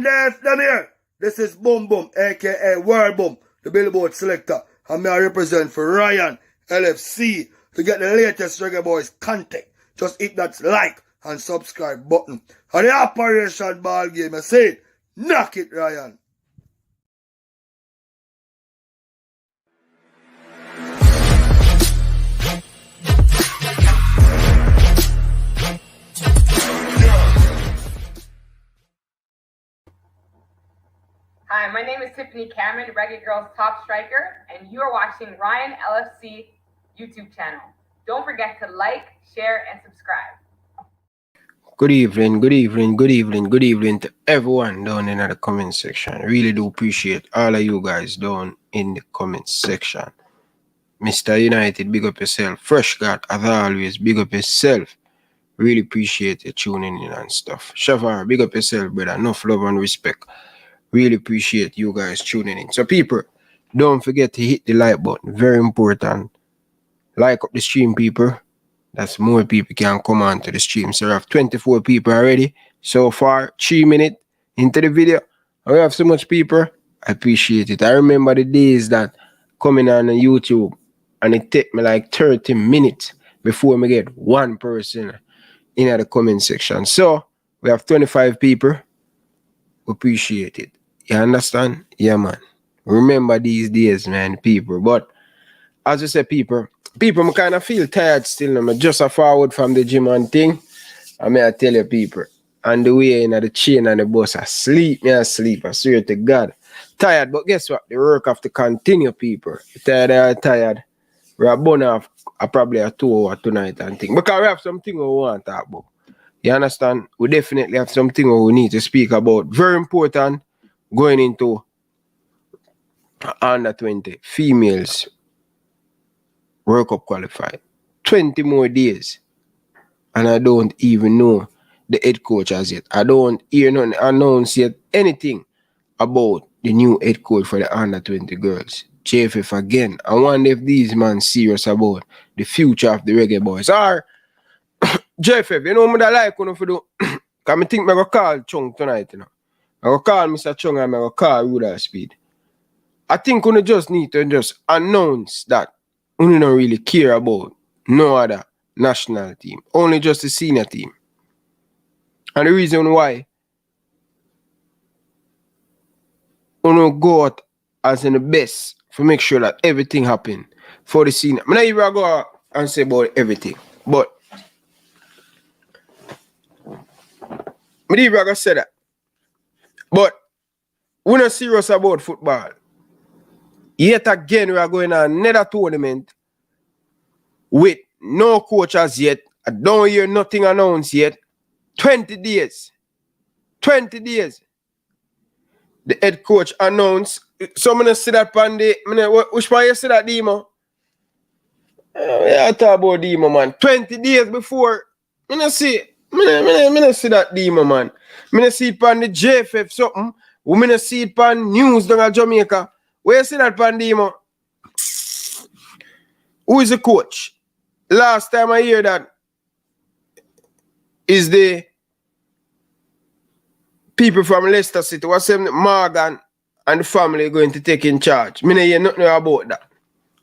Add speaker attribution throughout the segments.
Speaker 1: dance down here. This is Boom Boom, aka World Boom, the Billboard selector. And me I represent for Ryan, LFC. To get the latest Reggae Boyz content, just hit that like and subscribe button. And the Operation Ball Game, I say it, knock it, Ryan.
Speaker 2: Hi, my name is Tiffany Cameron, Reggae Girlz top striker, and you are watching Ryan LFC YouTube channel. Don't forget to like, share, and subscribe.
Speaker 3: Good evening to everyone down in the comment section. Really do appreciate all of you guys down in the comment section. Mr. United, big up yourself. Fresh God, as always, big up yourself. Really appreciate you tuning in and stuff. Shavar, big up yourself, brother. Enough love and respect. Really appreciate you guys tuning in. So people, don't forget to hit the like button. Very important. Like up the stream, people. That's more people can come on to the stream. So we have 24 people already. So far, 3 minutes into the video. And we have so much people. I appreciate it. I remember the days that coming on YouTube and it take me like 30 minutes before I get one person in the comment section. So we have 25 people. Appreciate it. You understand? Yeah, man. Remember these days, man, people. But as I said, people I kind of feel tired still. I'm just a forward from the gym and thing. I mean, I tell you, people. And the way in the chain and the bus, I sleep. I swear to God. Tired, but guess what? The work have to continue, people. Tired. We're born off probably a 2 hour tonight and thing. Because we have something we want to talk about. You understand? We definitely have something we need to speak about. Very important. Going into under 20 females World Cup qualified. 20 more days. And I don't even know the head coach as yet. I don't hear nothing announce yet anything about the new head coach for the under 20 girls. JFF again. I wonder if these men serious about the future of the Reggae Boyz. Or JFF, you know what I like when I do? Because I think I'm going to call Chung tonight, you know. I will call Mr. Chung and I will call Rudolph Speed. I think we just need to just announce that we don't really care about no other national team. Only just the senior team. And the reason why we don't go out as in the best to make sure that everything happen for the senior. I'm not even go out and say about everything. But I'm not even going to say that. But we're not serious about football. Yet again, we are going on another tournament with no coach as yet. I don't hear nothing announced yet. 20 days. 20 days. The head coach announced. So I'm going to see that Pandy. Which part you see that, Demo? I talk about Demo, man. 20 days before. I don't see that Demo, man. I don't see it on the JFF something. We don't see it on news down at Jamaica. Where you see that on Demo? Who is the coach? Last time I hear that is the people from Leicester City. What's them? Morgan and the family going to take in charge. I don't hear nothing about that.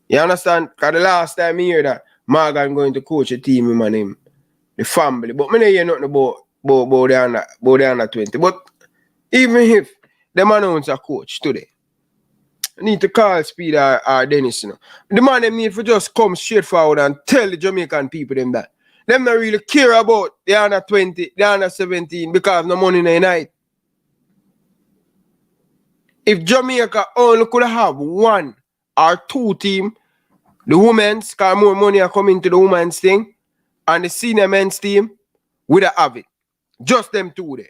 Speaker 3: You understand? Because the last time I hear that, Morgan going to coach a team with my name. The family. But I don't hear nothing about the under 20. But even if them announce a coach today, I need to call Speed or Dennis. You know. The man them need to just come straight forward and tell the Jamaican people them that. Them not really care about the under 20, the under 17 because no money in the night. If Jamaica only could have 1 or 2 team, the women's, because more money are coming to the women's thing, and the senior men's team, we'd have it. Just them 2 there.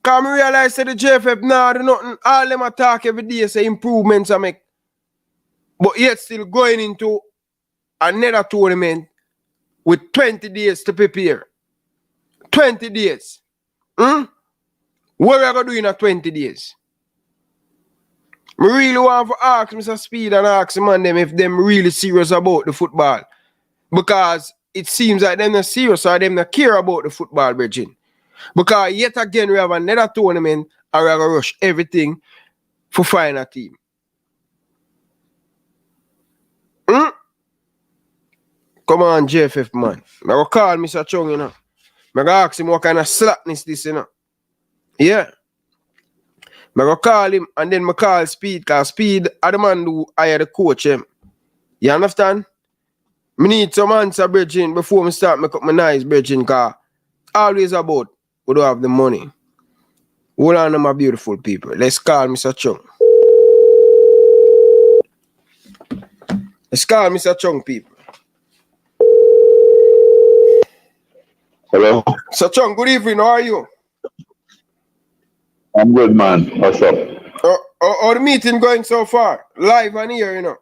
Speaker 3: Because I realize that the JFF now do nothing. All them attack every day, say improvements I make. But yet still going into another tournament with 20 days to prepare. 20 days. What are we going to do in 20 days? I really want to ask Mr. Speed and ask them if them really serious about the football. Because it seems like them not serious or them not care about the football, Virgin. Because yet again we have another tournament or I go rush everything for find a team. Come on, JFF, man. I go call Mr. Chung, you know. I go ask him what kind of slackness this, you know. Yeah. I go call him and then I call Speed, because Speed are the man who hire the coach him. You understand? I need some answer, bridging, before I start make up my nice bridging, because always about who don't have the money. Hold on, my beautiful people. Let's call Mr. Chung. Let's call Mr. Chung, people.
Speaker 4: Hello?
Speaker 3: Sir Chung, good evening. How are you?
Speaker 4: I'm good, man. What's up?
Speaker 3: How the meeting going so far? Live and here, you know.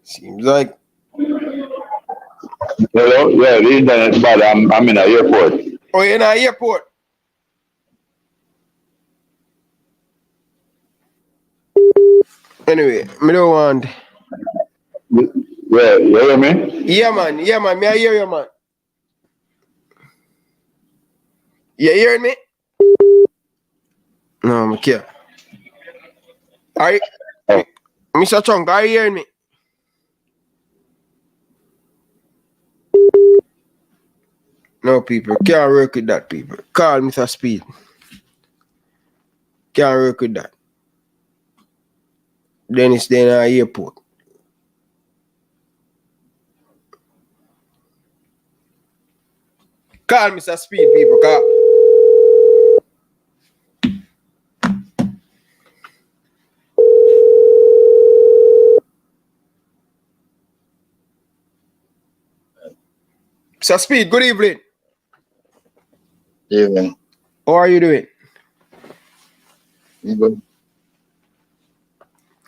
Speaker 3: Seems like.
Speaker 4: Hello? Yeah, the internet's bad. I'm in an airport.
Speaker 3: Oh, you're in an airport? Anyway, I don't want.
Speaker 4: Yeah, you hear me?
Speaker 3: Yeah, man. Yeah, man. Me I hear you, man. You hearing me? No, I can't. Are you, Mr. Chunk, are you hearing me? No, people. Can't work with that, people. Call Mr. Speed. Can't work with that. Then it's in our airport. Call Mr. Speed, people. Call. Mr. Speed, good evening.
Speaker 4: Evening.
Speaker 3: How are you doing?
Speaker 4: You good?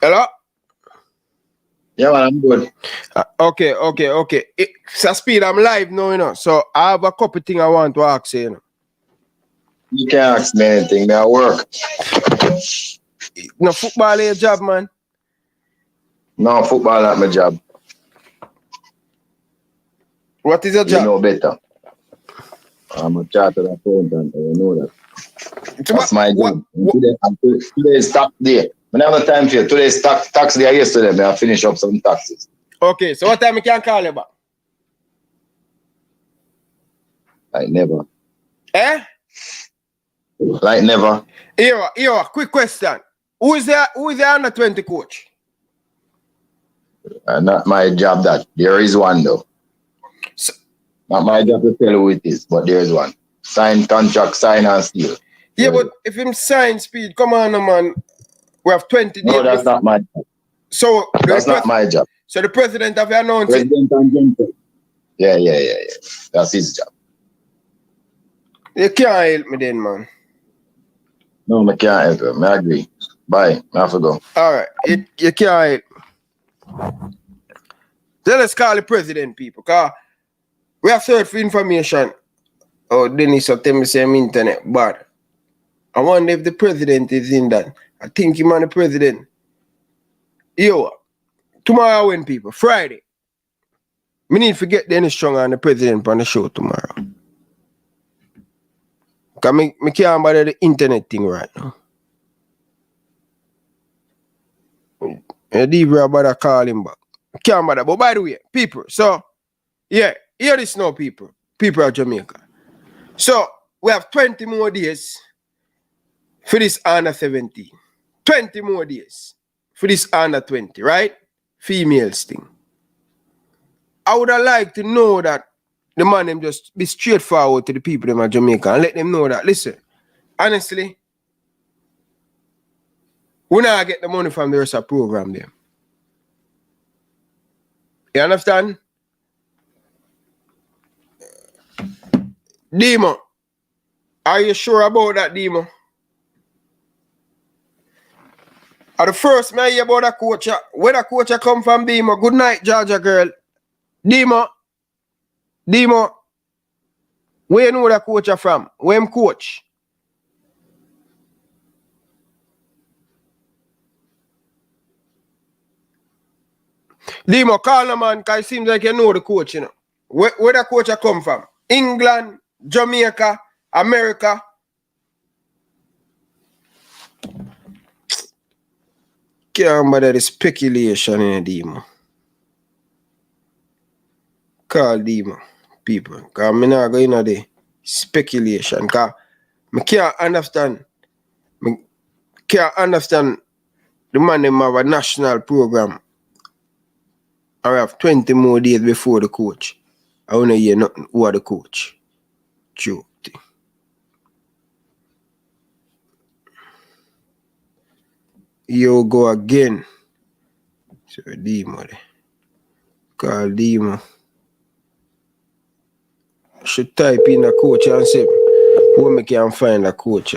Speaker 3: Hello?
Speaker 4: Yeah, man, I'm good.
Speaker 3: Okay. Mr. Speed, I'm live now, you know. So I have a couple things I want to ask you, you know.
Speaker 4: You can't ask me anything. I work.
Speaker 3: No football is your job, man.
Speaker 4: No, football not my job.
Speaker 3: What is your
Speaker 4: You
Speaker 3: job?
Speaker 4: know better. I'm a chartered accountant. You know that. That's my job. Today is tax day. I don't have no time for you. Today is tax day. Yesterday, I finish up some taxes.
Speaker 3: Okay, so what time I can call you back?
Speaker 4: Like never.
Speaker 3: Eh?
Speaker 4: Like never.
Speaker 3: Here, quick question. Who is the under 20 coach?
Speaker 4: Not my job that. There is one though.
Speaker 3: So,
Speaker 4: not my job to tell who it is, but there is one. Sign contract, sign and seal.
Speaker 3: yeah, but if him sign Speed, come on, man. We have 20 days.
Speaker 4: No, that's not my job.
Speaker 3: So
Speaker 4: that's not my job.
Speaker 3: So the president have announced it.
Speaker 4: President and Johnson. Yeah. That's his job.
Speaker 3: You can't help me then, man.
Speaker 4: No, I can't help him. I agree. Bye. I have to go.
Speaker 3: All right. You can't help. Then let's call the president, people. Because we have searched for information. Oh, Dennis will tell me same internet. But I wonder if the president is in that. I think him and the president. Yo, tomorrow when people, Friday. We need to get Dennis Strong and the president on the show tomorrow. Because I can't bother the internet thing right now. Debra bother call him back. Can't bother. But by the way, people, so, yeah, hear this now, people. People of Jamaica. So, we have 20 more days for this under 17. 20 more days for this under 20, right? Females thing. I would have liked to know that the man them just be straightforward to the people them of Jamaica and let them know that, listen, honestly, we not get the money from the rest of the program there. You understand? Demo, are you sure about that, Demo? At the first man hear about that coach, where the coach come from, Demo? Good night, Georgia girl. Demo, where you know that coach from? Where him coach? Demo, call the man, because it seems like you know the coach, you know. Where the coach come from? England, Jamaica, America, can't bother the speculation in the demo. Call demo people. Because I'm not going to the speculation. Because I can't understand. I can't understand the man them have a national program. I have 20 more days before the coach. I want to hear nothing who are the coach. True. You go again. So Demo. Call Demo. Should type in a coach and say who me can find a coach.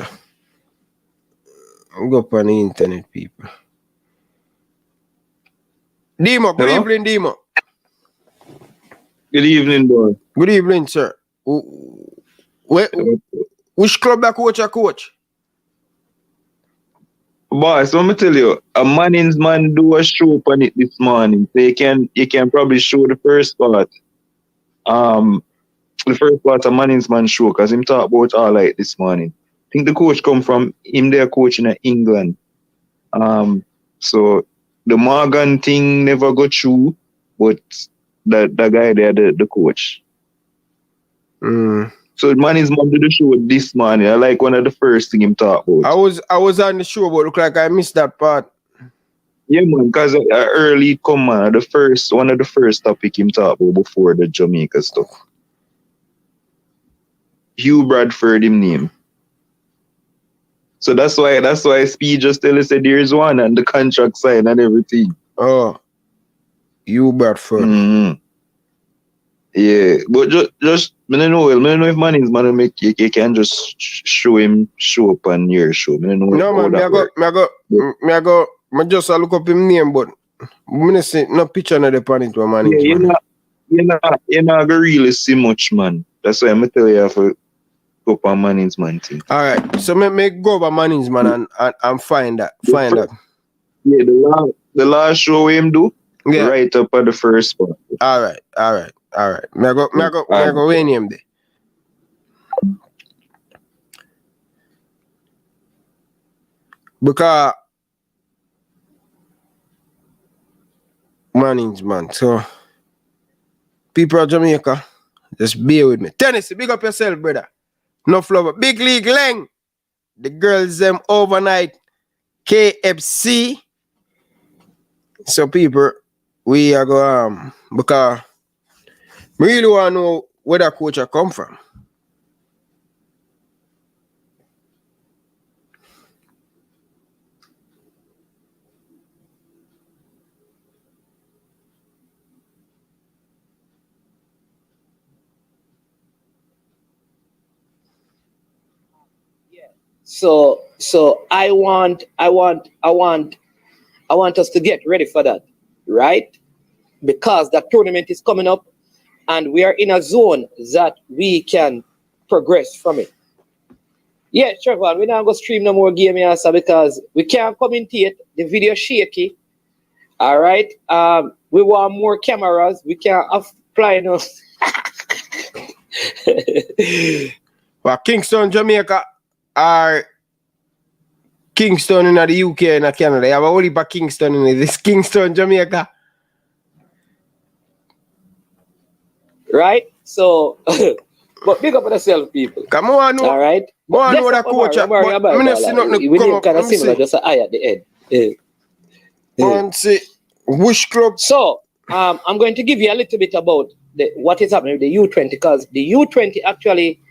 Speaker 3: Go up on the internet, people. Demo, good evening, Demo.
Speaker 5: Good evening, boy.
Speaker 3: Good evening, sir. Which club that coach a coach?
Speaker 5: Boy, so let me tell you, a Manning's man do a show on it this morning. So you can probably show the first part. The first part of Manning's man show, because him talk about all like this morning. I think the coach come from him there coaching in England. So the Morgan thing never got through, but the guy there, the coach. So Manning's man did the show this morning. I like one of the first thing him talk about.
Speaker 3: I was on the show, but look like I missed that part.
Speaker 5: Yeah, man, because early come on, one of the first topic him talk about before the Jamaica stuff. Hugh Bradford him name. So that's why Speed just tell us that there's one and the contract signed and everything.
Speaker 3: Oh, Hugh Bradford.
Speaker 5: Mm-hmm. Yeah, but just I don't know if Manning's man make you can just show up on your show. I don't know.
Speaker 3: No man, I just look up him name, but I see no picture of the pan into a man.
Speaker 5: Yeah, you're not gonna really see much, man. That's why I'm gonna tell you have to go up on Manning's man thing.
Speaker 3: Alright, so me go over Manning's man and find that.
Speaker 5: Yeah, the last show him do, right up at the first spot.
Speaker 3: Alright. Me go win him there. Because Manning's man. So people of Jamaica, just bear with me. Tennessee, big up yourself, brother. No flower. Big League Lang. The girls them overnight KFC. So people, we are going because we really want to know where that coach come from.
Speaker 6: So I want us to get ready for that, right? Because that tournament is coming up and we are in a zone that we can progress from it. Yeah, sure, man. We're not going to stream no more game here, so because we can't commentate. The video shaky. All right. We want more cameras. We can't apply no.
Speaker 3: Well, Kingston, Jamaica, or Kingston in the UK and Canada. You have a whole heap of Kingston in this Kingston, Jamaica.
Speaker 6: Right? So, but big up on yourself, people.
Speaker 3: Come on,
Speaker 6: all right?
Speaker 3: More know the coach.
Speaker 6: We need kind of similar, just an eye at the end.
Speaker 3: See, which club?
Speaker 6: So, I'm going to give you a little bit about what is happening with the U20, because the U20 actually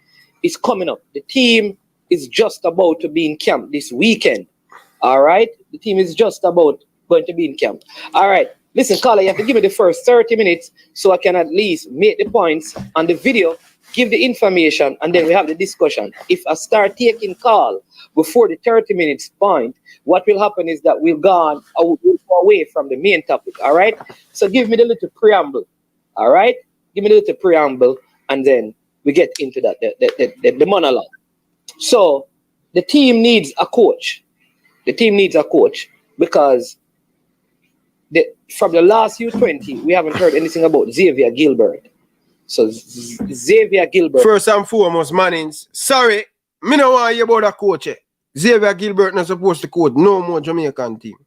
Speaker 6: is coming up. The team is just about to be in camp this weekend. All right? The team is just about going to be in camp. All right. Listen, caller, you have to give me the first 30 minutes so I can at least make the points on the video, give the information, and then we have the discussion. If I start taking call before the 30 minutes point, what will happen is that we'll go away from the main topic. All right? So give me the little preamble. All right? Give me the little preamble, and then we get into that, the monologue. So the team needs a coach. The team needs a coach because from the last U20, we haven't heard anything about Xavier Gilbert. So Xavier Gilbert.
Speaker 3: First and foremost, Mannings. Sorry, me no want to hear about a coach. Xavier Gilbert not supposed to coach no more Jamaican team.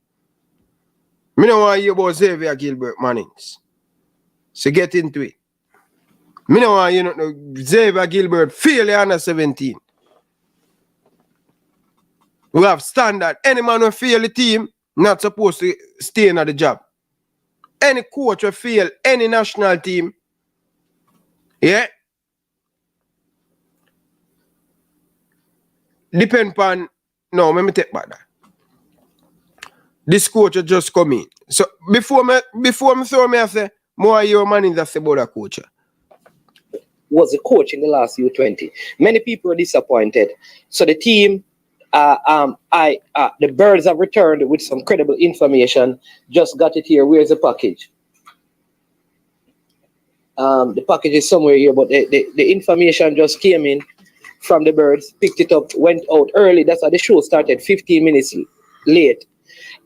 Speaker 3: Me don't want to hear about Xavier Gilbert Mannings. So get into it. Me don't want you know Xavier Gilbert fail the under 17. We have standard. Any man who fail the team, not supposed to stay in the job. Any coach who fail any national team, yeah, depend upon, no, let me take back that. This coach will just come in. So before me throw me, I say, more your money that's about a coach.
Speaker 6: Was a coach in the last U20. Many people are disappointed. So the team, the Birds have returned with some credible information. Just got it here. Where's the package? The package is somewhere here, but the information just came in from the Birds, picked it up, went out early. That's how the show started, 15 minutes late.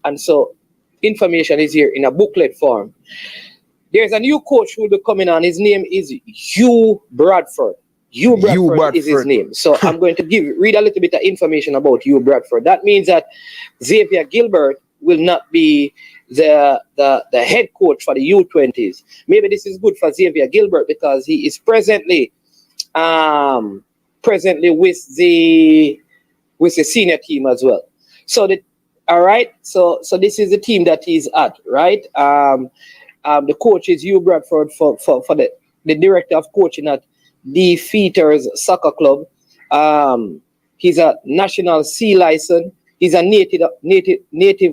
Speaker 6: And so information is here in a booklet form. There's a new coach who will be coming on. His name is Hugh Bradford. Hugh Bradford is his name. So I'm going to read a little bit of information about Hugh Bradford. That means that Xavier Gilbert will not be the head coach for the U20s. Maybe this is good for Xavier Gilbert because he is presently with the senior team as well. So all right. So this is the team that he's at, right? The coach is Hugh Bradford for the director of coaching at the Feeters Soccer Club. He's a national C license. He's a native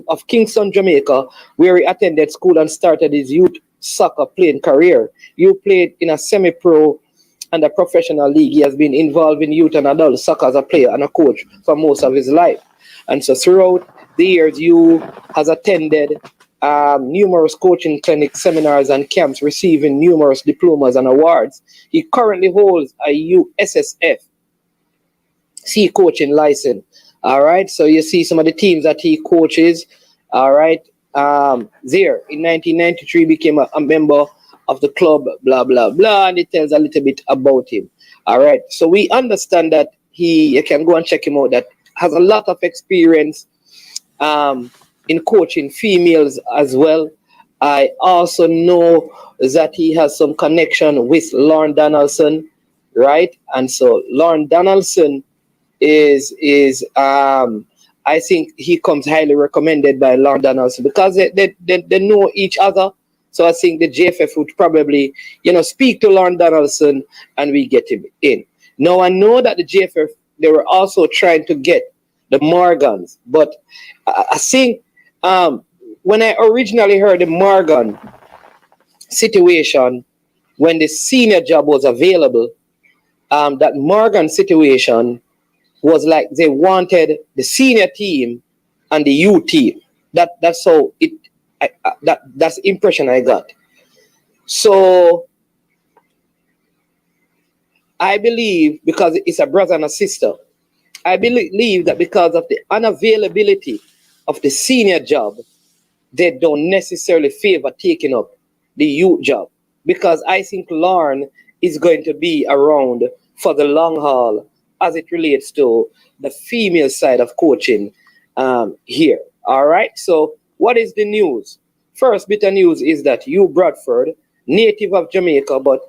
Speaker 6: of Kingston, Jamaica, where he attended school and started his youth soccer playing career. He played in a semi-pro and a professional league. He has been involved in youth and adult soccer as a player and a coach for most of his life. And so throughout the years, Hugh has attended numerous coaching clinics, seminars, and camps, receiving numerous diplomas and awards. He currently holds a USSF C coaching license. All right, so you see some of the teams that he coaches. All right, there in 1993 became a member of the club. Blah blah blah, and it tells a little bit about him. All right, so we understand that you can go and check him out. That has a lot of experience in coaching females as well. I also know that he has some connection with Lauren Donaldson, right? And so Lauren Donaldson is I think he comes highly recommended by Lauren Donaldson because they know each other. So I think the JFF would probably, speak to Lauren Donaldson and we get him in. Now I know that the JFF, they were also trying to get the Morgans, but I think when I originally heard the Morgan situation, when the senior job was available, that Morgan situation was like they wanted the senior team and the youth team. That's how that's the impression I got. So I believe, because it's a brother and a sister, I believe that because of the unavailability of the senior job, they don't necessarily favor taking up the youth job, because I think Lauren is going to be around for the long haul as it relates to the female side of coaching here. All right. So what is the news? First bit of news is that Hugh Bradford, native of Jamaica, but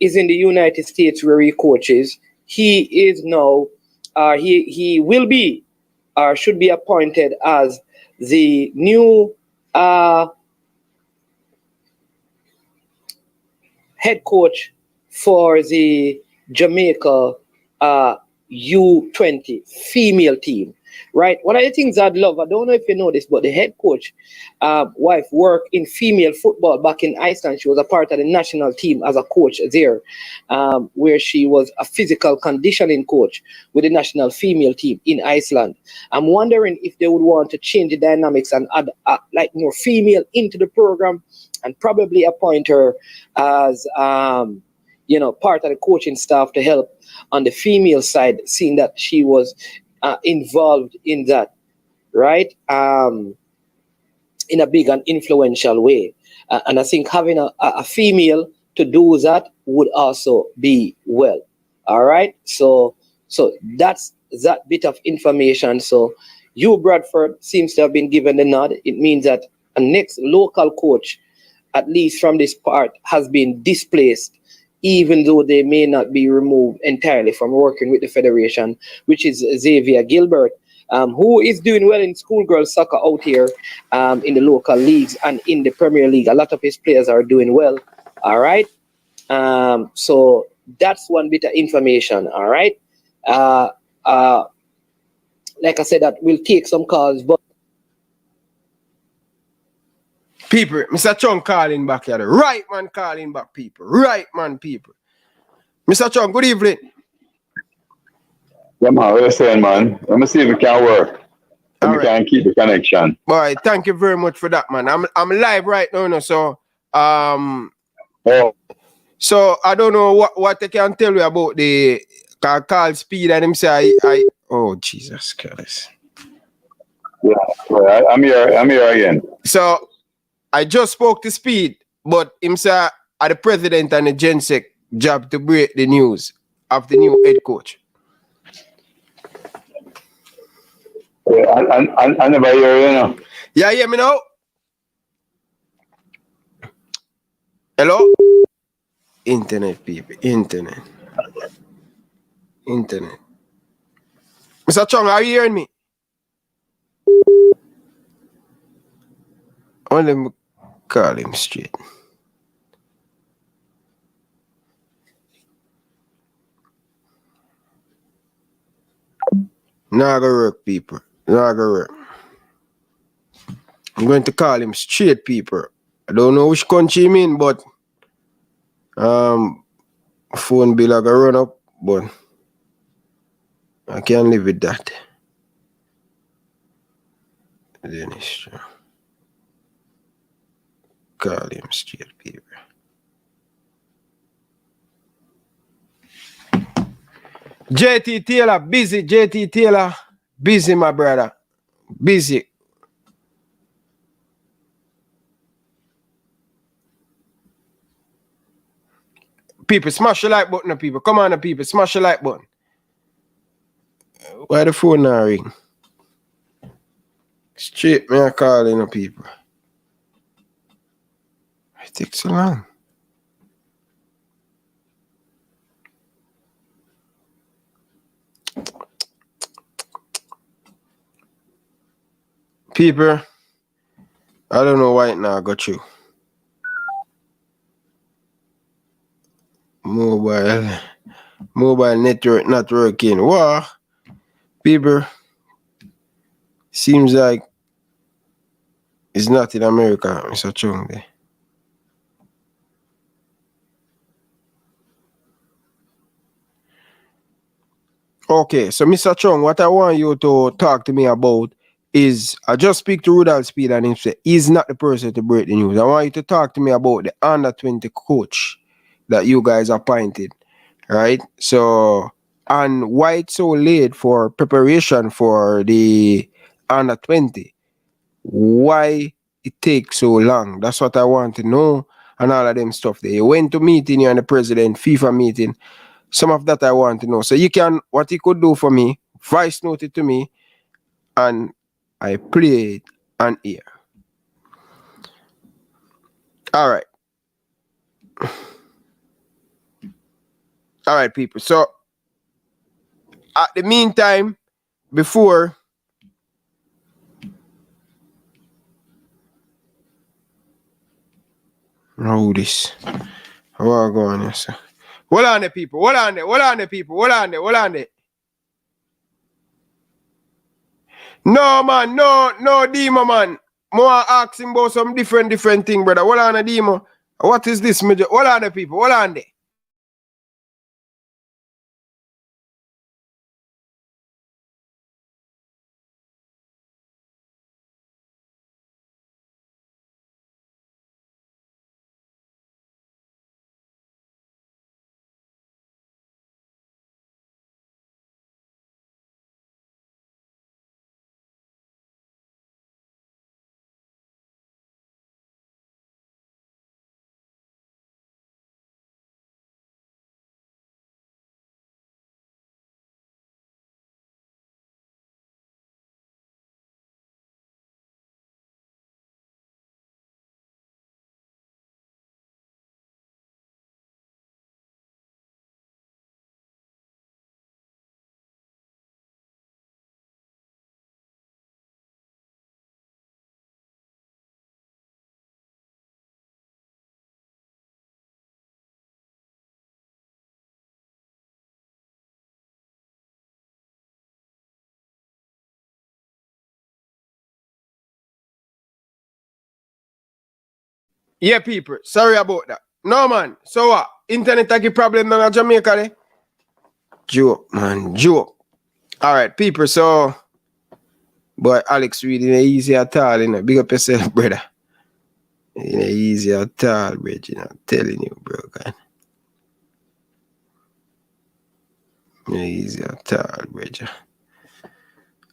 Speaker 6: is in the United States where he coaches. He is now, he will be, or should be appointed as the new head coach for the Jamaica U20 female team, right? One of the things I'd love, I don't know if you know this, but the head coach wife worked in female football back in Iceland. She was a part of the national team as a coach there, where she was a physical conditioning coach with the national female team in Iceland. I'm wondering if they would want to change the dynamics and add like more female into the program, and probably appoint her as part of the coaching staff to help on the female side, seeing that she was involved in that, right? In a big and influential way. And I think having a female to do that would also be well. All right. So that's that bit of information. So Hugh Bradford seems to have been given the nod. It means that a next local coach, at least from this part, has been displaced, even though they may not be removed entirely from working with the federation, which is Xavier Gilbert, who is doing well in schoolgirl soccer out here in the local leagues and in the Premier League. A lot of his players are doing well. All right. So that's one bit of information. All right. Like I said, that we'll take some calls, but
Speaker 3: People, Mr. Chung calling back here. Right man calling back, people. Right man, people. Mr. Chung, good evening.
Speaker 7: Yeah, man, what you saying, man? Let me see if it can work. If we can keep the connection.
Speaker 3: Boy, thank you very much for that, man. I'm live right now, so so I don't know what I can tell you about the call speed and him say I oh Jesus Christ.
Speaker 7: Yeah, I'm here again.
Speaker 3: So I just spoke to Speed, but him say are the president and the GenSec job to break the news of the new head coach.
Speaker 7: Yeah, I never hear you know.
Speaker 3: Yeah, hear me now? Hello? Internet, people. Internet. Mr. Chung, are you hearing me? Let me call him straight. Not gonna work, people. Not gonna work. I'm going to call him straight, people. I don't know which country I'm in, but phone bill I gotta run up, but I can't live with that. Then it's true. Call him straight, people. JT Taylor, busy. JT Taylor, busy, my brother. Busy. People, smash the like button, people. Come on, people. Smash the like button. Why the phone not ring? Straight, me I call in people. It takes so long. People, I don't know why it now got you. Mobile network not working. What? People, seems like it's not in America, Mr. Chung. Okay, so Mr. Chung, what I want you to talk to me about is I just speak to Rudolph Speed and him say he's not the person to break the news. I want you to talk to me about the under 20 coach that you guys appointed, right? So, and why it's so late for preparation for the under 20? Why it takes so long? That's what I want to know, and all of them stuff there. You went to meeting, you and the president, FIFA meeting. Some of that I want to know. So you can, what you could do for me, voice note it to me, and I play it on ear. All right. All right, people. So at the meantime, before this, how are we going here, sir? Hold on there, people. Hold on there, people. Hold on there. No, man. No, Demo, man. More asking about some different thing, brother. Hold on there, Demo. What is this? Hold on there, people. Hold on there. Yeah, people. Sorry about that. No, man. So what? Internet a give problem down in Jamaica, eh? Joke, man. Joke. All right, people. So, boy, Alex reading it easy at all, you know. Big up yourself, brother. It ain't easy at all, bro. You know, I'm telling you, bro. God. It ain't easy at all, bro.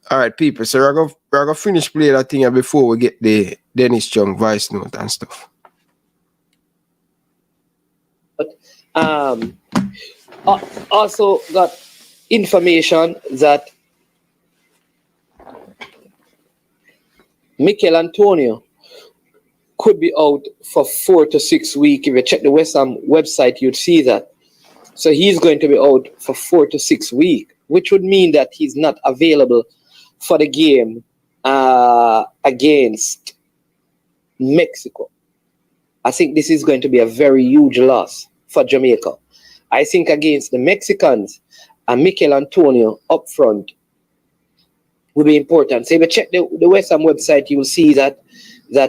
Speaker 3: All right, people. So we're gonna finish play that thing before we get the Dennis Chung voice note and stuff.
Speaker 6: Also got information that Mikel Antonio could be out for 4 to 6 weeks. If you check the West Ham website, you'd see that. So he's going to be out for 4 to 6 weeks, which would mean that he's not available for the game against Mexico. I think this is going to be a very huge loss for Jamaica. I think against the Mexicans, and Mikel Antonio up front will be important. So if you check the West Ham website, you will see that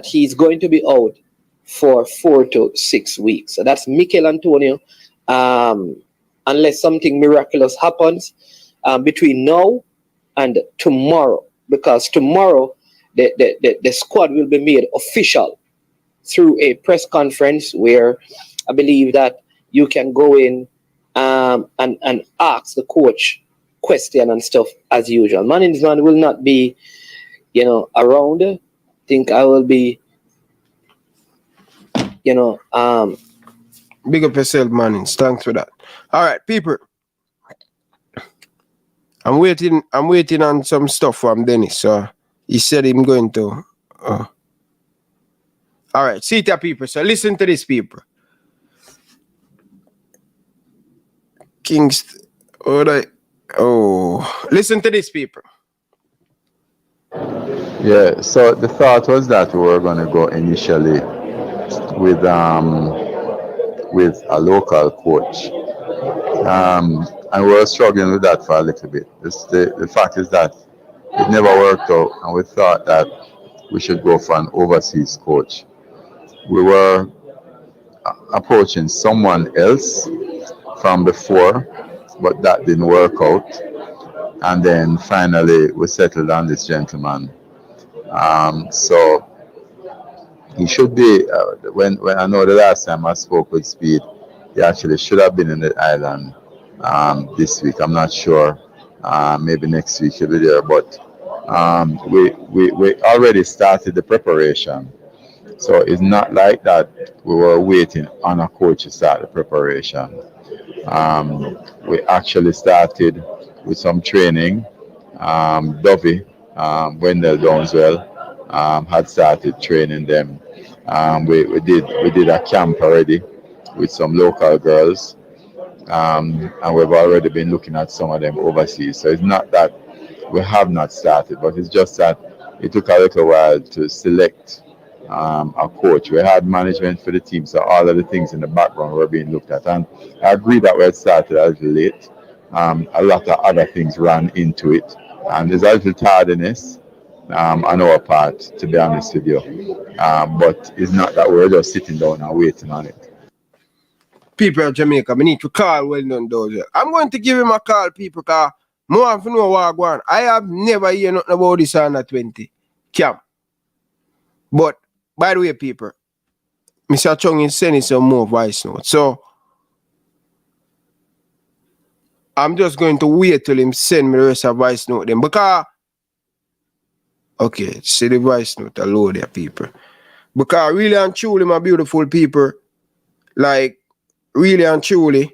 Speaker 6: he's going to be out for 4 to 6 weeks. So that's Mikel Antonio, unless something miraculous happens between now and tomorrow, because tomorrow the squad will be made official through a press conference where I believe that you can go in and ask the coach question and stuff as usual. Management will not be, around. I think I will be,
Speaker 3: Big up yourself, Mannings. Thanks for that. All right, people. I'm waiting on some stuff from Dennis. So he said I'm going to. All right, see that, people. So listen to this, people. Listen to this, people.
Speaker 7: Yeah, so the thought was that we were going to go initially with a local coach. And we were struggling with that for a little bit. The fact is that it never worked out, and we thought that we should go for an overseas coach. We were approaching someone else from before, but that didn't work out. And then finally, we settled on this gentleman. So he should be, when I know the last time I spoke with Speed, he actually should have been in the island this week. I'm not sure. Maybe next week he'll be there. But we already started the preparation. So it's not like that we were waiting on a coach to start the preparation. We actually started with some training. Dovey, Wendell Downswell, had started training them. We did a camp already with some local girls, and we've already been looking at some of them overseas. So it's not that we have not started, but it's just that it took a little while to select a coach. We had management for the team, so all of the things in the background were being looked at. And I agree that we had started a little late. A lot of other things ran into it, and there's a little tardiness on our part, to be honest with you. But it's not that we're just sitting down and waiting on it.
Speaker 3: People of Jamaica, I need to call Weldon Dozier. I'm going to give him a call, people, because more have to know what I'm going. I have never heard nothing about this under 20 camp. But, by the way, people, Mr. Chung is sending some more voice notes. So, I'm just going to wait till him send me the rest of the voice note then. Because, okay, see the voice note alone there, people. Because really and truly, my beautiful people, like, really and truly,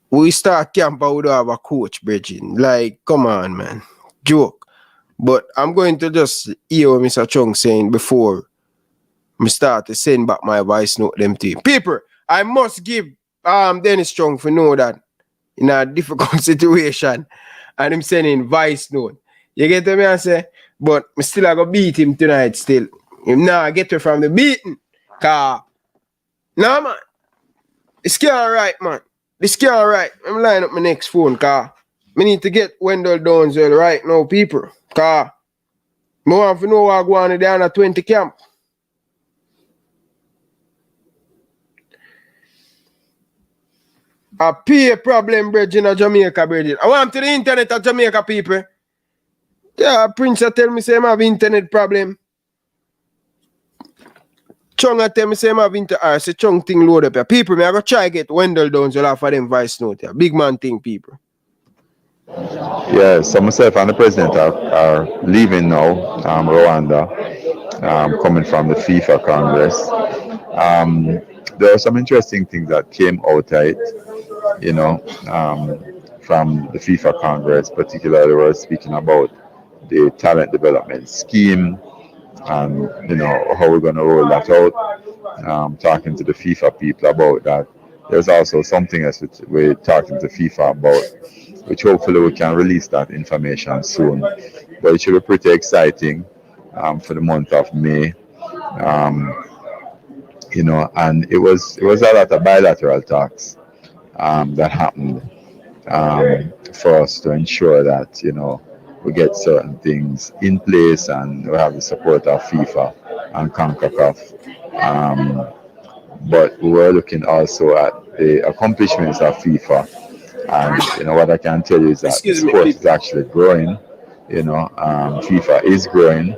Speaker 3: we start camp out without have a coach, Bridget. Like, come on, man. Joke. But I'm going to just hear what Mr. Chung saying before I start to send back my voice note them to him. People, I must give Dennis Chung for know that in a difficult situation and him sending voice note. You get what I say? But I still going to beat him tonight still. Him now get her from the beating. Cause, nah, man. It's can't right, man. This can't right. I'm lining up my next phone, cause I need to get Wendell Downswell right now, people. Cause I want to know what go on in the under 20 camp. A pay problem, bridge in Jamaica, bridge. I want to the internet at Jamaica people. Yeah, Prince tell me say I have internet problem. Chung tell me say I have internet. I say Chung thing load up here. People, me I go try get Wendell down so for them voice note here. Big man thing, people.
Speaker 7: Yeah, so myself and the president are leaving now, Rwanda, coming from the FIFA Congress. There are some interesting things that came out of it, you know, from the FIFA Congress, particularly we were speaking about the talent development scheme and, you know, how we're going to roll that out. Talking to the FIFA people about that. There's also something else which we're talking to FIFA about, which hopefully we can release that information soon. But it should be pretty exciting for the month of May. You know, and it was a lot of bilateral talks that happened for us to ensure that, you know, we get certain things in place and we have the support of FIFA and CONCACAF. But we were looking also at the accomplishments of FIFA. And, you know, what I can tell you is that the sport is actually growing. You know, FIFA is growing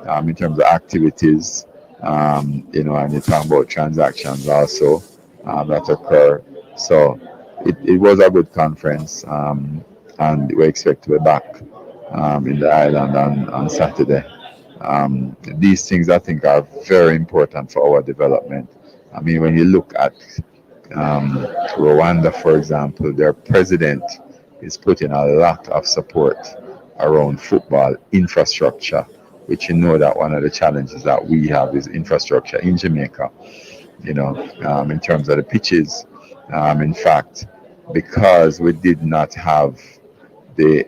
Speaker 7: in terms of activities. You know, and you talk about transactions also that occur. So it was a good conference, and we expect to be back in the island on Saturday. These things I think are very important for our development. I mean, when you look at Rwanda, for example, their president is putting a lot of support around football infrastructure, which you know that one of the challenges that we have is infrastructure in Jamaica, you know, in terms of the pitches. In fact, because we did not have the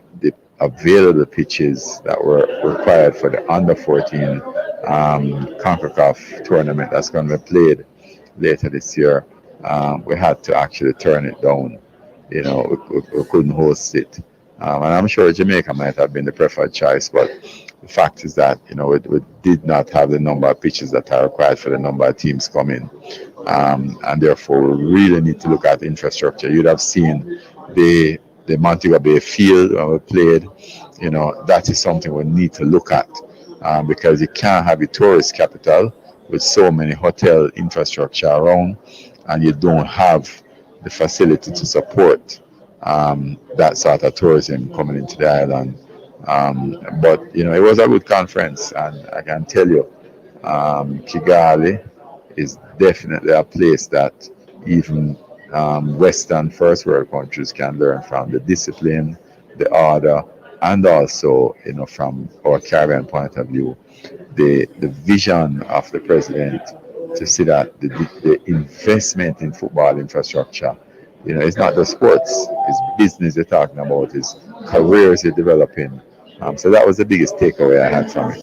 Speaker 7: available pitches that were required for the under 14 CONCACAF tournament that's going to be played later this year, we had to actually turn it down. You know, we couldn't host it. And I'm sure Jamaica might have been the preferred choice, but the fact is that, you know, we did not have the number of pitches that are required for the number of teams coming. And therefore, we really need to look at infrastructure. You'd have seen the Montego Bay field when we played. You know, that is something we need to look at because you can't have a tourist capital with so many hotel infrastructure around, and you don't have the facility to support that sort of tourism coming into the island. But, you know, it was a good conference, and I can tell you, Kigali is definitely a place that even Western first world countries can learn from the discipline, the order, and also, you know, from our Caribbean point of view, the vision of the president to see that the investment in football infrastructure, you know, it's not just sports, it's business you're talking about, it's careers you're developing. So that was the biggest takeaway I had from it.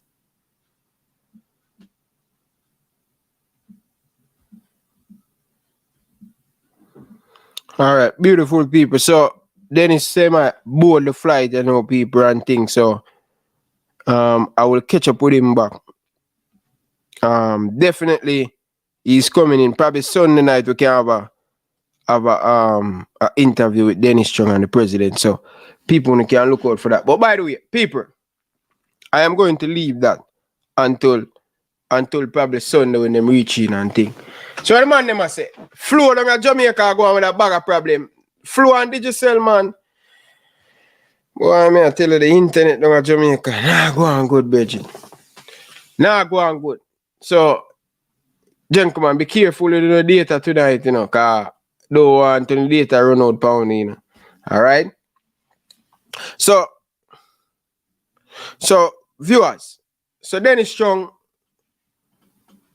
Speaker 3: All right, beautiful people. So Dennis say I board the flight, you know, people and things. So I will catch up with him back. Definitely he's coming in. Probably Sunday night we can have a interview with Dennis Chung and the president. So people can look out for that. But by the way, people, I am going to leave that until probably Sunday when them reach in and thing. So the man them say, Flo down at Jamaica go on with a bag of problem. Flo and Digicel, man. Boy, I mean, I tell you, the internet down at Jamaica, nah go on good, Bridget. Nah go on good. So, gentlemen, be careful with the data tonight, you know, because don't want the data run out pound, you know. All right? So, viewers, so Dennis Strong,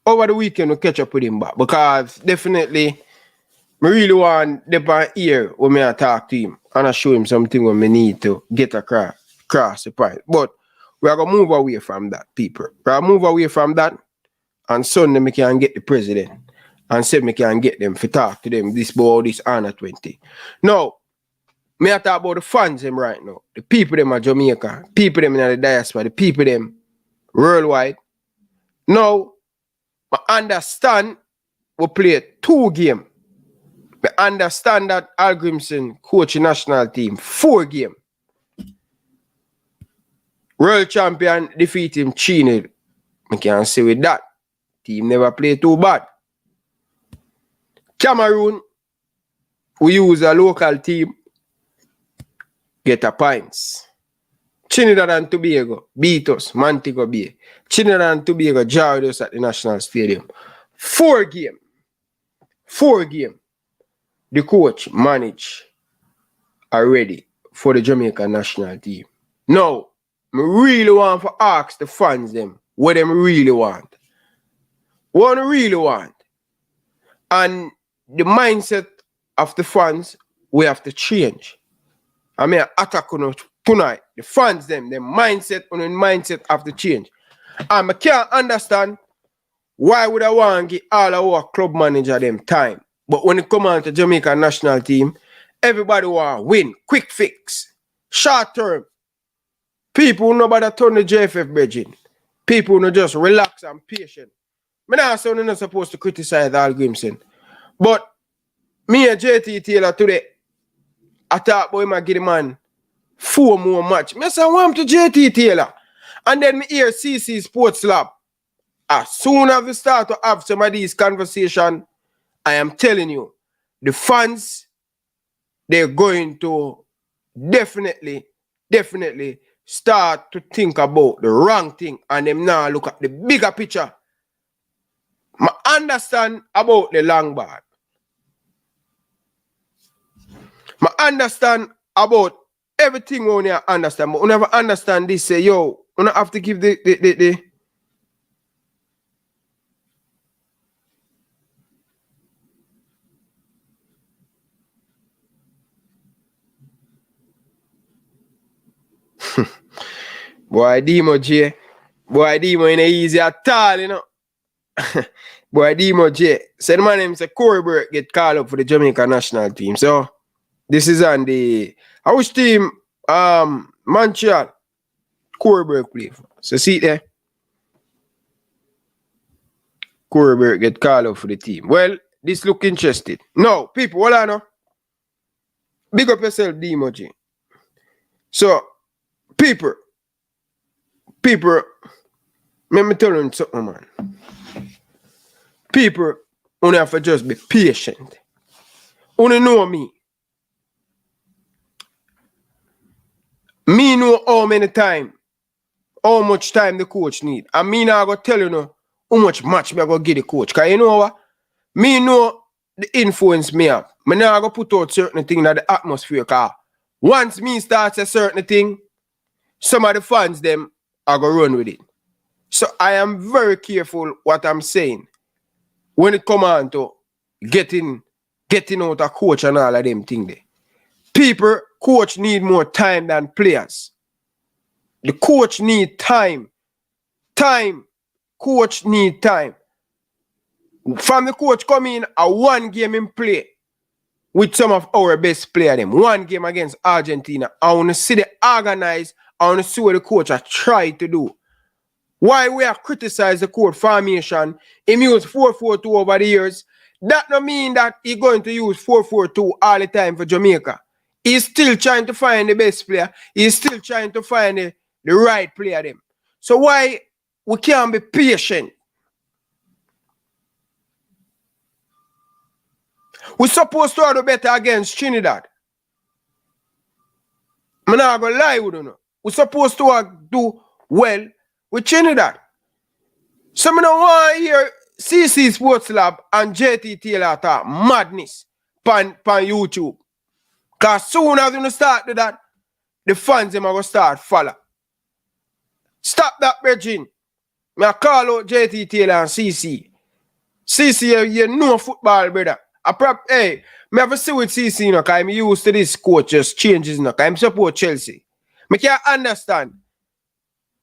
Speaker 3: over the weekend, we'll catch up with him back because definitely, I really want the ear when I talk to him and I show him something when we need to get across the point. But we are going to move away from that, people. We are going to move away from that, and Sunday we can get the president and say we can get them to talk to them this under 20. Now, me I talk about the fans them right now, the people them at Jamaica, people them in the diaspora, the people them worldwide. Now, I understand we play 2 games. I understand that Al Grimson coach national team 4 games. World champion defeat him 3-0. I can't say with that. Team never play too bad. Cameroon, we use a local team, get a points. Trinidad and Tobago beat us, Montego Bay. Trinidad and Tobago jarred us at the National Stadium. 4 games. 4 games. The coach manage already for the Jamaican national team. Now, I really want to ask the fans them what them really want. What they really want. And the mindset of the fans, we have to change. I mean, attack on tonight. The fans them, the mindset on the mindset have to change. And I can't understand why would I want to give all our club manager them time. But when it come on to Jamaican national team, everybody want to win. Quick fix. Short term. People who nobody turn the JFF bridging. People who just relax and patient. I'm not saying I'm not supposed to criticize Al Grimson. But me and JT Taylor today, I thought boy might get the man 4 more match. I say I want him to JT Taylor. And then me hear CC Sports Lab. As soon as we start to have some of these conversations, I am telling you, the fans, they're going to definitely start to think about the wrong thing and them now look at the bigger picture. I understand about the long ball. I understand about everything on here, understand, but I never understand this. Say, yo, I have to give the boy, Demo J. Boy, Demo ain't easy at all, you know. Boy, Demo J. Said my name is Corey Burke get called up for the Jamaican national team. So, this is on the which team Montreal Corey Burke play for. So, see it there. Corey Burke get called up for the team. Well, this look interesting. No, people, hold on now. Big up yourself, Demo J. So, people, let me tell you something, man. People, only have to just be patient. Only know me. Me know how much time the coach need. And me now go tell you know how much match me go give the coach. Because you know what? Me know the influence me have. Me now go put out certain things in the atmosphere. Because once me starts a certain thing, some of the fans them are going to run with it. So I am very careful what I'm saying when it comes on to getting out a coach and all of them things there. People, coach need more time than players. The coach need time. Coach need time. From the coach come in a 1 game in play with some of our best players them. 1 game against Argentina. I want to see the organize. I want to see what the coach are trying to do. Why we have criticized the court formation, he used 4-4-2 over the years. That don't mean that he's going to use 4-4-2 all the time for Jamaica. He's still trying to find the best player. He's still trying to find the right player them. So why we can't be patient? We're supposed to do better against Trinidad. I'm not going to lie with you. We're supposed to do well with Trinidad. So I don't want to hear CC Sports Lab and JT Taylor talk madness on YouTube. Because soon as you start do that, the fans them are going to start follow. Stop that, Virgin. I call out JT Taylor and CC. CC, you know football, brother. Hey, I have to see with CC, because I'm used to this coach just changes, because I'm support Chelsea. I can't understand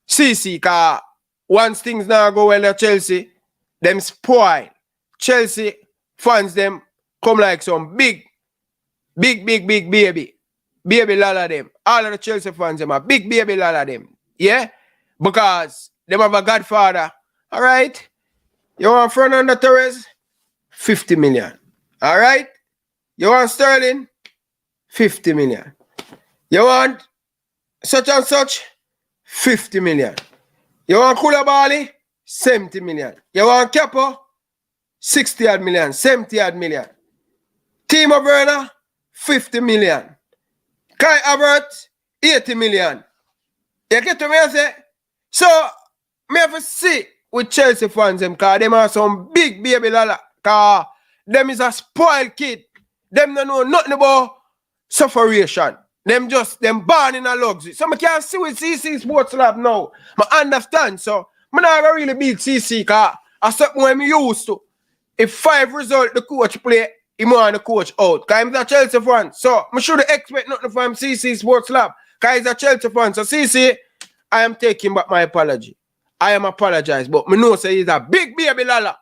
Speaker 3: CC, because once things now go well at Chelsea, them spoil. Chelsea fans them come like some big baby. Baby lala them. All of the Chelsea fans them are big baby lala them. Yeah? Because them have a godfather. All right? You want Fernando Torres? 50 million. All right? You want Sterling? 50 million. You want such and such? 50 million. You want Koulibaly? 70 million. You want Kepa? 60 odd million, 70 odd million. Timo Werner? 50 million. Kai Havertz? 80 million. You get to me I say? So, me have to see with Chelsea fans them, cause them are some big baby lala. Cause them is a spoiled kid. Them don't know nothing about sufferation. Them born in a luxury. So I can't see with CC Sports Lab now. I understand. So I not really beat CC cause I something when me used to. If 5 result the coach play, he want the coach out. Cause he's a Chelsea fan. So I should expect nothing from CC Sports Lab. Cause he's a Chelsea fan. So CC, I am taking back my apology. I am apologize. But I know say he's a big baby lala.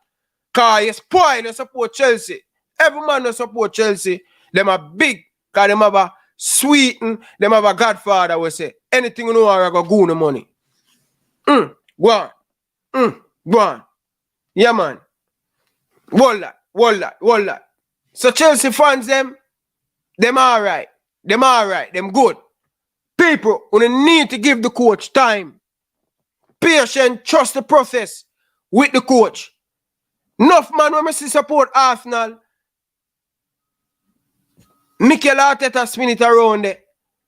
Speaker 3: Cause he spoil and support Chelsea. Every man who support Chelsea, them are big. Cause them have a sweet, them have a godfather we say. Anything you know I go no money. Go on. Go on. Yeah man. Wallah. So Chelsea fans them alright. Them good. People who need to give the coach time. Patient, trust the process with the coach. Enough man when I see support Arsenal. Mikel Arteta spin it around there.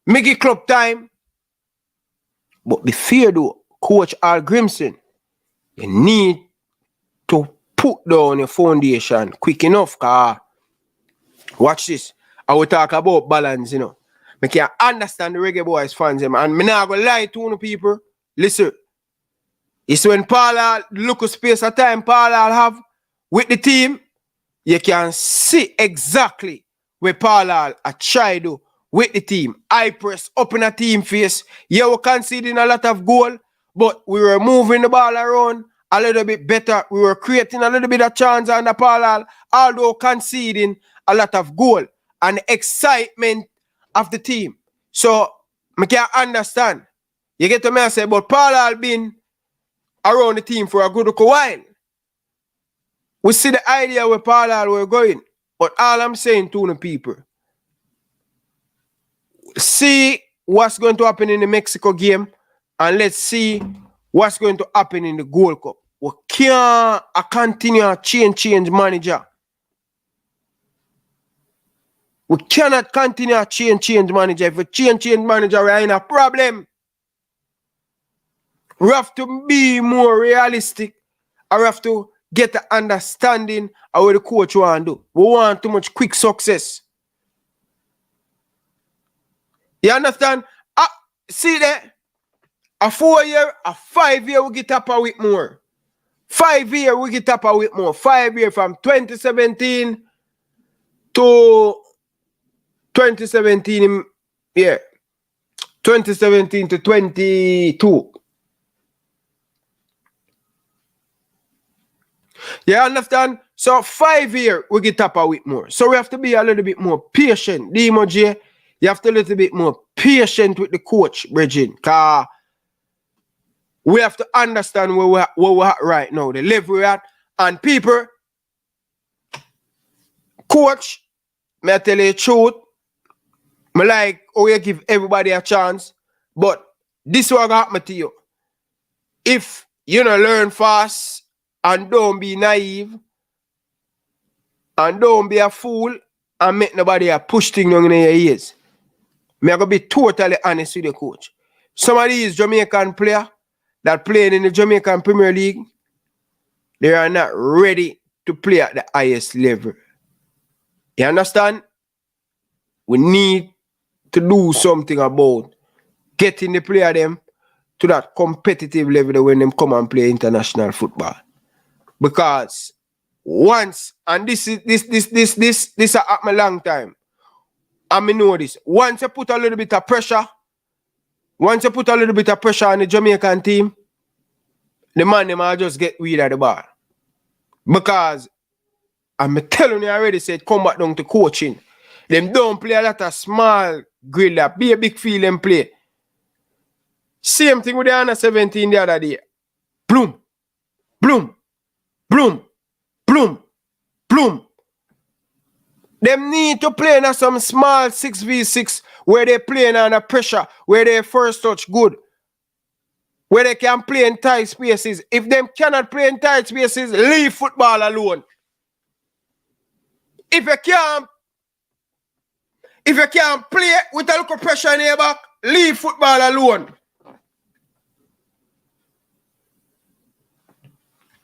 Speaker 3: Make it club time. But be fear though, Coach Al Grimson, you need to put down your foundation quick enough. Cause watch this. I will talk about balance, you know. I can understand the Reggae Boyz fans, and I'm not going to lie to you people. Listen. It's when Paula look at space of time Paula have with the team, you can see exactly where Paula try to with the team. I press up in a team face. Yeah, we're conceding a lot of goal, but we were moving the ball around a little bit better. We were creating a little bit of chance under Paula, although conceding a lot of goal and excitement of the team. So, I can understand. You get to me and say, but Paula been around the team for a good while. We see the idea where Paula were going. But all I'm saying to the people, see what's going to happen in the Mexico game and let's see what's going to happen in the Gold Cup. We can't continue change manager. We cannot continue change manager. If we change manager, we are in a problem. We have to be more realistic. I have to get the understanding of what the coach want to do. We want too much quick success. You understand? See there? A 4 year, a 5 year, we get up a week more. 5 year, we get up a week more. 5 year from 2017 to 2017, yeah. 2017 to 22. You understand? So 5 year, we get up a week more. So we have to be a little bit more patient. DMJ, you have to be a little bit more patient with the coach, Bridging. Because we have to understand where we're at right now, the level we're at. And people, coach, may I tell you the truth, I like how you give everybody a chance, but this is what happen to you. If you don't learn fast and don't be naive and don't be a fool and make nobody a push thing on in your ears, I'm going to be totally honest with the coach. Some of these Jamaican players that playing in the Jamaican Premier League, they are not ready to play at the highest level. You understand? We need to do something about getting the player them to that competitive level when them come and play international football. Because once, and this happened a long time, and I know this, once you put a little bit of pressure on the Jamaican team, the man them will just get rid of the ball. Because I'm telling you already said come back down to coaching. Them don't play a lot of small griller, be a big field and play. Same thing with the under 17 the other day. Bloom, bloom, bloom, bloom, bloom. Them need to play in some small 6v6 where they playing under pressure, where they first touch good, where they can play in tight spaces. If them cannot play in tight spaces, leave football alone. If you can't play with a little pressure in your back, leave football alone.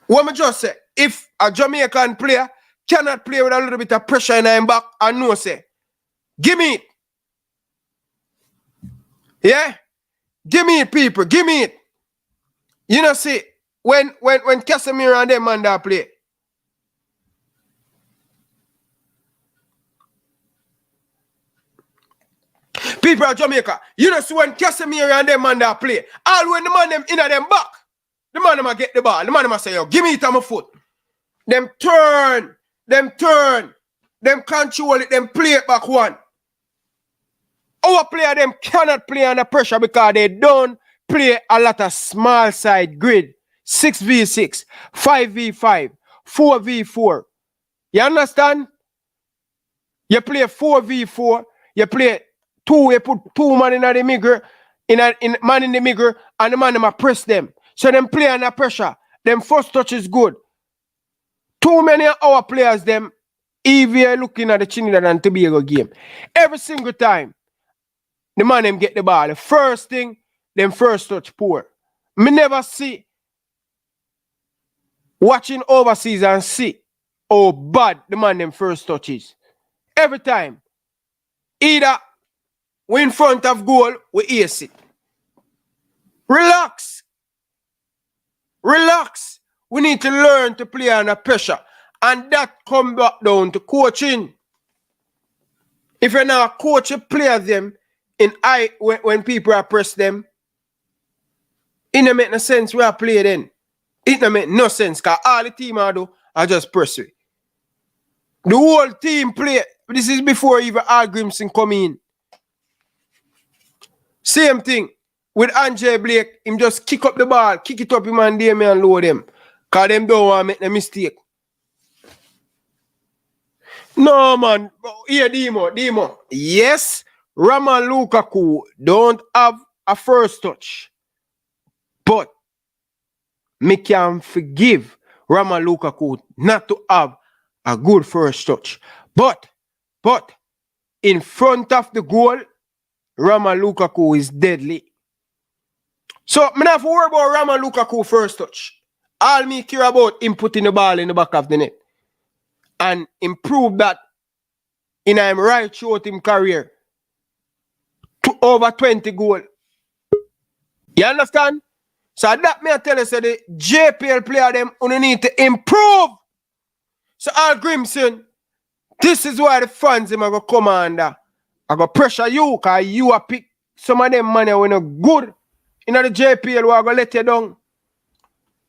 Speaker 3: What me just say, if a Jamaican player cannot play with a little bit of pressure in him back, I know say, give me it. Yeah? Give me it, people. Give me it. You know, see, when Casemiro and them man that play, people of Jamaica, you know, see when Casemiro and them man that play, all when the man them in them back, the man them get the ball, the man them say, yo, give me it on my foot. Them turn, them control it, them play it back one. Our player them cannot play under pressure because they don't play a lot of small side grid. 6v6, 5v5, 4v4. You understand? You play 4v4, you play two, you put two man in the middle, man in the middle, and the man them press them. So them play under pressure. Them first touch is good. Too many of our players, them, if you're looking at the Trinidad and Tobago game, every single time, the man them get the ball. The first thing, them first touch poor. Me never see watching overseas and see how bad the man them first touches. Every time. Either we in front of goal, we ace it. Relax. Relax. We need to learn to play under pressure. And that comes back down to coaching. If you're not a coach, you play them in when people are press them. It don't make no sense where I play then. It don't make no sense because all the team I do are just press it. The whole team play. This is before even Al Grimson come in. Same thing with Andre Blake. Him just kick up the ball, kick it up him and Damien and load them. Because them don't want to make a mistake. No, man. Here, Demo. Yes, Romelu Lukaku don't have a first touch. But me can forgive Romelu Lukaku not to have a good first touch. But in front of the goal, Romelu Lukaku is deadly. So I don't have to worry about Romelu Lukaku first touch. All me care about him putting the ball in the back of the net. And improve that in his right short him career to over 20 goals. You understand? So that me I tell you, so the JPL player them only need to improve. So Al Grimson, this is why the fans them are going to come under. I go pressure you because you are pick some of them money when are good. In the JPL, we are going to let you down.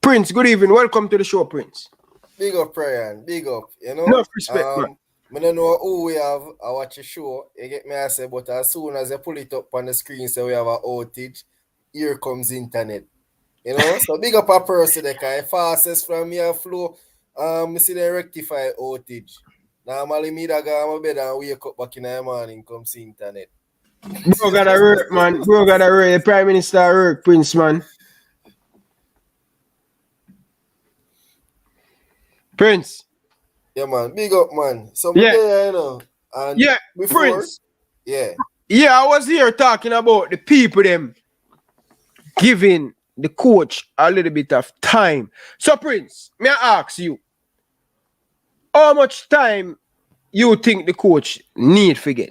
Speaker 3: Prince, good evening. Welcome to the show, Prince.
Speaker 8: Big up, Brian. Big up. You know?
Speaker 3: No respect, man.
Speaker 8: I don't know who we have. I watch a show. You get me, I say, but as soon as I pull it up on the screen, so we have an outage, here comes internet. You know? So big up a person that can fastest from your flow. I see the rectify outage. Normally, me that go on my bed and wake up back in the morning, come see internet.
Speaker 3: Bro got a work, man. Bro got a work. The Prime Minister work, Prince, man. Prince.
Speaker 8: Yeah, man. Big up, man. So,
Speaker 3: yeah,
Speaker 8: there, you know. And
Speaker 3: yeah,
Speaker 8: before,
Speaker 3: Prince.
Speaker 8: Yeah.
Speaker 3: Yeah, I was here talking about the people, them giving the coach a little bit of time. So, Prince, may I ask you, how much time you think the coach need for get?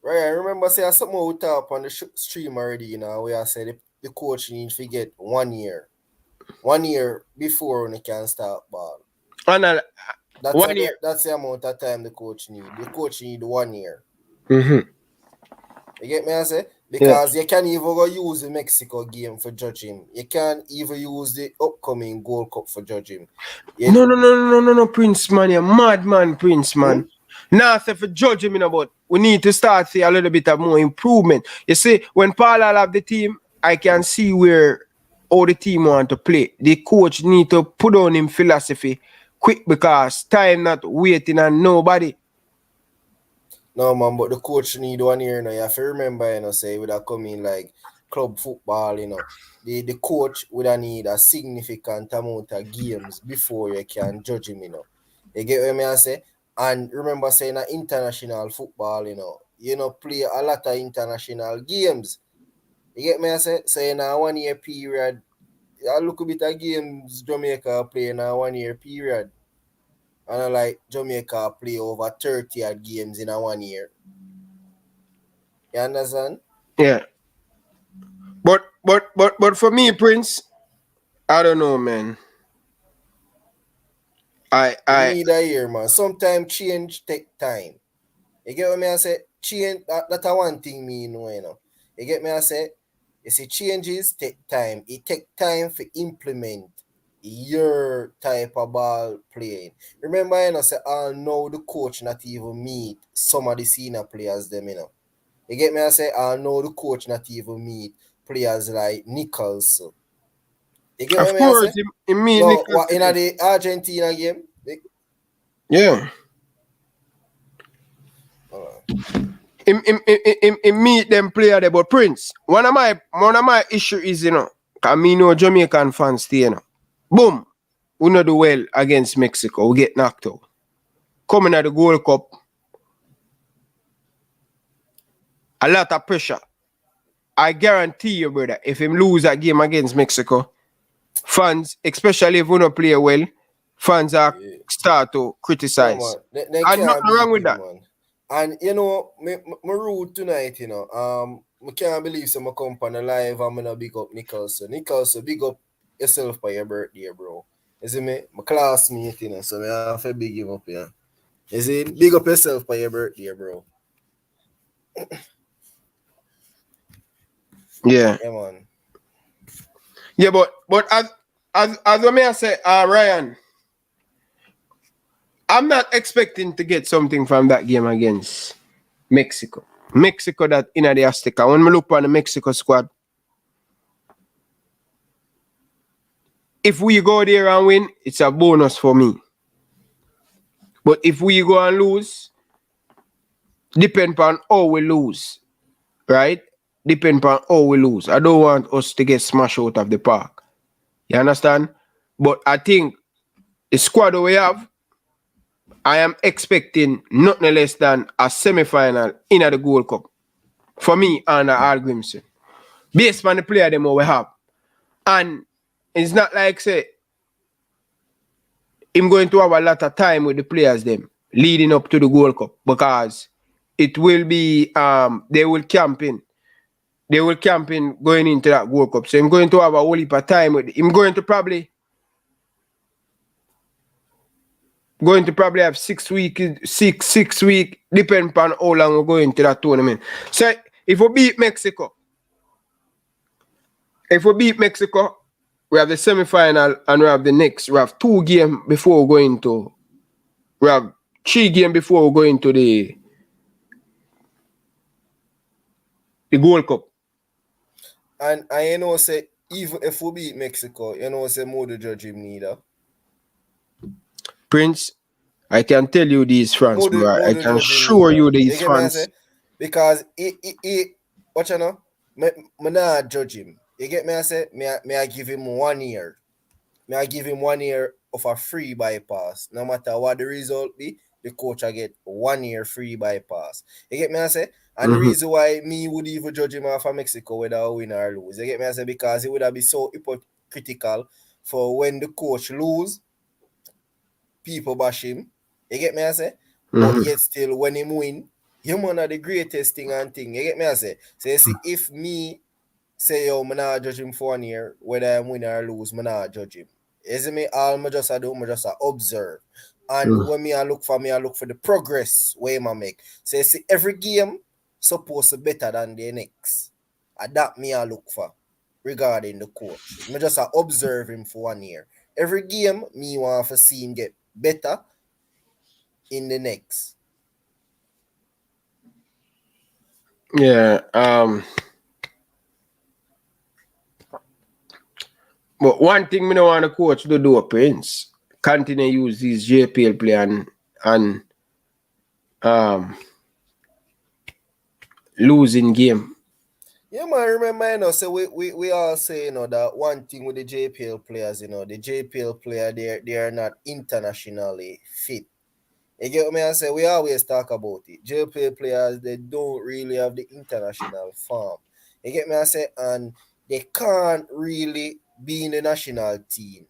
Speaker 8: Right, I remember saying something we talked on the stream already, you know, where I said the coach needs to get 1 year. 1 year before when he can start ball.
Speaker 3: And
Speaker 8: that's
Speaker 3: 1 year.
Speaker 8: That's the amount of time the coach need. The coach need 1 year.
Speaker 3: Mm-hmm.
Speaker 8: You get me, I say? Because you can't even go use the Mexico game for judge him. You can't even use the upcoming Gold Cup for judge him.
Speaker 3: No, Prince, man. You're mad, man, Prince, man. Now, say for judge him, but we need to start see a little bit of more improvement. You see, when Paul have the team, I can see where how the team want to play. The coach need to put on him philosophy quick because time not waiting on nobody.
Speaker 8: No, man, but the coach need 1 year now. You have to remember, say, would have come in like club football, The coach would have need a significant amount of games before you can judge him, You get what I say? And remember, saying international football, play a lot of international games. You get me? I say? So in a 1 year period, I look a bit of games Jamaica play in a 1 year period. And I like Jamaica play over 30 odd games in a 1 year. You understand?
Speaker 3: Yeah. But for me, Prince, I don't know, man.
Speaker 8: You need a year, man. Sometimes change take time. You get what I say? Change that one thing me know, You get me? I say? You see, changes take time. It take time to implement your type of ball playing. Remember, say, I know the coach not even meet some of the senior players them, You get me? I say, I know the coach not even meet players like Nichols. You get
Speaker 3: of
Speaker 8: what
Speaker 3: course,
Speaker 8: I say?
Speaker 3: it mean
Speaker 8: No,
Speaker 3: Nichols.
Speaker 8: what in the Argentina game?
Speaker 3: Yeah. Him meet them player there, but Prince, one of my issue is, cause me know Jamaican fans stay, Boom. We not do well against Mexico. We get knocked out. Coming at the Gold Cup. A lot of pressure. I guarantee you, brother, if him lose that game against Mexico, fans, especially if we don't play well, fans are start to criticize.
Speaker 8: No, man. They
Speaker 3: And
Speaker 8: can't
Speaker 3: nothing
Speaker 8: beat
Speaker 3: wrong with
Speaker 8: him,
Speaker 3: that.
Speaker 8: man. And my route tonight, I can't believe some company live. I'm gonna big up Nicholson. Nicholson, big up yourself for your birthday, bro. You see me? My classmate, so I have to big him up, yeah. You see? Big up yourself for your birthday, bro.
Speaker 3: Yeah.
Speaker 8: Yeah, man.
Speaker 3: Yeah, but as I may say, Ryan, I'm not expecting to get something from that game against Mexico. Mexico that in the Azteca. When we look on the Mexico squad, if we go there and win, it's a bonus for me. But if we go and lose, depend on how we lose, right? Depend on how we lose. I don't want us to get smashed out of the park. You understand? But I think the squad we have, I am expecting nothing less than a semi-final in the Gold Cup. For me and Al Grimson. Based on the player them we have. And it's not like say him going to have a lot of time with the players them leading up to the Gold Cup because it will be they will camp in. They will camp in going into that World Cup. So I'm going to have a whole heap of time with him. Going to probably have 6 weeks, six week, depending on how long we're going to that tournament. So if we beat Mexico, we have the semi-final and we have the next. We have 2 games before we go into. We have 3 games before we go into the Gold Cup.
Speaker 8: And say even if we beat Mexico, say more the judge him neither.
Speaker 3: Prince, I can tell you these, France, bro. I can assure you these, France.
Speaker 8: Because what you know, me not judge him. You get me? I say, may I give him 1 year. May I give him 1 year of a free bypass. No matter what the result be, the coach I get 1 year free bypass. You get me? I say, and the reason why me would even judge him off of Mexico whether I win or lose. You get me? I say, because it would have been so hypocritical for when the coach lose, people bash him. You get me? I say, but yet still when him win, him one of the greatest thing and thing. You get me? I say, so you see, if me say yo, I'm not judge him for 1 year, whether I win or lose, I'm not judge him. You see me? All I just do, I just observe. And when I look for the progress where I make. So you see, every game supposed to be better than the next. And that I look for regarding the coach. I just observe him for 1 year. Every game, me want to see him get better in the next.
Speaker 3: Yeah. But one thing me no want the coach to do, Prince, continue use these JPL play and losing game.
Speaker 8: Yeah, man, remember, you know, so we all say, you know, that one thing with the JPL players, you know, the JPL player, they are not internationally fit. You get what me I say? We always talk about it. JPL players, they don't really have the international form. You get me I say? And they can't really be in the national team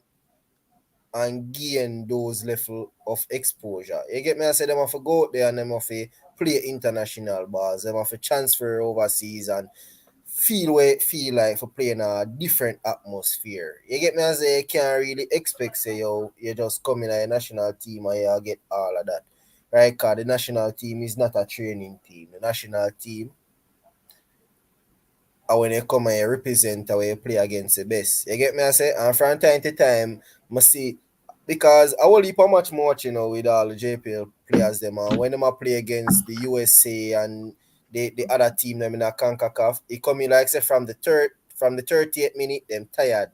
Speaker 8: and gain those level of exposure. You get me I say? Them have to go out there and them have to play international balls. Them have to transfer overseas and feel where it feel like for playing a different atmosphere. You get me as you can't really expect say you just come in a national team and you get all of that. Right? Because the national team is not a training team. The national team and when you come and you represent how you play against the best. You get me I say? And from time to time, I see because I will leap much more, you know, with all the JPL players them and when them a play against the USA and the other team them in a CONCACAF, it come in like say from the 38th minute, them tired.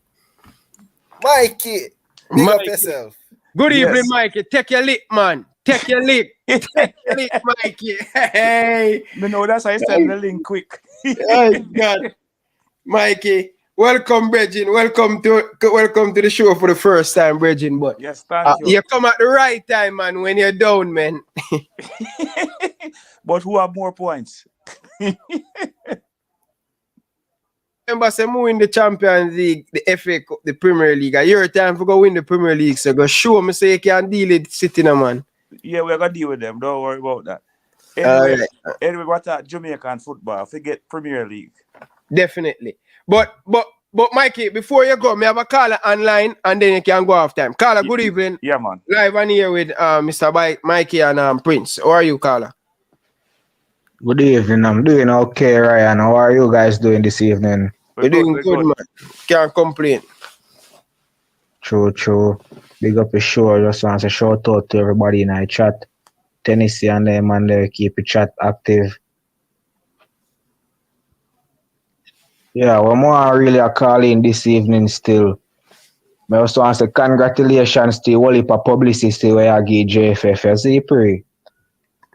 Speaker 8: Mikey, big up yourself.
Speaker 3: Good
Speaker 5: Yes.
Speaker 3: evening, Mikey. Take your lick, man. Take your lick. Take your lick, Mikey. Hey.
Speaker 5: Me know that's how you send the link quick.
Speaker 3: Oh, God. Mikey, welcome, Bridging. Welcome to the show for the first time, Bridging. But
Speaker 5: Yes, thank you.
Speaker 3: you come at the right time, man, when you're down, man.
Speaker 5: But who have more points?
Speaker 3: Remember, say, we win the Champions League, the FA Cup, the Premier League. Your time for go win the Premier League, so go show me say you can deal with City, now, man.
Speaker 5: Yeah, we're gonna deal with them. Don't worry about that. Anyway, what at Jamaican football? Forget Premier League.
Speaker 3: Definitely. But Mikey, before you go, me have a caller online and then you can go off time. Caller, good evening.
Speaker 5: Yeah, man.
Speaker 3: Live on here with Mr. Mikey and Prince. How are you, caller?
Speaker 9: Good evening. I'm doing okay, Ryan. How are you guys doing this evening?
Speaker 3: We're doing good, man. Can't complain.
Speaker 9: True. Big up the show. I just want to shout out to everybody in our chat. Tennessee and them and they keep the chat active. Yeah, we're more really a call in this evening still. I also want to say congratulations to all the publicity where you give JFF. You see, pray.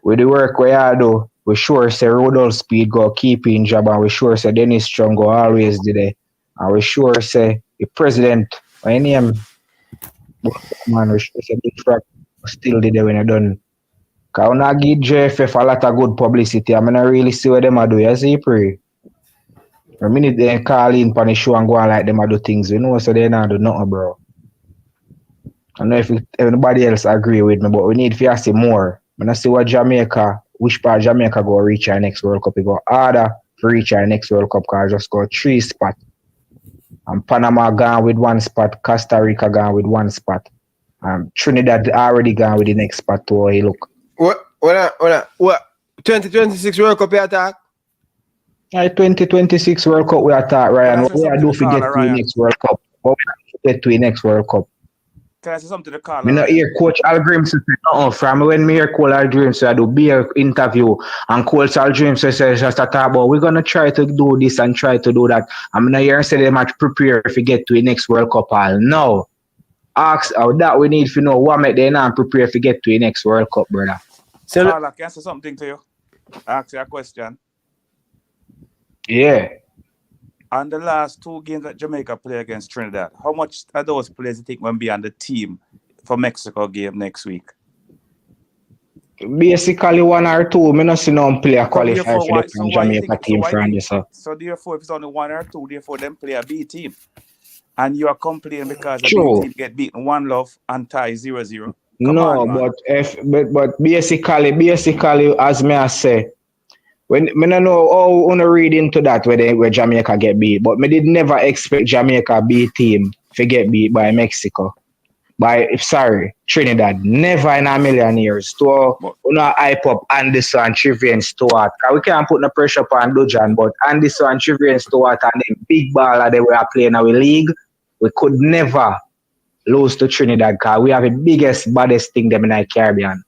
Speaker 9: With the work we do, we sure say Rodolph Speed go keep in job and we sure say Dennis Strong go always do there. And we sure say the president, my name, man, we sure say Big Frack still did there when you're done. Because when I give JFF a lot of good publicity, I mean, I really see what them do. You see, pray. A minute they call in on the show and go on like them do things, you know, so they not do nothing, bro. I don't know if anybody else agree with me, but we need to see more. When I see what Jamaica, which part Jamaica go reach our next World Cup, we go harder to reach our next World Cup because I just got 3 spots. And Panama gone with 1 spot, Costa Rica gone with 1 spot. And Trinidad already gone with the next spot to how he look.
Speaker 3: What 2026 World Cup you attack?
Speaker 9: 2026 World Cup we attack, Ryan. What we do to get to the next World Cup? What we get to the next World Cup?
Speaker 5: Can I say something to the caller?
Speaker 9: Me not hear Coach Al Grimes say nothing from when me hear Coach Al Grimes say I do beer interview and Coach Al Grimes say just talk about we're gonna try to do this and try to do that. I'm not hearing say they much prepare if we get to the next World Cup. All no. Ask how that we need to know what make they not prepare if we get to the next World Cup, brother.
Speaker 5: So caller, can I say something to you? Ask you a question.
Speaker 9: Yeah.
Speaker 5: On the last 2 games that Jamaica play against Trinidad, how much of those players you think will be on the team for Mexico game next week?
Speaker 9: Basically 1 or 2. Me not see no player qualify for the Jamaica team from this.
Speaker 5: So therefore, if it's only 1 or 2, therefore them play a B team. And you are complaining because the B team get beaten 1-0 and tie 0-0.
Speaker 9: But basically as me I say, when me don't know how wanna read into that where Jamaica get beat, but me did never expect Jamaica B team to get beat by Mexico. Trinidad. Never in a million years. To hype up Anderson, Trivian Stewart. We can't put no pressure on Dujan, but Anderson, Trivian Stewart and the big baller they were playing in our league, we could never lose to Trinidad because we have the biggest, baddest thing them in the Caribbean.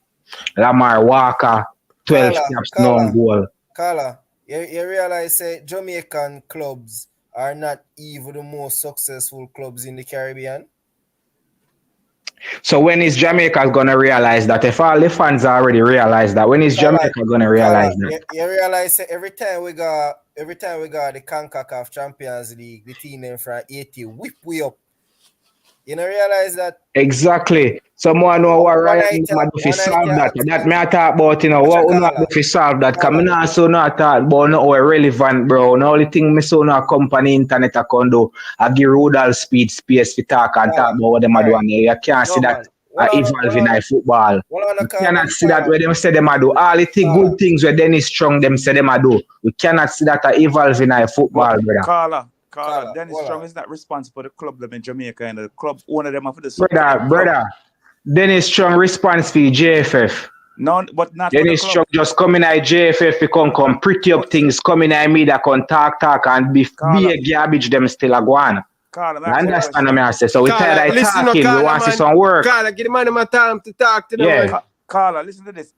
Speaker 9: Lamar Walker, 12 caps, no goal.
Speaker 8: Carla, you realize Jamaican clubs are not even the most successful clubs in the Caribbean.
Speaker 9: So when is Jamaica gonna realize that? If all the fans already realize that, when is Jamaica gonna realize that?
Speaker 8: You realize every time we got the CONCACAF Champions League, the team them from 80 whip we up. You know, realize that
Speaker 9: Exactly. Someone know what Ryan do to solve that. That me I talk about, you know, what we not do to solve that. Because I also not talk about no relevant, bro. The only thing me so no company internet I can do, I give Rudal speed space to talk and talk about what them are doing. You can't see that evolving in football. You cannot see that where them say them are do. All the good things where Dennis Strong them say them are do. We cannot see that evolving in football, brother.
Speaker 10: Carla, Dennis Strong is not responsible for the club them in Jamaica, and the club owner them for the
Speaker 9: brother. Dennis Strong response for JFF.
Speaker 10: No, but not
Speaker 9: Dennis Strong just come in at JFF, come pretty up things, come in at media, come talk and be a garbage them still a go on.
Speaker 10: Carla,
Speaker 9: I understand what I say. So we tired of talking, we want to see some work.
Speaker 3: Carla, give the man my time to talk to them.
Speaker 10: Carla, listen to this.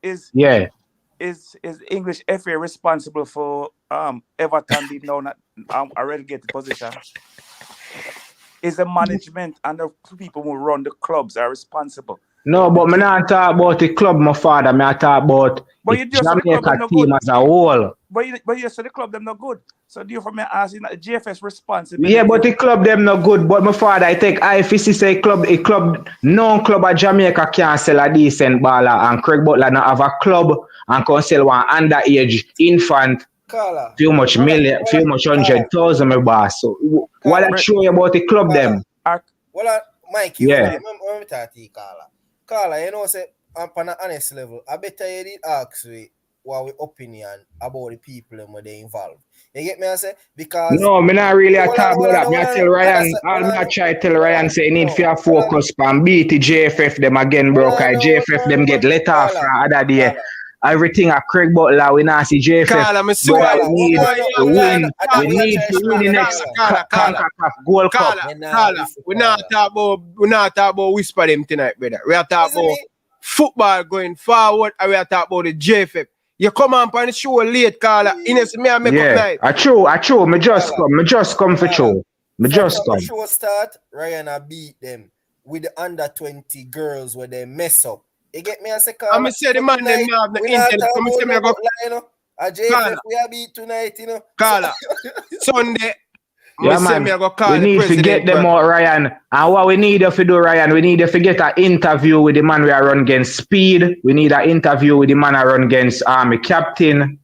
Speaker 10: Is English FA responsible for Everton being now not a relegated position? Is the management and the people who run the clubs are responsible?
Speaker 9: No, but me not talk about the club, my father. Me talk about the Jamaica team as a whole.
Speaker 10: But you said the club them not good. So do you for me asking that JFS responsibility?
Speaker 9: Yeah, but the club them not good. But my father, I think IFC say no club of Jamaica can sell a decent baller, and Craig Butler not have a club and can sell one underage infant. Few much 100,000, my boss. So what I show you about the club them?
Speaker 8: Mikey, let me talk to you, Carla, you know, say on an honest level, I better you did ask me what we opinion about the people when they involved. You get me? I say because
Speaker 9: no, me not really talk about that. Me tell Ryan, I'll try to tell Ryan say need to focus on beat the JFF them again, bro. Cause JFF them get let off from other day. Everything at Craig Butler, we not see JFF. We need to win the next Gold Cup.
Speaker 3: We not talk about whisper them tonight, brother. We are talking about football going forward, and we are talking about the JFF. You come on the show late, Carla. Ines, me and make up night.
Speaker 9: I true. Me just come for show. Me just come.
Speaker 8: The show start, Ryan beat them with the under 20 girls where they mess up. You get me? I say,
Speaker 3: I'm say the man them have the internet. I'm say me go.
Speaker 8: A JFF we are beat tonight, you know.
Speaker 3: Carla, Sunday.
Speaker 9: Yeah, man. We need to get them out, Ryan. And what we need to do, Ryan, we need to get an interview with the man we are run against Speed. We need an interview with the man I run against Army Captain.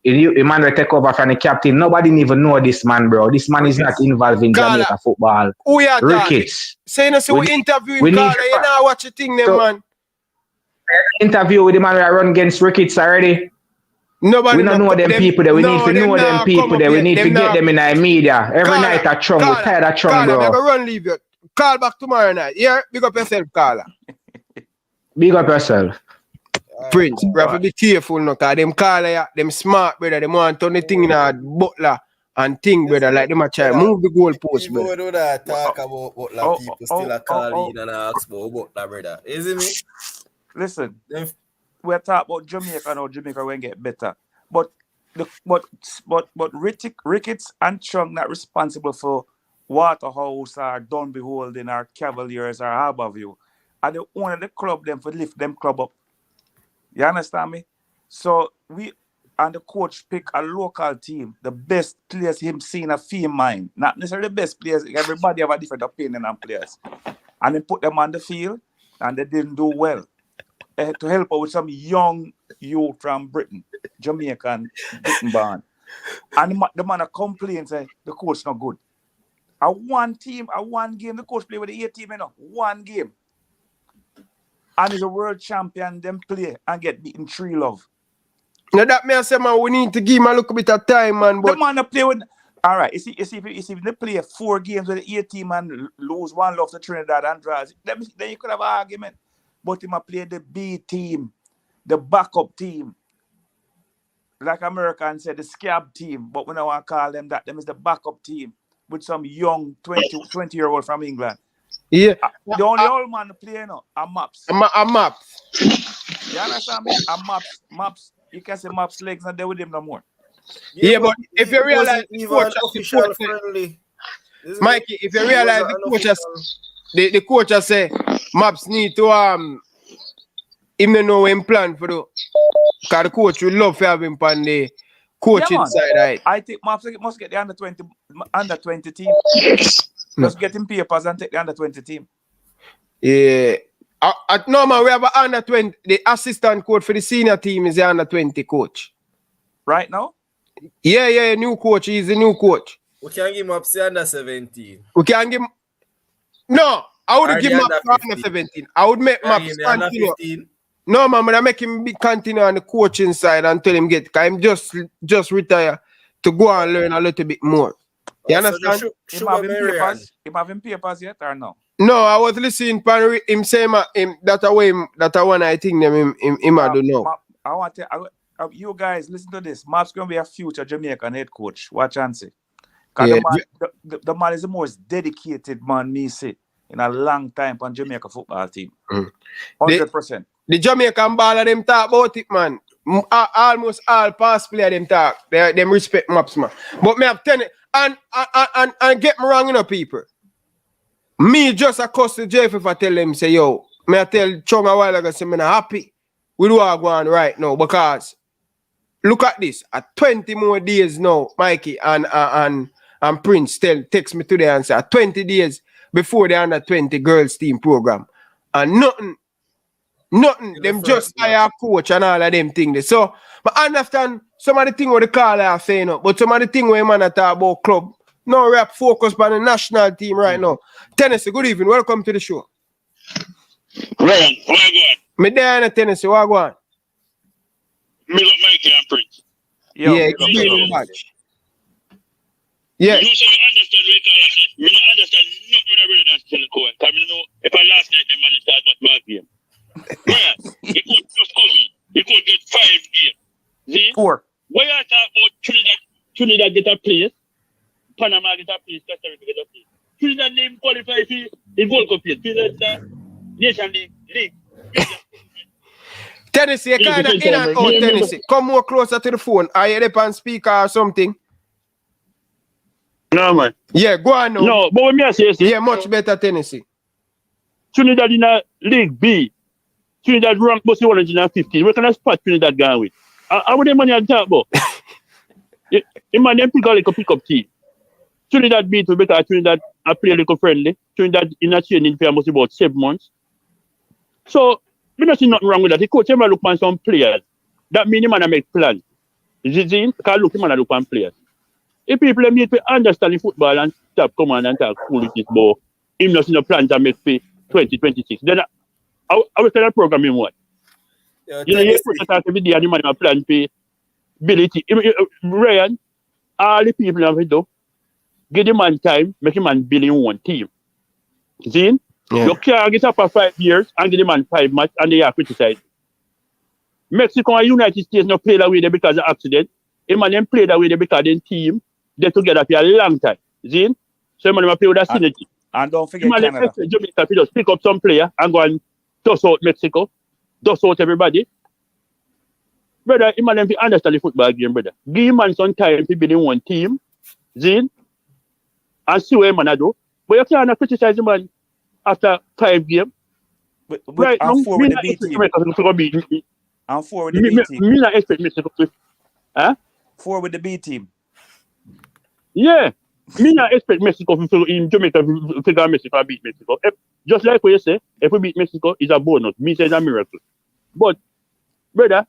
Speaker 9: The man will take over from the captain. Nobody even know this man, bro. This man is not involved in Jamaica football. Ricketts.
Speaker 3: Saying so we interview him, Carla. You know what you think, them, man.
Speaker 9: Interview with the man we are run against Ricketts already.
Speaker 3: Nobody
Speaker 9: we don't know them people there. We need to know them people there. We need to get them in our media. Every night at Chung. We're tired of Chung, bro.
Speaker 3: Carla, run leave you. Call back tomorrow night. Yeah? Big up yourself, Carla.
Speaker 9: Big up yourself.
Speaker 3: Prince, we have to be careful now, because them Carla, them smart, brother. They want to turn the thing in a Butler and thing, brother. Like them a try move the goalpost, brother.
Speaker 8: People do that talk about Butler, people still a call in and ask about Butler, brother. Isn't it?
Speaker 10: Listen. We're talking about Jamaica now. Jamaica will get better, but Ricketts and Chung not responsible for Waterhouse or Dun Beholding or Cavaliers or Harborview. And the owner of the club them for lift them club up. You understand me? So we and the coach pick a local team, the best players him seen a film mind, not necessarily the best players. Everybody have a different opinion on players, and then put them on the field, and they didn't do well. To help out with some young youth from Britain, Jamaica and Britain born. And the man complains say the coach not good. One game, the coach play with the A team, you know, one game. And he's a world champion, them play and get beaten 3-0.
Speaker 3: Now that me I say, man, we need to give him a little bit of time, man. But
Speaker 10: the man play with all right, if they play 4 games with the A team and lose 1-0 to Trinidad and draws, then you could have an argument. But he might play the B team, the backup team. Like Americans say, the scab team. But we don't want to call them that. Them is the backup team with some young 20-year-old from England.
Speaker 3: Yeah.
Speaker 10: The only old man playing now are Maps.
Speaker 3: Maps.
Speaker 10: You understand me? And Maps. You can say Maps legs not there with him no more.
Speaker 3: Yeah, but if you
Speaker 8: it
Speaker 3: realize
Speaker 8: wasn't
Speaker 3: the
Speaker 8: even
Speaker 3: coach,
Speaker 8: official friendly.
Speaker 3: Mikey, if you
Speaker 8: It
Speaker 3: realize
Speaker 8: was
Speaker 3: the
Speaker 8: an
Speaker 3: coach
Speaker 8: official-
Speaker 3: the coach has say Maps need to him don't know him plan for the because the coach would love to have him on the coaching
Speaker 10: man.
Speaker 3: side, right?
Speaker 10: I think Maps must get the under 20 team. Just get him papers and take the under 20 team.
Speaker 3: Yeah. At normal, we have an under 20. The assistant coach for the senior team is the under 20 coach.
Speaker 10: Right now?
Speaker 3: Yeah, new coach. He's the new coach.
Speaker 8: We can give him up to under 17.
Speaker 3: We can give him. No, I would
Speaker 8: Are
Speaker 3: give
Speaker 8: they
Speaker 3: him
Speaker 8: under
Speaker 3: up to under 17. I would make
Speaker 8: Are
Speaker 3: Maps
Speaker 8: they under
Speaker 3: continue.
Speaker 8: 15?
Speaker 3: No, man, but I make him be continue on the coaching side until him get. Cause him just retire to go and learn a little bit more. You understand?
Speaker 10: Him having papers yet or no?
Speaker 3: No, I was listening to him say that one I think them him I don't know.
Speaker 10: I want to you guys listen to this. Maps gonna be a future Jamaican head coach. Watch and see.
Speaker 3: Yeah.
Speaker 10: The man is the most dedicated man me see in a long time on Jamaica football team. 100%.
Speaker 3: The Jamaican baller them talk about it, man. Almost all past player them talk. Them respect Maps, man. But me have 10 and get me wrong, you know, people. Me just across the JFF I tell them say, yo, me I tell Chung a while ago, say me not happy with what I go on right now because look at this. At 20 more days now, Mikey and Prince text me today and say 20 days before the under 20 girls team program. And nothing. Them just hire a coach and all of them things. So I understand some of the things what the caller are saying up, but some of the things where man talk about club. No, we have focused on the national team right now. Tennessee, good evening. Welcome to the show.
Speaker 11: Ryan, where you going?
Speaker 3: Me there in Tennessee, where you going?
Speaker 11: Me look Mikey and Prince.
Speaker 3: Yeah, it's really much. Yeah.
Speaker 11: You say you understand what you call it. Me don't understand nothing with the that's still going. Because I know if I last night the man start what game. Where? He could just come in. He could get 5 games. See?
Speaker 10: 4.
Speaker 11: Why you talk about Trinidad get a place? Panama get a place, Costa Rica get a place. Trinidad name qualify for the Gold Cup here. Trinidad Nation League.
Speaker 3: Tennessee, you kind of in and out, Tennessee. Come more closer to the phone. Are you up on speaker or something?
Speaker 11: No, man.
Speaker 3: Yeah, go on now.
Speaker 11: No, but when me say,
Speaker 3: yeah, much better, Tennessee.
Speaker 11: Trinidad in a League B. Trinidad rank must be 115. Where can I spot Trinidad going with? How would the money I talk about? The man them pick up team. Trinidad beat me because Trinidad I play a little friendly. Trinidad in a training for almost about 7 months. So we don't see nothing wrong with that. The coach ever look on some players. That means the man make plans. You see? Because look, the man look on players. If people need to understand the football and stop come on and talk foolishness about him not in the plans and make for 2026. Then I will tell that program him what. You know, you put that every day and the man have plan for ability. Ryan, all the people have to do. Give the man time, make him man build in one team. See? Yeah. You can't get up for 5 years and give the man 5 matches and they are criticized. Mexico and United States not play that way because of accident. The man them play that way because the team they together for a long time. See? So man them play with that synergy.
Speaker 10: And don't forget Canada.
Speaker 11: Jamaica just pick up some player and go and toss out Mexico, toss out everybody. Brother, the man them understand the football game, brother. Give him man some time to build in one team. See? And see what man do. But you can't criticize the man after 5 games.
Speaker 10: Right, I'm 4 with the B team. I'm 4 with the B team.
Speaker 11: Me not expect Mexico to. Huh?
Speaker 10: 4 with the B team.
Speaker 11: Yeah. Me not expect Mexico in Jamaica to figure Mexico and beat Mexico. Just like what you say, if we beat Mexico, it's a bonus. Me say it's a miracle. But, brother,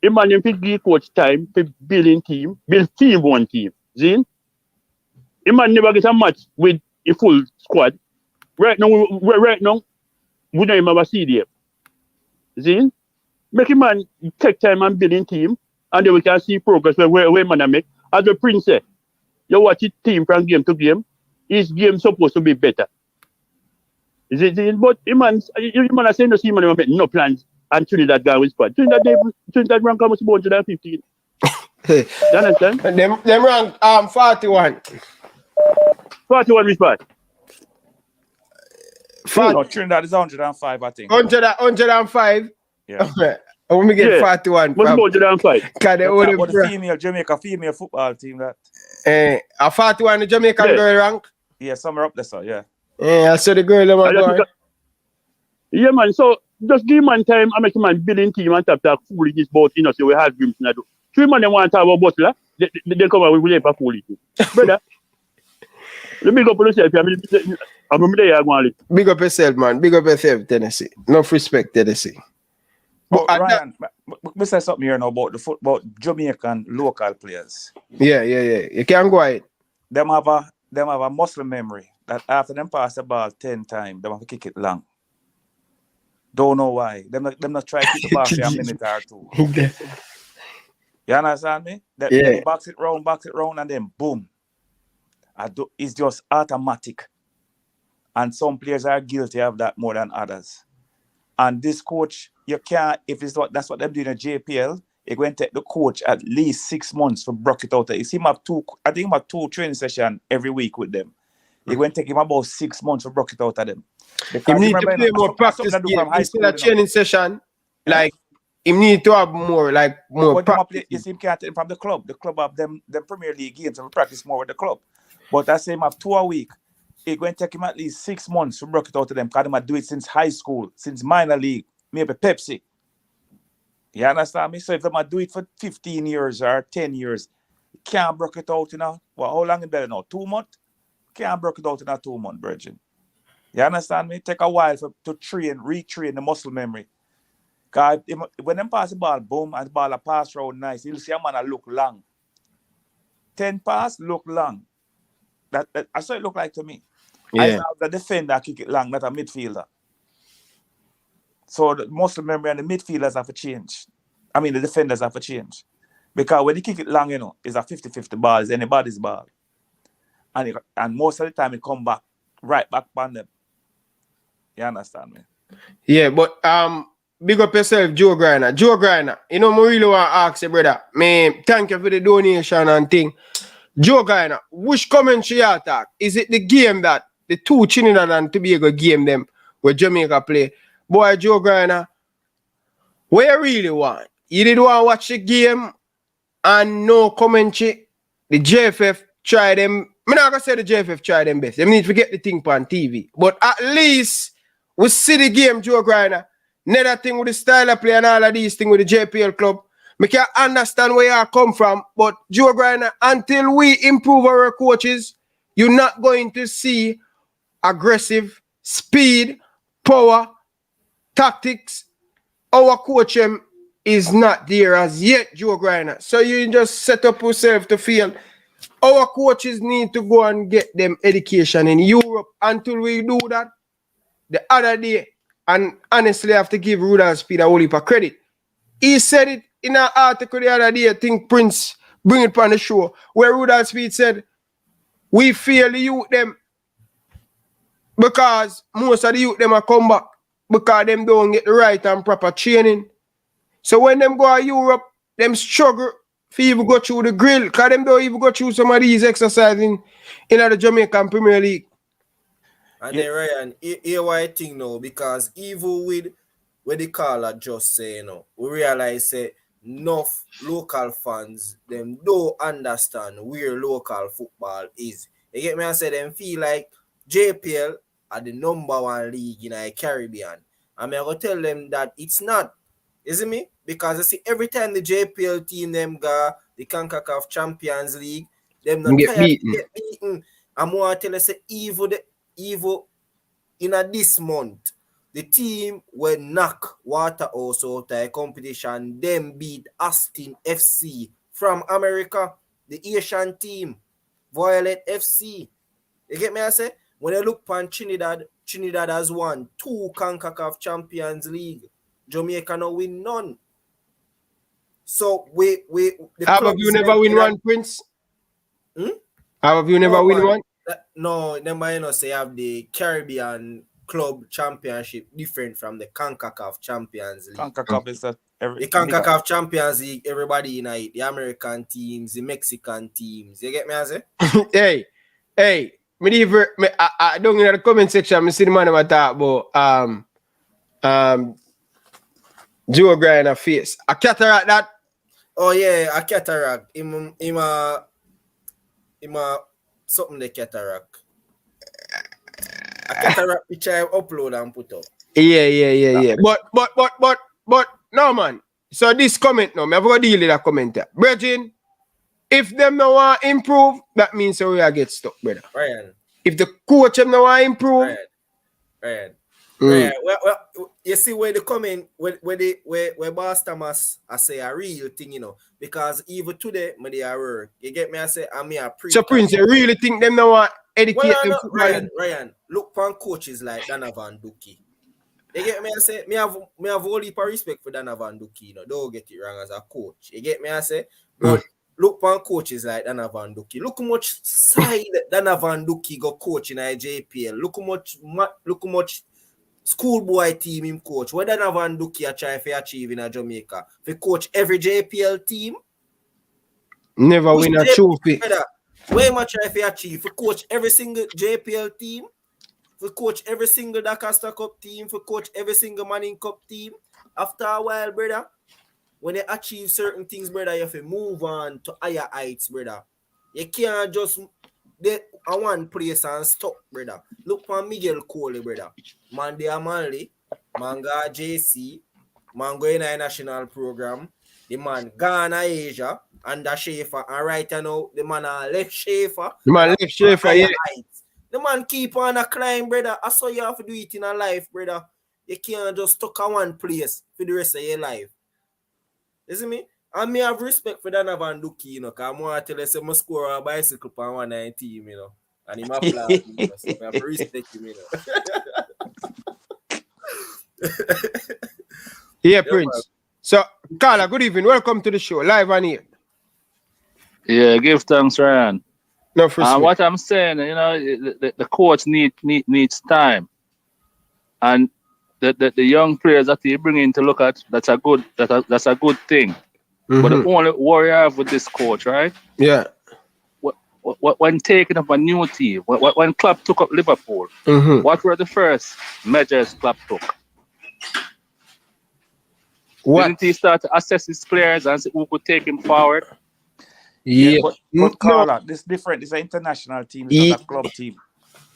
Speaker 11: the man them give coach time to build team one team. See? The man never get a match with a full squad. Right now, we don't even have a CDF. See? Make a man take time and build team, and then we can see progress where man make. As the Prince said, you watch it team from game to game, each game supposed to be better. Is it? But the man are saying the same man make no plans and Trinidad guy with squad. Trinidad rank how much about 115. You understand?
Speaker 3: Them rank 41.
Speaker 11: 41 which part?
Speaker 10: No, Trinidad is 105, I think.
Speaker 3: 105.
Speaker 10: Yeah.
Speaker 3: I want me get
Speaker 11: Yeah.
Speaker 3: 41
Speaker 11: Must
Speaker 3: from.
Speaker 11: go to them fight.
Speaker 3: Can they
Speaker 10: That's
Speaker 3: hold
Speaker 10: about
Speaker 3: him?
Speaker 10: the female Jamaica female football team that.
Speaker 3: A 41 the Jamaican
Speaker 11: Yeah.
Speaker 3: girl rank.
Speaker 10: Yeah, somewhere up there, so yeah.
Speaker 3: I saw the girl them
Speaker 11: I
Speaker 3: are
Speaker 11: just
Speaker 3: going.
Speaker 11: Yeah, man. So just give man time. I make man building team and talk foolishness about, you know, so we have dreams and I do. 3 man they want to talk about Butler. They come out with play for foolishness. Brother, let me go for yourself. I'm there.
Speaker 3: Big up yourself, man. Big up yourself, Tennessee. Enough respect, Tennessee.
Speaker 10: But
Speaker 3: But
Speaker 10: Ryan, me say something here now about the football Jamaican local players.
Speaker 3: yeah. You can go ahead.
Speaker 10: Them have a muscle memory that after them pass the ball 10 times, them have to kick it long. Don't know why. Them not try to kick the ball for a minute or two. You understand me? They box it round, and then boom. It's just automatic. And some players are guilty of that more than others. And this coach, you can't, if it's what that's what they're doing at JPL, you're going to take the coach at least 6 months to broke it out. You see him have two training sessions every week with them. You're going to take him about 6 months to broke it out of them.
Speaker 3: He need to play more practice game instead of training session. Like, he need to have more practice.
Speaker 10: You see him can't take him from the club. The club have them Premier League games and practice more with the club. But I say him have 2 a week. It's going to take him at least 6 months to broke it out of them because they might do it since high school, since minor league, maybe Pepsi. You understand me? So if they might do it for 15 years or 10 years, you can't broke it out, you know. Well, how long is better now? 2 months? Can't broke it out in a 2 month, virgin. You understand me? Take a while to retrain the muscle memory. Because when them pass the ball, boom, and the ball a pass round nice, you'll see a man a look long. 10 pass, look long. That's what it look like to me.
Speaker 3: Yeah.
Speaker 10: I have the defender kick it long, not a midfielder. So the muscle memory and the midfielders have to change. I mean, the defenders have to change. Because when you kick it long, you know, it's a 50-50 ball. It's anybody's ball. And most of the time, it come back, right back on them. You understand me?
Speaker 3: Yeah, but big up yourself, Joe Griner. Joe Griner, you know, I really want to ask you, brother. Man, thank you for the donation and thing. Joe Griner, which commentary you attack? Is it the game that the two Trinidad and Tobago game them where Jamaica play? Boy, Joe Griner, what you really want? You did want to watch the game and no commentary? The JFF try them. I'm not going to say the JFF try them best. They need to get the thing on TV. But at least we see the game, Joe Griner. Another thing with the style of play and all of these things with the JPL club. I can understand where you come from. But Joe Griner, until we improve our coaches, you're not going to see aggressive, speed, power, tactics. Our coach is not there as yet, Joe Griner. So you just set up yourself to feel our coaches need to go and get them education in Europe. Until we do that, the other day, and honestly, I have to give Rudolph Speed a whole heap of credit. He said it in an article the other day, I think Prince bring it on the show, where Rudolph Speed said, we feel the youth them because most of the youth them are come back because them don't get the right and proper training. So when them go to Europe, them struggle for even go through the grill because them don't even go through some of these exercises in the Jamaican Premier League.
Speaker 8: And then Ryan, hear what I think now, because even with what the caller just say, you know, we realize enough local fans, them don't understand where local football is. You get me? I say them feel like JPL are the #1 league in the Caribbean. I'm going to tell them that it's not. You see me? Because I see every time the JPL team them go the CONCACAF Champions League, them not
Speaker 3: get
Speaker 8: beaten. I'm going to tell you, say Evo in this month, the team will knock Waterhouse out of the competition, then beat Austin FC from America, the Asian team, Violet FC. You get me? I say, when I look upon Trinidad has won 2 CONCACAF Champions League. Jamaica no win none. So
Speaker 3: How have you never win one, Prince? How have you never win one?
Speaker 8: No, never you know say have the Caribbean Club Championship different from the CONCACAF Champions League.
Speaker 10: CONCACAF is the
Speaker 8: CONCACAF Champions League, everybody in it, the American teams, the Mexican teams. You get me, I say?
Speaker 3: Hey, I don't in the comment section, I see the man about that, but Joe grind a face. A cataract that.
Speaker 8: Oh yeah, a cataract. Him something the cataract. A cataract picture I upload and put up.
Speaker 3: Yeah. But no man. So this comment now, me have to deal with that comment there. Brethren, if them no want improve, that means we are get stuck, brother.
Speaker 8: Ryan.
Speaker 3: If the coach them no want improve,
Speaker 8: Ryan. Well, you see where the comment where Boss Thomas I say a real thing, you know, because even today me they are work. You get me? I say I'm a pre.
Speaker 3: So Prince, you really think them no want educate them football?
Speaker 8: Ryan, look for coaches like Dana Van Duki. You get me? I say me have whole heap of respect for Dana Van Duki, you know. Don't get it wrong as a coach. You get me? I say, but look for coaches like Dana Van Duki. Look how much side Dana Van Duki go coach in a JPL. Look how much schoolboy team him coach. What Dana Van Duki a try to achieve in a Jamaica? If coach every JPL team,
Speaker 3: never win a trophy.
Speaker 8: Where much try to achieve? For coach every single JPL team, for coach every single Dakar Cup team, for coach every single Manning Cup team. After a while, brother, when you achieve certain things, brother, you have to move on to higher heights, brother. You can't just get a one place and stop, brother. Look for Miguel Cole, brother. Man, they are Manly, man got JC, man go in a national program, the man Ghana Asia, under Schaefer, and right now, the man left Schaefer.
Speaker 3: The man left Schaefer, yeah.
Speaker 8: The man keep on a climb, brother. I saw you have to do it in a life, brother. You can't just stuck at one place for the rest of your life. You see me? And me have respect for Dana Van Duki, you know, because I want to tell you, say, I score a bicycle on 119, you know. And he my plan, you know, so I have to respect him, you know.
Speaker 3: Yeah, Prince. Man. So, Carla, good evening. Welcome to the show, live on here.
Speaker 11: Yeah, give thanks, Ryan.
Speaker 3: No, for sure.
Speaker 11: What I'm saying, you know, the coach needs time, and the young players that you bring in to look at, that's a good thing. Mm-hmm. But the only worry I have with this coach, right?
Speaker 3: Yeah.
Speaker 11: When taking up a new team, when Klopp took up Liverpool, what were the first measures Klopp took?
Speaker 3: What?
Speaker 11: Didn't he start to assess his players and see who could take him forward?
Speaker 10: Yeah, but Carla, this is different. It's an international team. It's not a club team.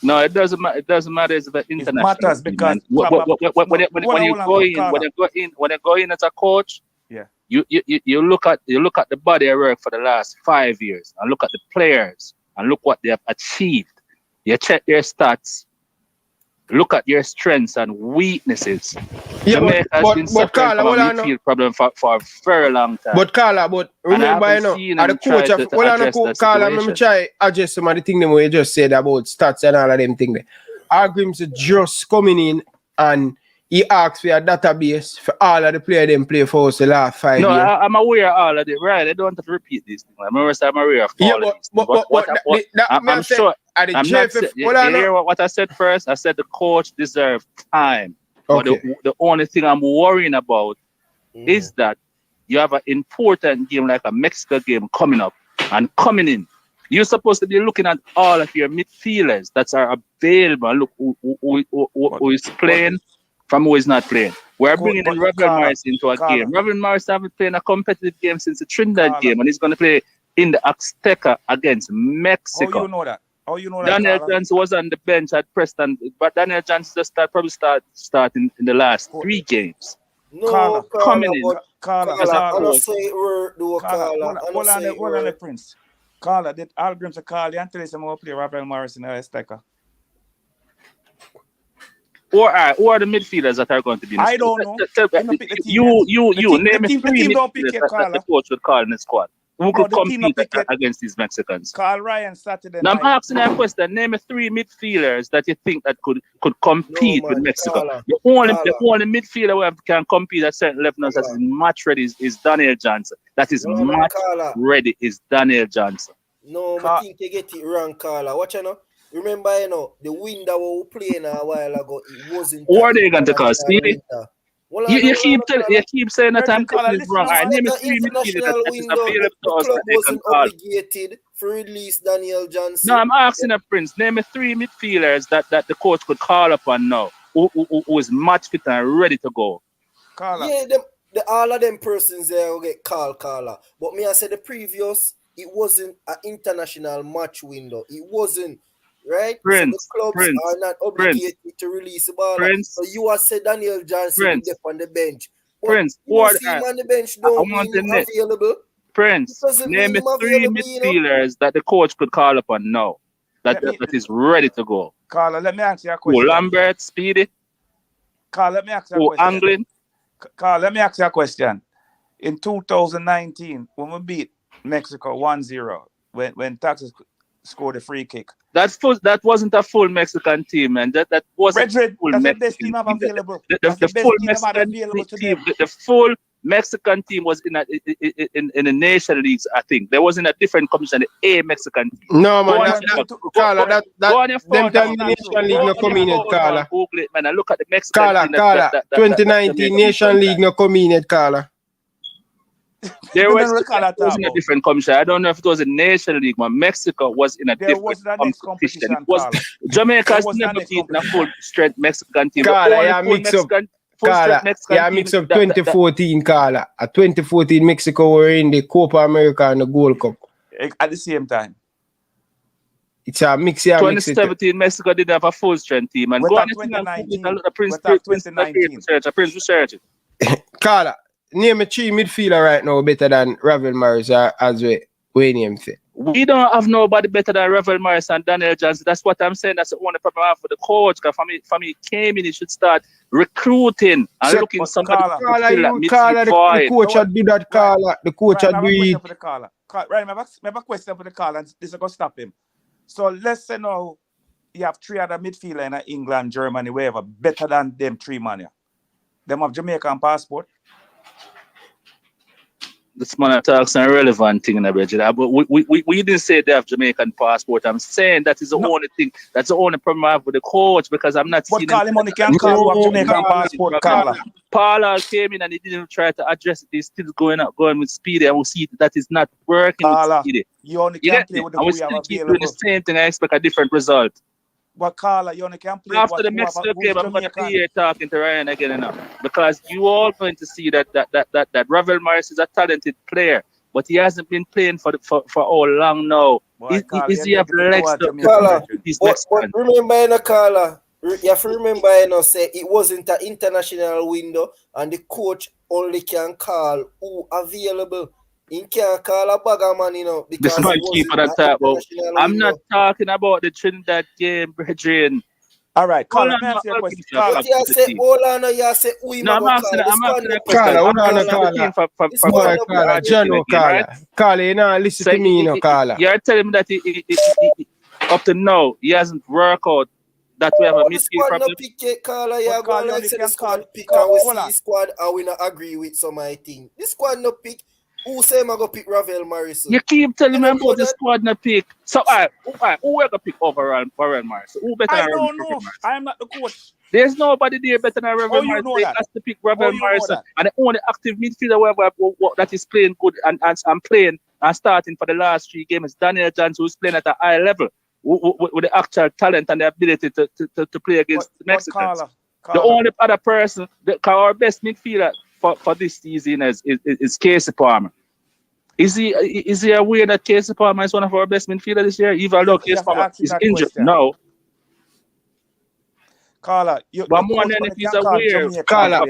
Speaker 11: No, it doesn't matter. It doesn't matter. It's the international.
Speaker 10: It matters because
Speaker 11: when you go in as a coach,
Speaker 10: yeah,
Speaker 11: you look at the body of work for the last 5 years and look at the players and look what they have achieved. You check their stats. Look at your strengths and weaknesses.
Speaker 3: Yeah,
Speaker 11: Jamaica has been suffering from a midfield problem for a very long time.
Speaker 3: But Carla, remember, you know, the coach of Carla, let me try adjust some of the things we just said about stats and all of them things. Agrim's just coming in and he asked for a database for all of the players them play for us the last 5 years.
Speaker 11: No, I'm aware of all of it, right? I don't have to repeat this thing. I'm aware of all of this. I'm sure. You hear what I said first? I said the coach deserves time.
Speaker 3: Okay.
Speaker 11: But the only thing I'm worrying about is that you have an important game like a Mexico game coming up and coming in. You're supposed to be looking at all of your midfielders that are available. Look who is playing from who is not playing. We're bringing in Reverend Morris into a game. Reverend Morris hasn't played a competitive game since the Trinidad game, and he's going to play in the Azteca against Mexico.
Speaker 10: How you know that?
Speaker 11: Daniel Johnson was on the bench at Preston, but Daniel Johnson just probably start in the last 3 games.
Speaker 8: No,
Speaker 11: coming in.
Speaker 10: Carla, hold on, Prince. Carla, did Algrim to call you and tell you some more play Rafael Morris in the Azteca?
Speaker 11: Or the midfielders that are going to be in the
Speaker 10: I don't know.
Speaker 11: You name me 3
Speaker 10: midfielders
Speaker 11: that the coach would call in the squad. Who could compete against these Mexicans?
Speaker 10: Carl Ryan Saturday.
Speaker 11: Now I'm asking that question. Name me 3 midfielders that you think that could compete with Mexico. The only midfielder who can compete at certain levels that is match ready is Daniel Johnson. That is match ready is Daniel Johnson.
Speaker 8: No, I think you get it wrong, Carla. Watch you know. Remember, you know, the wind that we were playing a while ago, it wasn't.
Speaker 11: Or are they going to call Stevie? You keep saying that I'm getting it wrong. I name it 3 midfielders that is available to us that they can call.
Speaker 8: Obligated for release Daniel Johnson.
Speaker 11: No, I'm asking a Prince. Name me 3 midfielders that the coach could call upon now, who is match fit and ready to go.
Speaker 10: Carla.
Speaker 8: Yeah, all of them persons there will get caller. But me, I said the previous, it wasn't an international match window. It wasn't, right?
Speaker 5: Prince,
Speaker 8: so the clubs are not obligated to release the ball. So you have said Daniel Johnson is on the bench. But
Speaker 5: Prince,
Speaker 8: you see him on the bench, don't mean him available.
Speaker 5: Prince, name me 3 midfielders that the coach could call upon now. That is ready to go.
Speaker 10: Carla, let me ask you a question.
Speaker 5: Lambert, Speedy.
Speaker 10: Carla, let me ask you a question.
Speaker 5: Anglin.
Speaker 10: Carl, let me ask you a question. In 2019, when we beat Mexico 1-0, when Texas scored a free kick.
Speaker 5: That wasn't a full Mexican team, and that wasn't
Speaker 10: Redred,
Speaker 5: full
Speaker 10: that's
Speaker 5: Mexican
Speaker 10: the best team available.
Speaker 5: The full Mexican team was in the nation leagues, I think. There wasn't a different competition, the A Mexican team.
Speaker 3: No, man, Carla, them time the Nation League no come in yet, Carla.
Speaker 5: Google it, man, and look at the Mexican team.
Speaker 3: Carla, 2019 Nation League no come in yet, Carla.
Speaker 5: There was in a different competition. I don't know if it was a Nation League, but Mexico was in a different competition. Jamaica's never beaten a full strength Mexican team.
Speaker 3: Carla, yeah, mix up. Carla, yeah, mix up 2014, Carla. At 2014, Mexico were in the Copa America and the Gold Cup.
Speaker 10: At the same time.
Speaker 3: It's a mix, yeah.
Speaker 5: 2017, Mexico didn't have a full strength team. And go on
Speaker 10: 2019.
Speaker 5: Prince research it.
Speaker 3: Carla, name a 3 midfielder right now better than Ravel Morris, as we name it.
Speaker 5: We don't have nobody better than Ravel Morris and Daniel Johnson. That's what I'm saying. That's the only problem I have for the coach. Because for me, came in, he should start recruiting and looking for somebody to fill that midfield void.
Speaker 3: The coach had do that, Carla. The coach had do it.
Speaker 10: Right, I have a question for the Carla, and this is going to stop him. So let's say now you have 3 other midfielders in England, Germany, wherever, better than them 3 man. Them have Jamaican passport.
Speaker 5: This man talks an irrelevant thing in the budget. But we didn't say they have Jamaican passport. I'm saying that is the only thing. That's the only problem I have with the coach because I'm not seeing.
Speaker 10: But Carly Money can call who have Jamaican passport, Carla.
Speaker 5: Paula came in and he didn't try to address it. He's still going with Speedy, and we see that is not working with Speedy.
Speaker 10: You only can play with the
Speaker 5: we still keep doing the same thing. I expect a different result.
Speaker 10: But Carla, you only can play
Speaker 5: after the Mexico game. I'm going to be here talking to Ryan again enough because you all going to see that Ravel Morris is a talented player, but he hasn't been playing for all long now. Is he have legs to
Speaker 8: Carla? But remember, Carla, you have to remember, say it wasn't an international window, and the coach only can call who available. He can't call a bagger man, because
Speaker 5: this might keep on that about. I'm not talking about the Trinidad game, brethren.
Speaker 10: All right, Carla, let me ask you a question. Carla,
Speaker 8: you say, you say,
Speaker 5: I'm asking a question.
Speaker 3: Carla, General Carla, you know, listen to me, Carla.
Speaker 5: You're telling me that he, up to now, he hasn't worked out that we have a midfield problem.
Speaker 8: Carla, you're going to say the squad pick, and we see the squad, and we not agree with some of my thing. This squad no pick. Who say I'm going to pick Ravel Morris?
Speaker 5: You keep telling me about the squad not pick. So, who are going to pick over Ravel Morris? Who better
Speaker 10: I don't know. I am not the coach.
Speaker 5: There's nobody there better than Ravel Morris. They has to pick Ravel Morris. And the only active midfielder that is playing good and playing and starting for the last 3 games is Daniel Johnson, who's playing at a high level with the actual talent and the ability to play against the Mexicans. The only other person, our best midfielder for this season is Casey Palmer. Is he aware that Casey Palmer is one of our best midfielders this year? Even though Casey Palmer is injured now.
Speaker 10: Carla,
Speaker 5: but more than if he's aware,
Speaker 3: Carla, I'm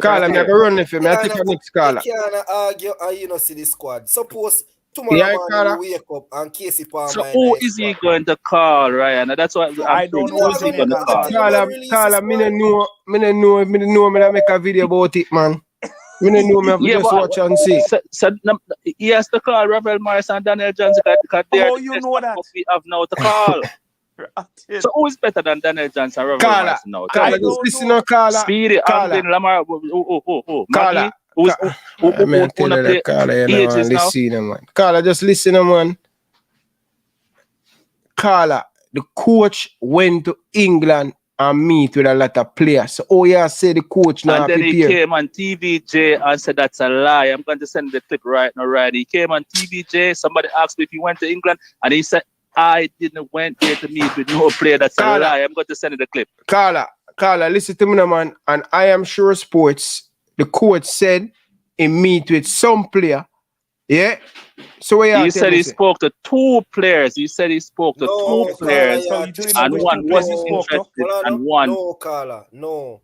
Speaker 3: going to run if you I take the next Carla.
Speaker 8: You can't argue and see the squad. Suppose tomorrow morning we wake up and Casey Palmer.
Speaker 5: So who is he going to call, Ryan? That's what
Speaker 10: I don't know. Who's he going to call?
Speaker 3: Carla, me know me make a video about it, man. Me know me just watch and see.
Speaker 5: So he has to call Ravel Morris and Daniel Johnson because they're
Speaker 10: you know that
Speaker 5: we have now to call. So who is better than Daniel Johnson and Ravel Morris now?
Speaker 3: Carla, just listen to Carla.
Speaker 5: Speedy, Anglin, Lamar,
Speaker 3: Carla. Carla, just listen, man. Carla, the coach went to England and meet with a lot of players. So, say the coach now.
Speaker 5: And then he came on TVJ and said that's a lie. I'm going to send the clip right now, right? He came on TVJ. Somebody asked me if he went to England, and he said, I didn't went there to meet with no player. That's a lie. I'm going to send the clip.
Speaker 3: Carla, listen to me, man. And I am sure sports the coach said he meet with some player. Yeah. So what
Speaker 5: He said he spoke to 2 players. He said he spoke to 2 players,
Speaker 10: So you doing
Speaker 5: and
Speaker 10: which
Speaker 5: one
Speaker 10: 2 players he
Speaker 5: wasn't
Speaker 10: spoke to?
Speaker 5: interested, and one.
Speaker 8: No, Carla, no.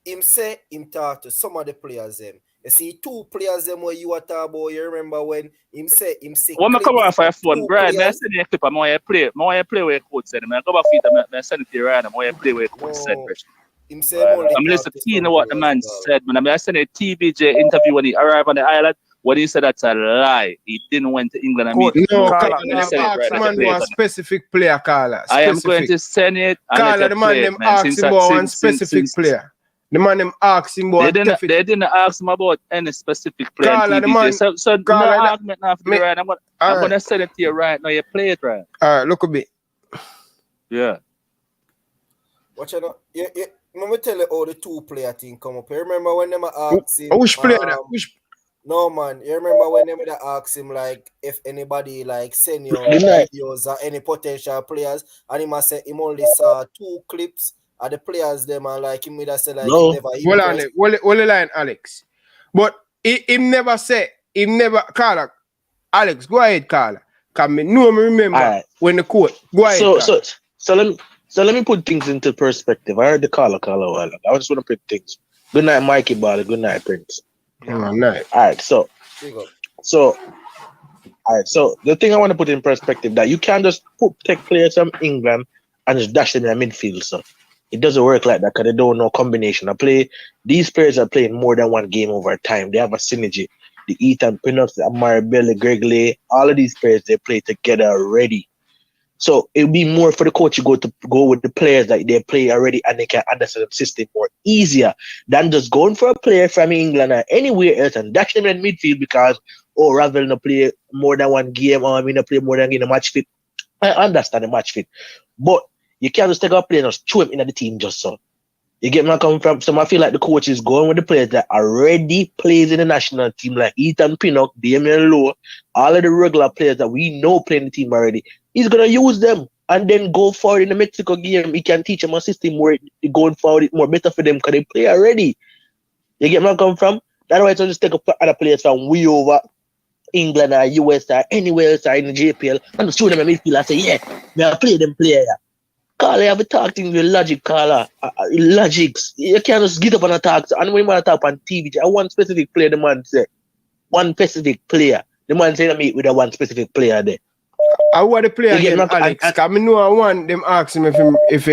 Speaker 8: Him say him talk to some of the players them. You see 2 players them where you are talking about. You remember when him say him see.
Speaker 5: When I come on for phone, Brian, I send you a clip of my play. My play where coach said. I go back feet and I send it to you right now. My play where coach said.
Speaker 8: Him say
Speaker 5: I'm listening to what the man said. When I send a TBJ interview when he arrived on the island. What he said, that's a lie. He didn't went to England and meet.
Speaker 3: No, one specific player, Carla.
Speaker 5: I am going to send it.
Speaker 3: Carla, the man them asked him about one specific player. The man them asked him about.
Speaker 5: They didn't ask him about any specific player.
Speaker 3: Carla, the man.
Speaker 5: So no argument now for right. I'm gonna send it to you right now. You play it right.
Speaker 3: All right, look a bit.
Speaker 5: Yeah.
Speaker 8: Watch out. Let me tell you how the 2-player thing come up. You remember when them asked him?
Speaker 3: Which player that?
Speaker 8: No man, you remember when them asked him like if anybody like send you videos or any potential players, and he must say him only saw 2 clips of the players them and like him would have said like
Speaker 3: no.
Speaker 8: he never.
Speaker 3: Hold the line, Alex. But him never say Carla. Alex, go ahead, Carla. Cause me remember when the court. Go ahead.
Speaker 12: So let me put things into perspective. I heard the caller a while ago. I just want to put things. Good night, Mikey Ball. Good night, Prince.
Speaker 3: Yeah. Nice.
Speaker 12: All right, so the thing I want to put in perspective that you can't just take players from England and just dash them in the midfield. So it doesn't work like that because they don't know combination of play. These players are playing more than one game over time. They have a synergy. The Ethan Pinnock, the Amari Belly, Greg Lay, all of these players they play together already. So it'll be more for the coach to go with the players that they play already and they can understand the system more easier than just going for a player from England or anywhere else and dash them in midfield because rather than play more than one game or play more than in a match fit. I understand the match fit, but you can't just take a player and just throw him into the team just so. You get me coming from? So I feel like the coach is going with the players that already plays in the national team, like Ethan Pinnock, Damian Lowe, all of the regular players that we know play in the team already. He's gonna use them and then go forward in the Mexico game. He can teach them a system where going forward it's more better for them because they play already. You get me coming from? That's why I just take other players from way over England or US or anywhere else or in the JPL and just show them a midfield and say, yeah, may I play them player. Carla, you have to talk things with logic, Carla. Logics. You can't just get up and attack. And when you want to talk on TV, one specific player, the man say, one specific player. The man say, I meet with a one specific player there.
Speaker 3: I want to play again, Alex. Because I know I want them ask him if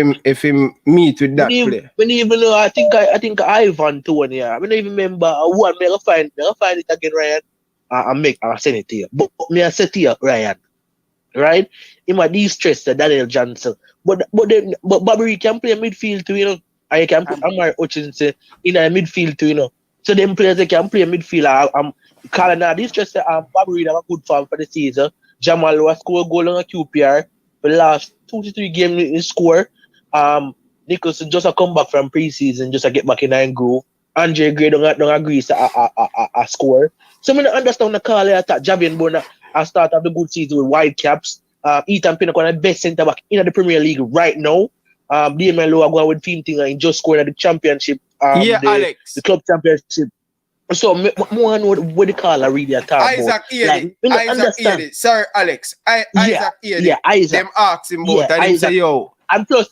Speaker 3: him meet with that player.
Speaker 12: When even know, I think Ivan too. Yeah, I don't even remember one. Me find it again, Ryan. I send it to you. But me I say to you, Ryan. Right? He might de-stress Daniel Johnson. But Bobby can play midfield too, you know. And you can put Amari Hutchinson in a midfield too, you know. So them players they can play midfield. I'm calling out de-stress Bobby have a good form for the season. Jamal was score a goal on a QPR for the last 2 to 3 games in score. Nicholson just a come back from preseason, just a get back in and groove. Andre Gray don't agree to a score. So I don't understand the call here that Javian Bona start of the good season with Whitecaps. Ethan Pinnock one of the best centre back in the Premier League right now. Damian Lowe going with team thing and just scoring at the championship.
Speaker 3: Alex.
Speaker 12: The club championship. So more know what the call I really attack.
Speaker 3: Isaac Eady. Sorry, Alex. Isaac Eady.
Speaker 12: Yeah, Isaac.
Speaker 3: Them ask him about and he say, yo.
Speaker 12: And plus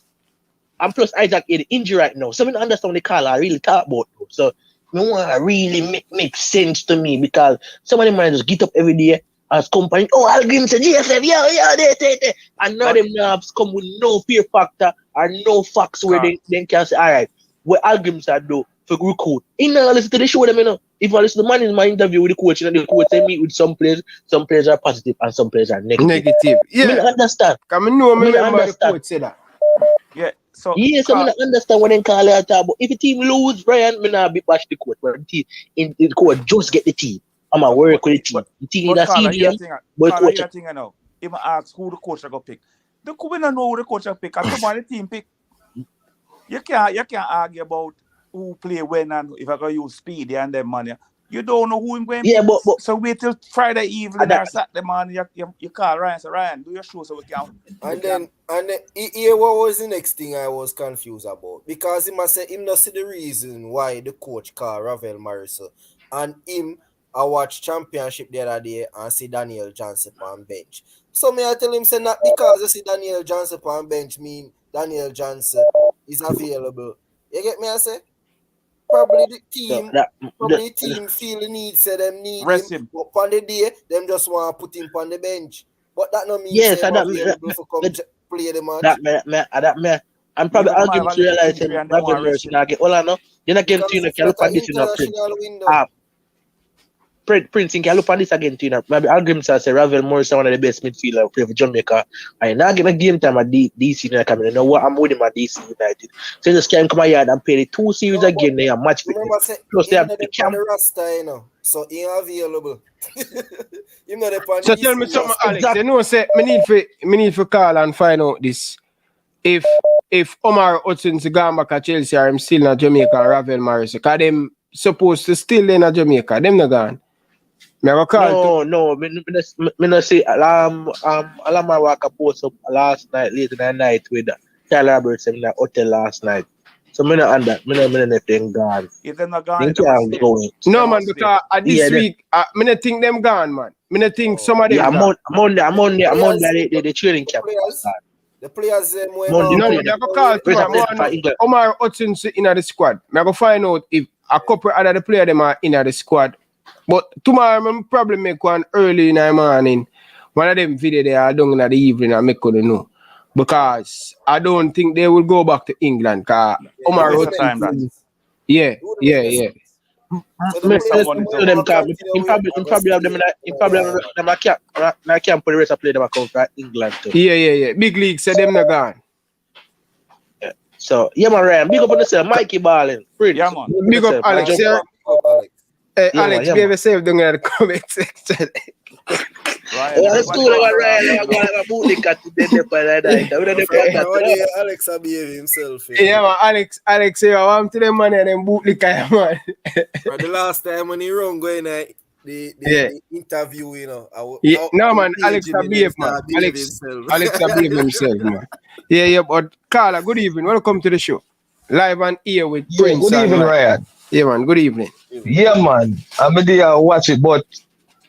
Speaker 12: Isaac Eady injured right now. So I don't understand the call I really talk about. So no one really make sense to me because somebody might just get up every day as company. Oh, I'll give him to JFF. Yeah, they. And none of them knobs come with no fear factor or no facts where they can say, all right, what algorithms I do for recruit. In now listen to the show them, you know. If I listen to the man in my interview with the coach, and the coach say meet with some players are positive and some players are negative. Yeah. I understand.
Speaker 3: Come on, remember the coach say that.
Speaker 10: Yeah. So
Speaker 12: I don't understand what they call it. But if the team lose, Brian, I not be bash the coach. But the coach just get the team. I'm a work with the team. The team is a CDM. But coach.
Speaker 10: I know. If I ask who the coach are gonna pick, the coach don't know who the coach will pick. And somebody the team pick. You can't argue about who play when and if I go use speed and them money. You don't know who him going.
Speaker 12: Yeah, but
Speaker 10: so wait till Friday evening or Saturday morning. You call Ryan. So Ryan, do your show so we can.
Speaker 8: And then here what was the next thing I was confused about? Because he must say him not see the reason why the coach called Ravel Morrison. And him I watched championship the other day and see Daniel Johnson on bench. So me I tell him say not because I see Daniel Johnson on bench mean Daniel Johnson is available. You get me I say? Probably the team, the team feel the need, say them need him. But on the day, them just want to put him on the bench. But that no mean
Speaker 12: yes,
Speaker 8: say available for come play the match.
Speaker 12: I'm probably arguing to realize that Ravel Morrison get all I know. You're not getting to look at this enough. Prince, you can look at this again, Tina. Maybe arguments I say Ravel Morrison one of the best midfielder play for Jamaica. I now get a game time at DC United coming. You know what? I'm with him at DC United. So just can't come here and play the 2 series again. They are match fit. Plus they have the camp.
Speaker 8: Rasta, you know, so he available. You know the
Speaker 3: so tell me something, Alex. Exactly. You know, say me need to call and find out this. If Omar Hudson's gone back at Chelsea or I'm still in Jamaica and Ravel Morrison, because them supposed to still in Jamaica, them not gone.
Speaker 12: No, me no say Alama Waka post up last night, late in the night with Charlie Roberts in the hotel last night. So me no under, me no know if them gone.
Speaker 10: If them not gone,
Speaker 3: no man, because this week, me no think them gone, man. Me no think some of them.
Speaker 12: Yeah, Monday the training camp.
Speaker 8: The players
Speaker 3: I go call tomorrow. Omar Hudson in the squad. I go find out if a couple other the players them are in the squad. But tomorrow I'm probably make one early in the morning. One of them video they are done in the evening and make couldn't know. Because I don't think they will go back to England. Because Omar Hudson. Yeah.
Speaker 12: Probably have them I can't put the rest of play them account for England too.
Speaker 3: Yeah. Big league said them not gone.
Speaker 12: Yeah. So yeah man, Ryan, big up on yourself, Mikey Ballin.
Speaker 10: Yeah man.
Speaker 3: Big up Alex. Hey, Alex, be yourself down in the comment section.
Speaker 12: Let's do Ryan. I'm going to boot cat today.
Speaker 8: Alex behave himself.
Speaker 3: Yeah, man. Alex, say I want to them money and then boot the guy, man.
Speaker 8: The last time when he wrong going the interview, you know.
Speaker 3: No, man. Alex behave, man. Alex behave himself, man. Yeah. But Carla, good evening. Welcome to the show. Live and here with Prince.
Speaker 13: Good evening, Ryan.
Speaker 3: Yeah, man. Good evening.
Speaker 13: Yeah, man. I'm there watch it, but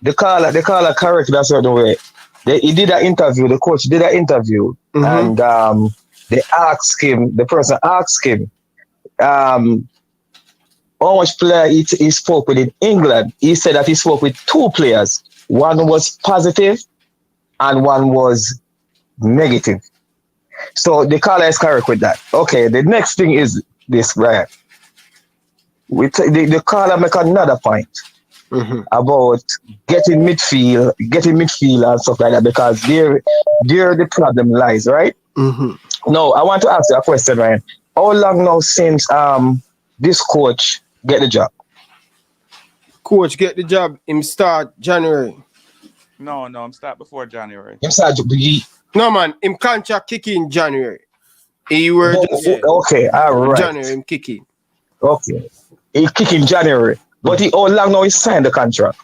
Speaker 13: the caller correct that certain way. He did an interview. The coach did an interview, and the person asked him, how much player he spoke with in England. He said that he spoke with 2 players. One was positive, and one was negative. So the caller is correct with that. Okay. The next thing is this, Ryan. The caller make another point about getting midfield and stuff like that, because there the problem lies, right? No, I want to ask you a question, Ryan. How long now since this coach get the job?
Speaker 3: Coach get the job, him start January.
Speaker 10: No, him start before January.
Speaker 3: No man, him contract kick in January. He were
Speaker 13: okay, all right.
Speaker 3: January him kick in.
Speaker 13: Okay. He kick in January. But how long now he signed the contract?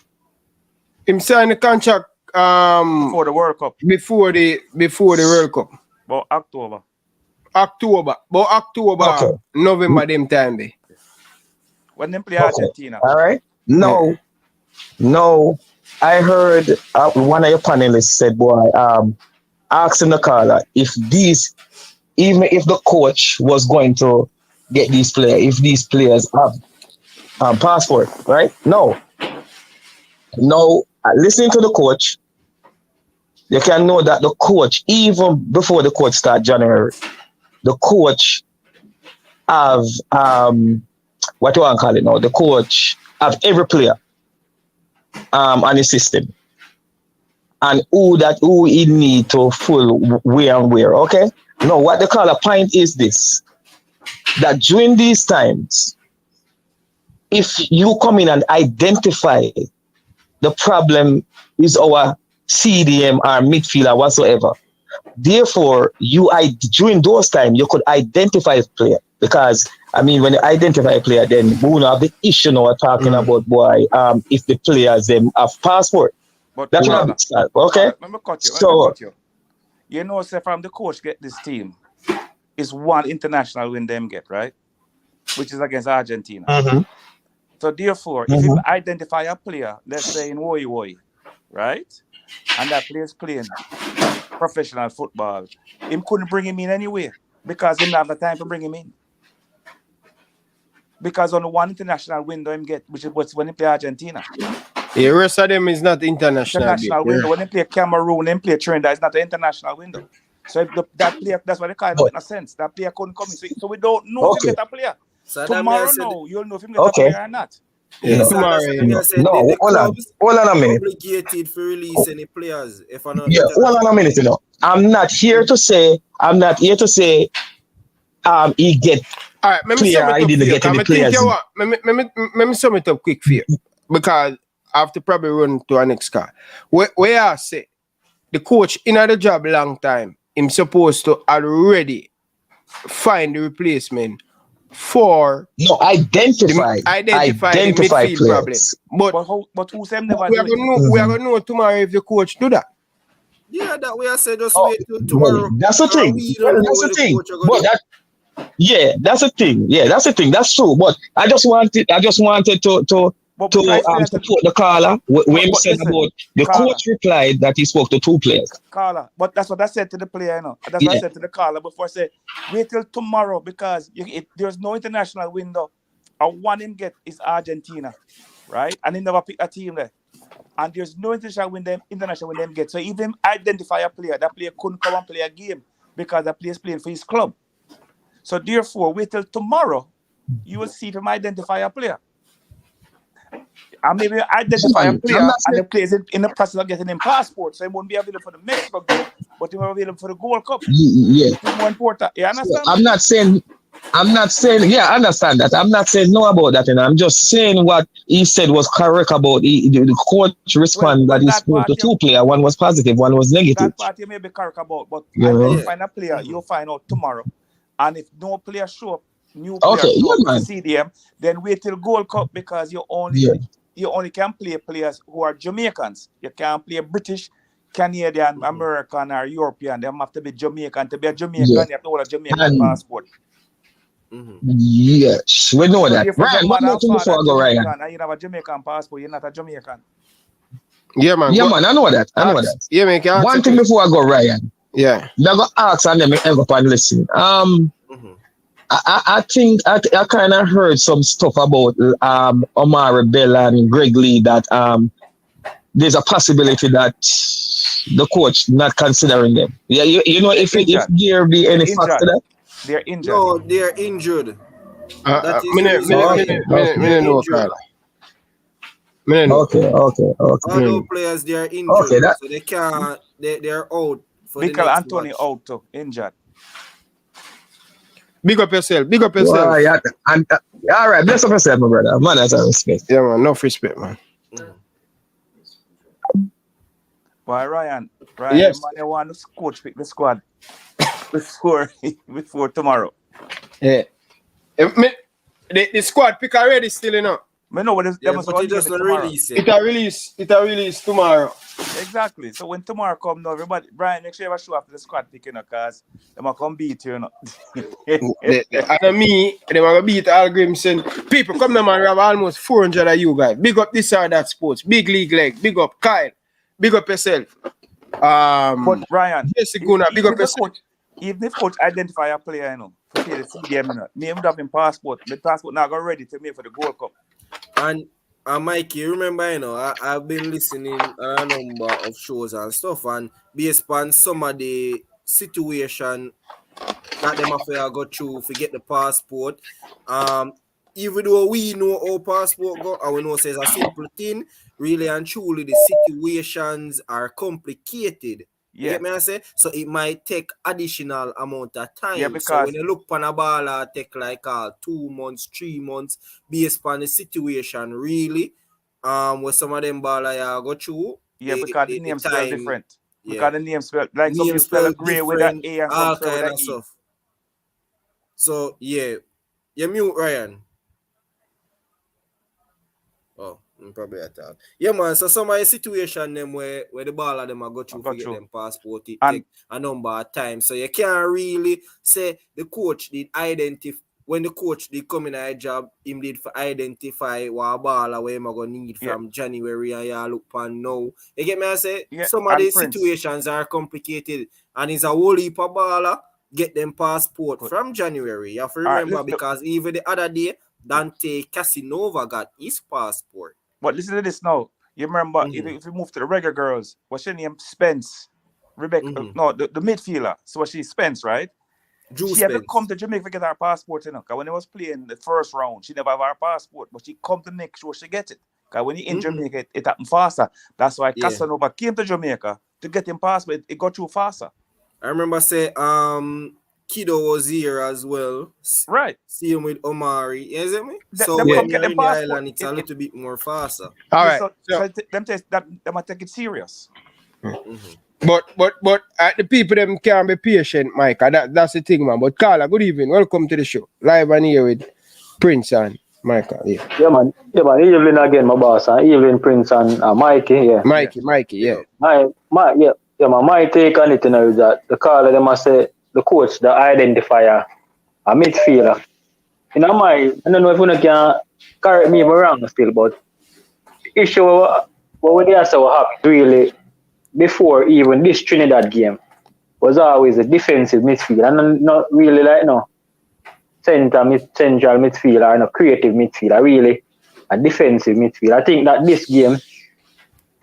Speaker 3: Him signed the contract
Speaker 10: before the World Cup.
Speaker 3: Before the World Cup.
Speaker 10: About October.
Speaker 3: Okay. November them time be.
Speaker 10: When them play Argentina.
Speaker 13: All right. No. I heard one of your panelists said, boy, asking the caller even if the coach was going to get these players, if these players have passport, right? No. Listening to the coach, you can know that the coach, even before the coach start January, the coach have what do I call it now? The coach have every player on the system, and who he need to full where and where. Okay. No, what they call a point is this: that during these times, if you come in and identify the problem is our CDM or midfielder whatsoever, therefore during those times you could identify the player, because I mean, when you identify a player, then we will have the issue now we're talking about, boy, if the players them have passport.
Speaker 10: But
Speaker 13: That's
Speaker 10: Carla,
Speaker 13: what start. Okay.
Speaker 10: Carla, let me cut you.
Speaker 13: So
Speaker 10: You know, say from the coach get this team, is one international win them get, right? Which is against Argentina. So therefore, if you identify a player, let's say in Woi, right? And that player's playing professional football, him couldn't bring him in anyway because he didn't have the time to bring him in. Because only one international window him get, which is when he play Argentina.
Speaker 3: The rest of them is not international.
Speaker 10: International window. When they play Cameroon, they play Trinidad, it's not an international window. So if that player, that's why they call it no sense. That player couldn't come in. So we don't know if you get a player.
Speaker 8: So
Speaker 10: tomorrow, no, you'll know if you get a player or not.
Speaker 8: Yes,
Speaker 13: tomorrow.
Speaker 8: The
Speaker 13: Hold on a minute.
Speaker 8: Obligated for release any players. If I know.
Speaker 13: Yeah, hold on a minute. You know, I'm not here to say. He get.
Speaker 3: All right, let me sum it up for you. Let me sum it up quick for you because I have to probably run to our next car. Where I say the coach in the job long time, him supposed to already find the replacement for
Speaker 13: identify
Speaker 3: the midfield
Speaker 13: players.
Speaker 3: Problem. But
Speaker 10: who said never
Speaker 3: we are gonna know tomorrow if the coach do that.
Speaker 8: Yeah, that way I said just wait till tomorrow.
Speaker 13: That's the thing. That's the thing. But that's the thing. Yeah, that's the thing. That's true. But I just wanted to support the caller when he said about the coach replied that he spoke to two players.
Speaker 10: Caller, but that's what I said to the player, you know. That's what I said to the caller before I said, wait till tomorrow because there's no international window. One him get is Argentina, right? And he never picked a team there. And there's no international window get. So even identify a player, that player couldn't come and play a game because that player is playing for his club. So therefore, wait till tomorrow, you will see if him identify a player. And maybe identify a player and the player is in the process of getting him passport, so he won't be available for the Mexico game, but he will be available for the Gold Cup.
Speaker 13: Yeah.
Speaker 10: It's more important. You understand?
Speaker 13: I'm not saying, yeah, I understand that. I'm not saying no about that, and I'm just saying what he said was correct about the coach respond that he spoke to two players. One was positive, one was negative.
Speaker 10: That part you may be correct about, but identifying a player, you'll find out tomorrow. And if no player show up, new player show up to CDM, then wait till Gold Cup because you only can play players who are Jamaicans. You can't play British, Canadian, American, or European. They have to be Jamaican. To be a Jamaican, you have to hold a Jamaican passport.
Speaker 13: Yes, we know that. Ryan, one more thing before I go, Ryan.
Speaker 10: And you have a Jamaican passport, you're not a Jamaican.
Speaker 3: Yeah, man.
Speaker 13: Yeah, man, I know that.
Speaker 3: Yeah, man.
Speaker 13: One thing before I go, Ryan.
Speaker 3: Yeah.
Speaker 13: I'm going to ask and then ever and listen. I think I kind of heard some stuff about Omar Bell and Greg Lee that there's a possibility that the coach not considering them. Yeah, you know if there be any facts to that?
Speaker 10: They're injured.
Speaker 8: No, they're injured.
Speaker 13: Okay.
Speaker 8: All those players they are injured,
Speaker 13: okay,
Speaker 8: so they can't. They're out.
Speaker 10: Michael Anthony out too, injured.
Speaker 3: Big up yourself.
Speaker 13: Well, yeah, all right, bless up yourself, my brother. Man, that's a respect.
Speaker 3: Yeah, man, enough respect, man.
Speaker 10: Why, Ryan,
Speaker 3: yes.
Speaker 10: Man, I want to coach pick the squad before tomorrow.
Speaker 3: Yeah. The squad pick already still, you know.
Speaker 10: But no, but it
Speaker 8: just release it.
Speaker 3: It'll release tomorrow.
Speaker 10: Exactly. So when tomorrow come, no, everybody, Brian, make sure you have a show after the squad picking up, because they might come beat you, you know.
Speaker 3: And me, they might beat Algrimson. People come there, man, we have almost 400 of you guys. Big up this or that sports. Big league leg. Big up Kyle. Big up yourself.
Speaker 10: But Brian,
Speaker 3: big up yourself.
Speaker 10: Even if coach identify a player, you know, for the CDM, you know, name would have been passport. The passport now got ready to make for the Gold Cup.
Speaker 8: And Mikey, remember, you know, I've been listening a number of shows and stuff, and based on some of the situation that them affair go through to get the passport, even though we know our passport go, and we know it's a simple thing, really and truly the situations are complicated. You get me I say? So it might take additional amount of time.
Speaker 10: Yeah, because
Speaker 8: so when you look on a ball, take like 2 months, 3 months, based on the situation, really. Where some of them ball go through.
Speaker 10: Yeah, because the names spell different. Yeah. Because the names spell like some spell agree with that A and
Speaker 8: all
Speaker 10: some
Speaker 8: kind
Speaker 10: with
Speaker 8: of
Speaker 10: E.
Speaker 8: stuff. So yeah. You mute, Ryan. Oh, probably at all. Yeah, man. So some of the situation them where the ball of them are go through to get them passport, it take a number of times. So you can't really say the coach did identify when the coach did come in a job, him did for identify what ball where him gonna need from January and you look pan now. You get me? I say some of these situations are complicated and it's a whole heap of baller get them passport from January. You have to remember because even the other day Dante Casanova got his passport.
Speaker 10: But listen to this now. You remember if you move to the Reggae Girlz, what's her name? Spence. Rebecca. No, the midfielder. So she's Spence, right? She had to come to Jamaica to get her passport, you know. Because when they was playing the first round, she never have her passport, but she come to make sure she get it. Because when he in Jamaica, it happened faster. That's why Casanova came to Jamaica to get him passport. It got through faster.
Speaker 8: I remember say Kido was here as well.
Speaker 10: Right.
Speaker 8: See him with Omari. You see me?
Speaker 10: So
Speaker 8: when
Speaker 10: come
Speaker 8: you're
Speaker 10: get
Speaker 8: in
Speaker 10: them
Speaker 8: the
Speaker 10: passport.
Speaker 8: island, it's a little bit more faster.
Speaker 3: All right.
Speaker 10: So them might take it serious.
Speaker 3: But the people them can't be patient, Mike. That's the thing, man. But Carla, good evening. Welcome to the show. Live and here with Prince and Michael.
Speaker 14: Yeah, man. Evening again, my boss. Evening, Prince and Mikey here.
Speaker 3: Mikey, yeah.
Speaker 14: My take on it, you know, is that the caller, they must say the coach, the identifier, a midfielder. You know, I don't know if you can correct me if I'm wrong still, but the issue what they are so happy really before even this Trinidad game was always a defensive midfield and not really like central midfielder and a creative midfielder, really a defensive midfield. I think that this game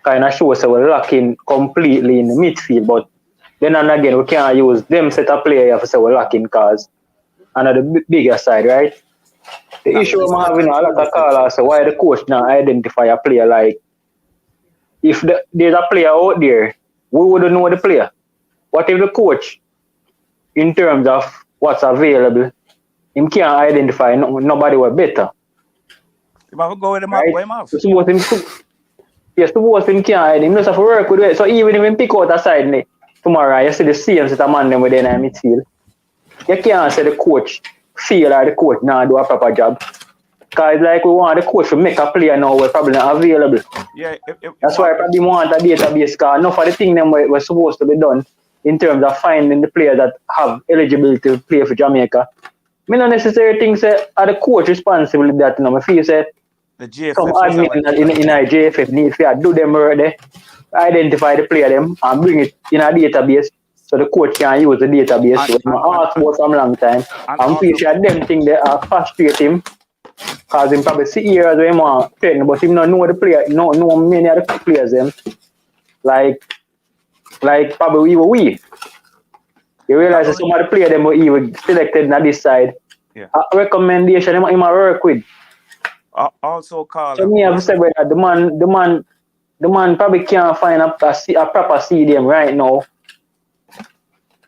Speaker 14: kind of shows that we're lacking completely in the midfield, but then and again we can't use them set of players to say we're lacking because another bigger side, right? The issue I'm having a lot of callers say why the coach now identify a player like if there's a player out there, we wouldn't know the player. What if the coach, in terms of what's available, him can't identify nobody was better?
Speaker 10: You have to go with him up, where him off.
Speaker 14: Suppose him can't, him just have to work with it. So even if him pick out a side tomorrow, you see the same set of man them within the midfield. You can't say the coach feel like the coach now do a proper job. Because like we want the coach to make a player now we're probably not available.
Speaker 10: Yeah,
Speaker 14: that's why I probably want a database because enough of the thing them were supposed to be done in terms of finding the players that have eligibility to play for Jamaica. I not necessarily think say are the coach responsible that I feel say
Speaker 10: the JFF
Speaker 14: some admin in a JFF need to do them work there, identify the player them and bring it in a database so the coach can use the database. So I asked for some long time and feel sure them thing they are frustrate him. Because him probably see here as we want train, but him not know the player, know many of the players them. Like probably even we. You realize that some of the players them were even selected on this side.
Speaker 10: Yeah.
Speaker 14: A recommendation him work with.
Speaker 10: Also Carl.
Speaker 14: So me have said that the man probably can't find a proper CDM right now.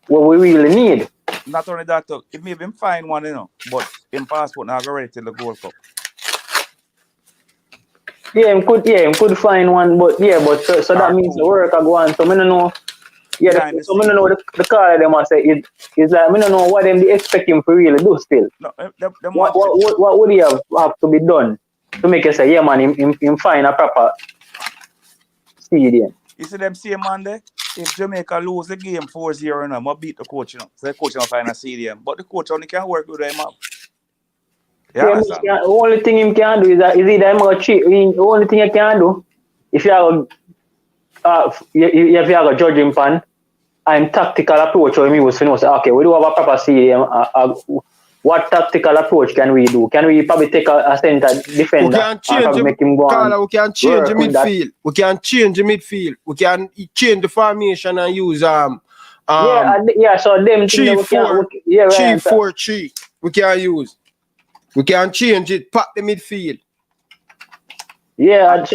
Speaker 14: What we really need.
Speaker 10: Not only that, it may be find one, you know, but in passport now go ready till the Gold Cup.
Speaker 14: Yeah, him could find one, but so that means the work I go on. So I don't know. Yeah, I don't know the call them I say it's like I don't know what them they expect him to really do still.
Speaker 10: No,
Speaker 14: what would he have to be done to make you say, yeah man, him find a proper CDM.
Speaker 10: You see them same man there? If Jamaica lose the game 4-0, I might beat the coach, you know. So the coach will find a CDM. But the coach only can work with them up.
Speaker 14: The only thing him can do is either him or cheat. The only thing you can do, if you have a judging pan and tactical approach, or him was to know, say, okay, we do have a proper CDM. What tactical approach can we do? Can we probably take a center defender?
Speaker 3: We can change
Speaker 14: make him go on.
Speaker 3: We can change the midfield. We can change the midfield. We can change the formation and use so them 3-4-3. We can use. We can change it. Pack the midfield.
Speaker 14: Yeah, at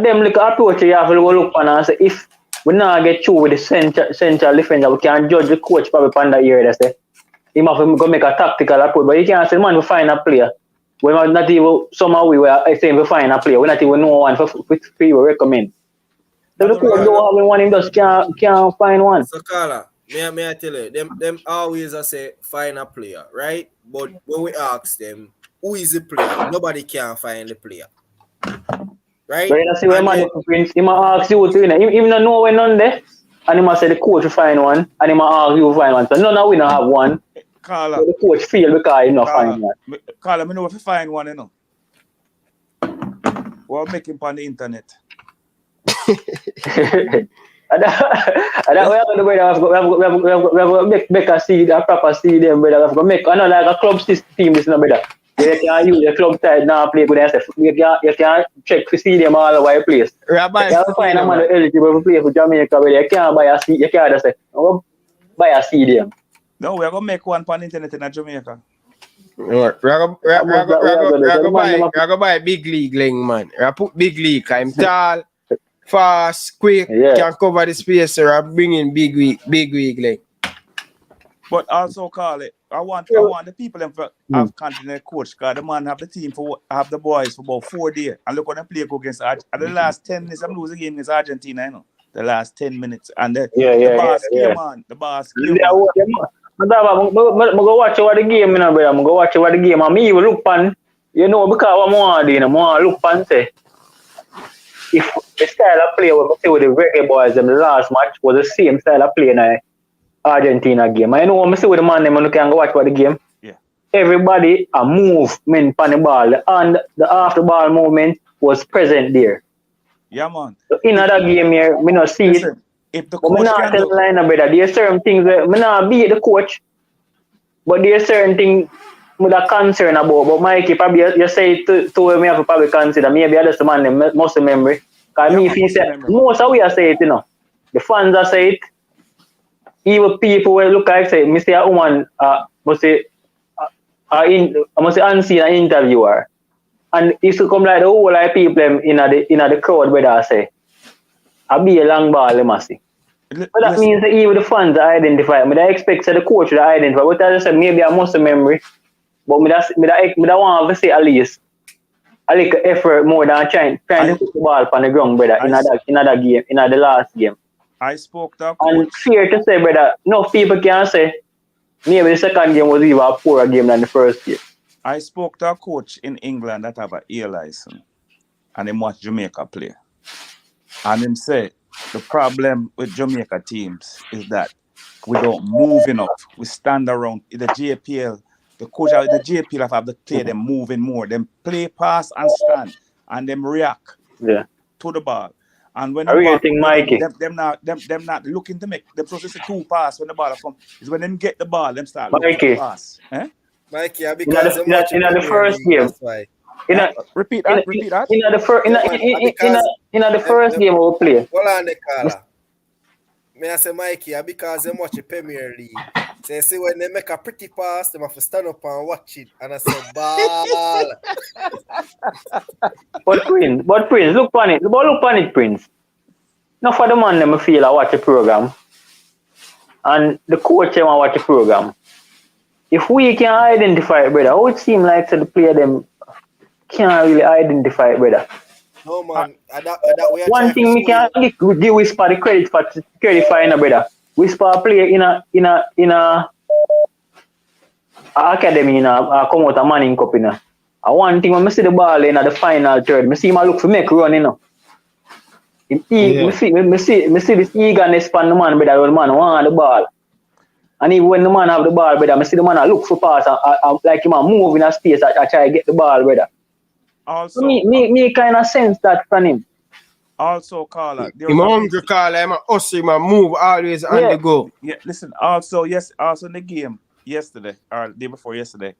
Speaker 14: them like approach you have to look on and say if we not get through with the central defender, we can judge the coach probably on that area. They say. He must go make a tactical approach, but you can't say, man, we find a player. We might not even, somehow we were saying we find a player. We not even know one for free we recommend. So the coach don't have one, him just can't find one.
Speaker 8: So, Carla, may I tell you, them always say find a player, right? but when we ask them, who is the player? Nobody can find the player. Right?
Speaker 14: But you see when man Prince, he might ask you to, you know, him not know when none there, and he might say the coach will find one, and he might ask you to find one. So none of we don't have one.
Speaker 10: Carla.
Speaker 14: So the coach feel because he not find one.
Speaker 10: Carla, me know if you find one, you know. We'll make him on the internet.
Speaker 14: And that we have to do, brother. We have to make a seed, a proper seed, brother. We have to make like a club system team, this, brother. You can use the club side now play good. You can check to see them all over the place. You can find a man eligible to play for Jamaica, but you can't buy a seed. You can't just say, buy a stadium.
Speaker 10: No, we're gonna make one on the internet in Jamaica.
Speaker 3: We're gonna buy big league link, man. I put big league. I'm tall, fast, quick, can cover the space. So I bring in big league link.
Speaker 10: But also call it. I want the people to have continent coach, because the man have the team have the boys for about 4 days. And look when they play against the last 10 minutes, I'm losing game against Argentina, you know. The last 10 minutes. And the boss came on. The boss came on.
Speaker 14: I go watch over the game, brother. I go watch over the game. And me will look pan, you know, because what I want to do, I want to look pan say, if the style of play with the Reggae Boyz, the last match was the same style of play in the Argentina game. I know I'm see with the man, them can go watch over the game.
Speaker 10: Yeah.
Speaker 14: Everybody a movement on the ball, and the after ball movement was present there.
Speaker 10: Yeah, man.
Speaker 14: So in that game here, me not see it.
Speaker 10: If the
Speaker 14: coach not tell the line, brother, there's certain things that me not beat the coach, but there's certain things with a concern about. But Mikey, probably you say to me, have to probably consider maybe I just the man them muscle memory. Cause me, if you say most of we are say it, you know, the fans are say it. Even people will look like say, Mr. A woman, must say, I must say, unseen an interviewer, and it's to come like the whole like people in the crowd, brother, I say, I be a long ball, they must see. So that means that even the fans identify. I expect the coach to identify. But as I said, maybe I muscle memory, but I want to say at least a little effort more than trying to put the ball on the ground, brother, in that game, in the last game.
Speaker 10: I spoke to
Speaker 14: and fair to say, brother, no people can say maybe the second game was even a poorer game than the first game.
Speaker 10: I spoke to a coach in England that have an A license, and he watched Jamaica play. And him say the problem with Jamaica teams is that we don't move enough. We stand around in the JPL. The coach in the JPL have to play them moving more. Them play, pass, and stand, and them react to the ball. And when them not looking to make them supposed to two pass when the ball come. Is when them get the ball, them start looking to pass.
Speaker 8: Mikey, because
Speaker 14: in the first game.
Speaker 10: Repeat that.
Speaker 14: In the first game we'll play.
Speaker 8: Hold on the caller. May I say Mikey, because they watch the Premier League. So you see when they make a pretty pass, they have to stand up and watch it. And I say ball.
Speaker 14: But Prince, look on it, Prince. Not for the man them feel I watch the program. And the coach them watch the program. If we can identify it, brother, it would seem like the player them can't really identify it, brother.
Speaker 8: No man,
Speaker 14: one thing we can give Whisper the credit for brother. Whisper play in a academy come out a Manning Cup and one thing when I see the ball in the final third, I see him look for make run, you know. I see this eagerness from the man, brother, the man want the ball. And even when the man have the ball, brother, I see the man look for pass like him move in a space I try to get the ball, brother.
Speaker 10: Also,
Speaker 14: me kind of sense that from him.
Speaker 10: Also, Carla,
Speaker 3: I'm hungry, Carla. I'm a move always on the go.
Speaker 10: Yeah, listen. Also in the game yesterday or the day before yesterday,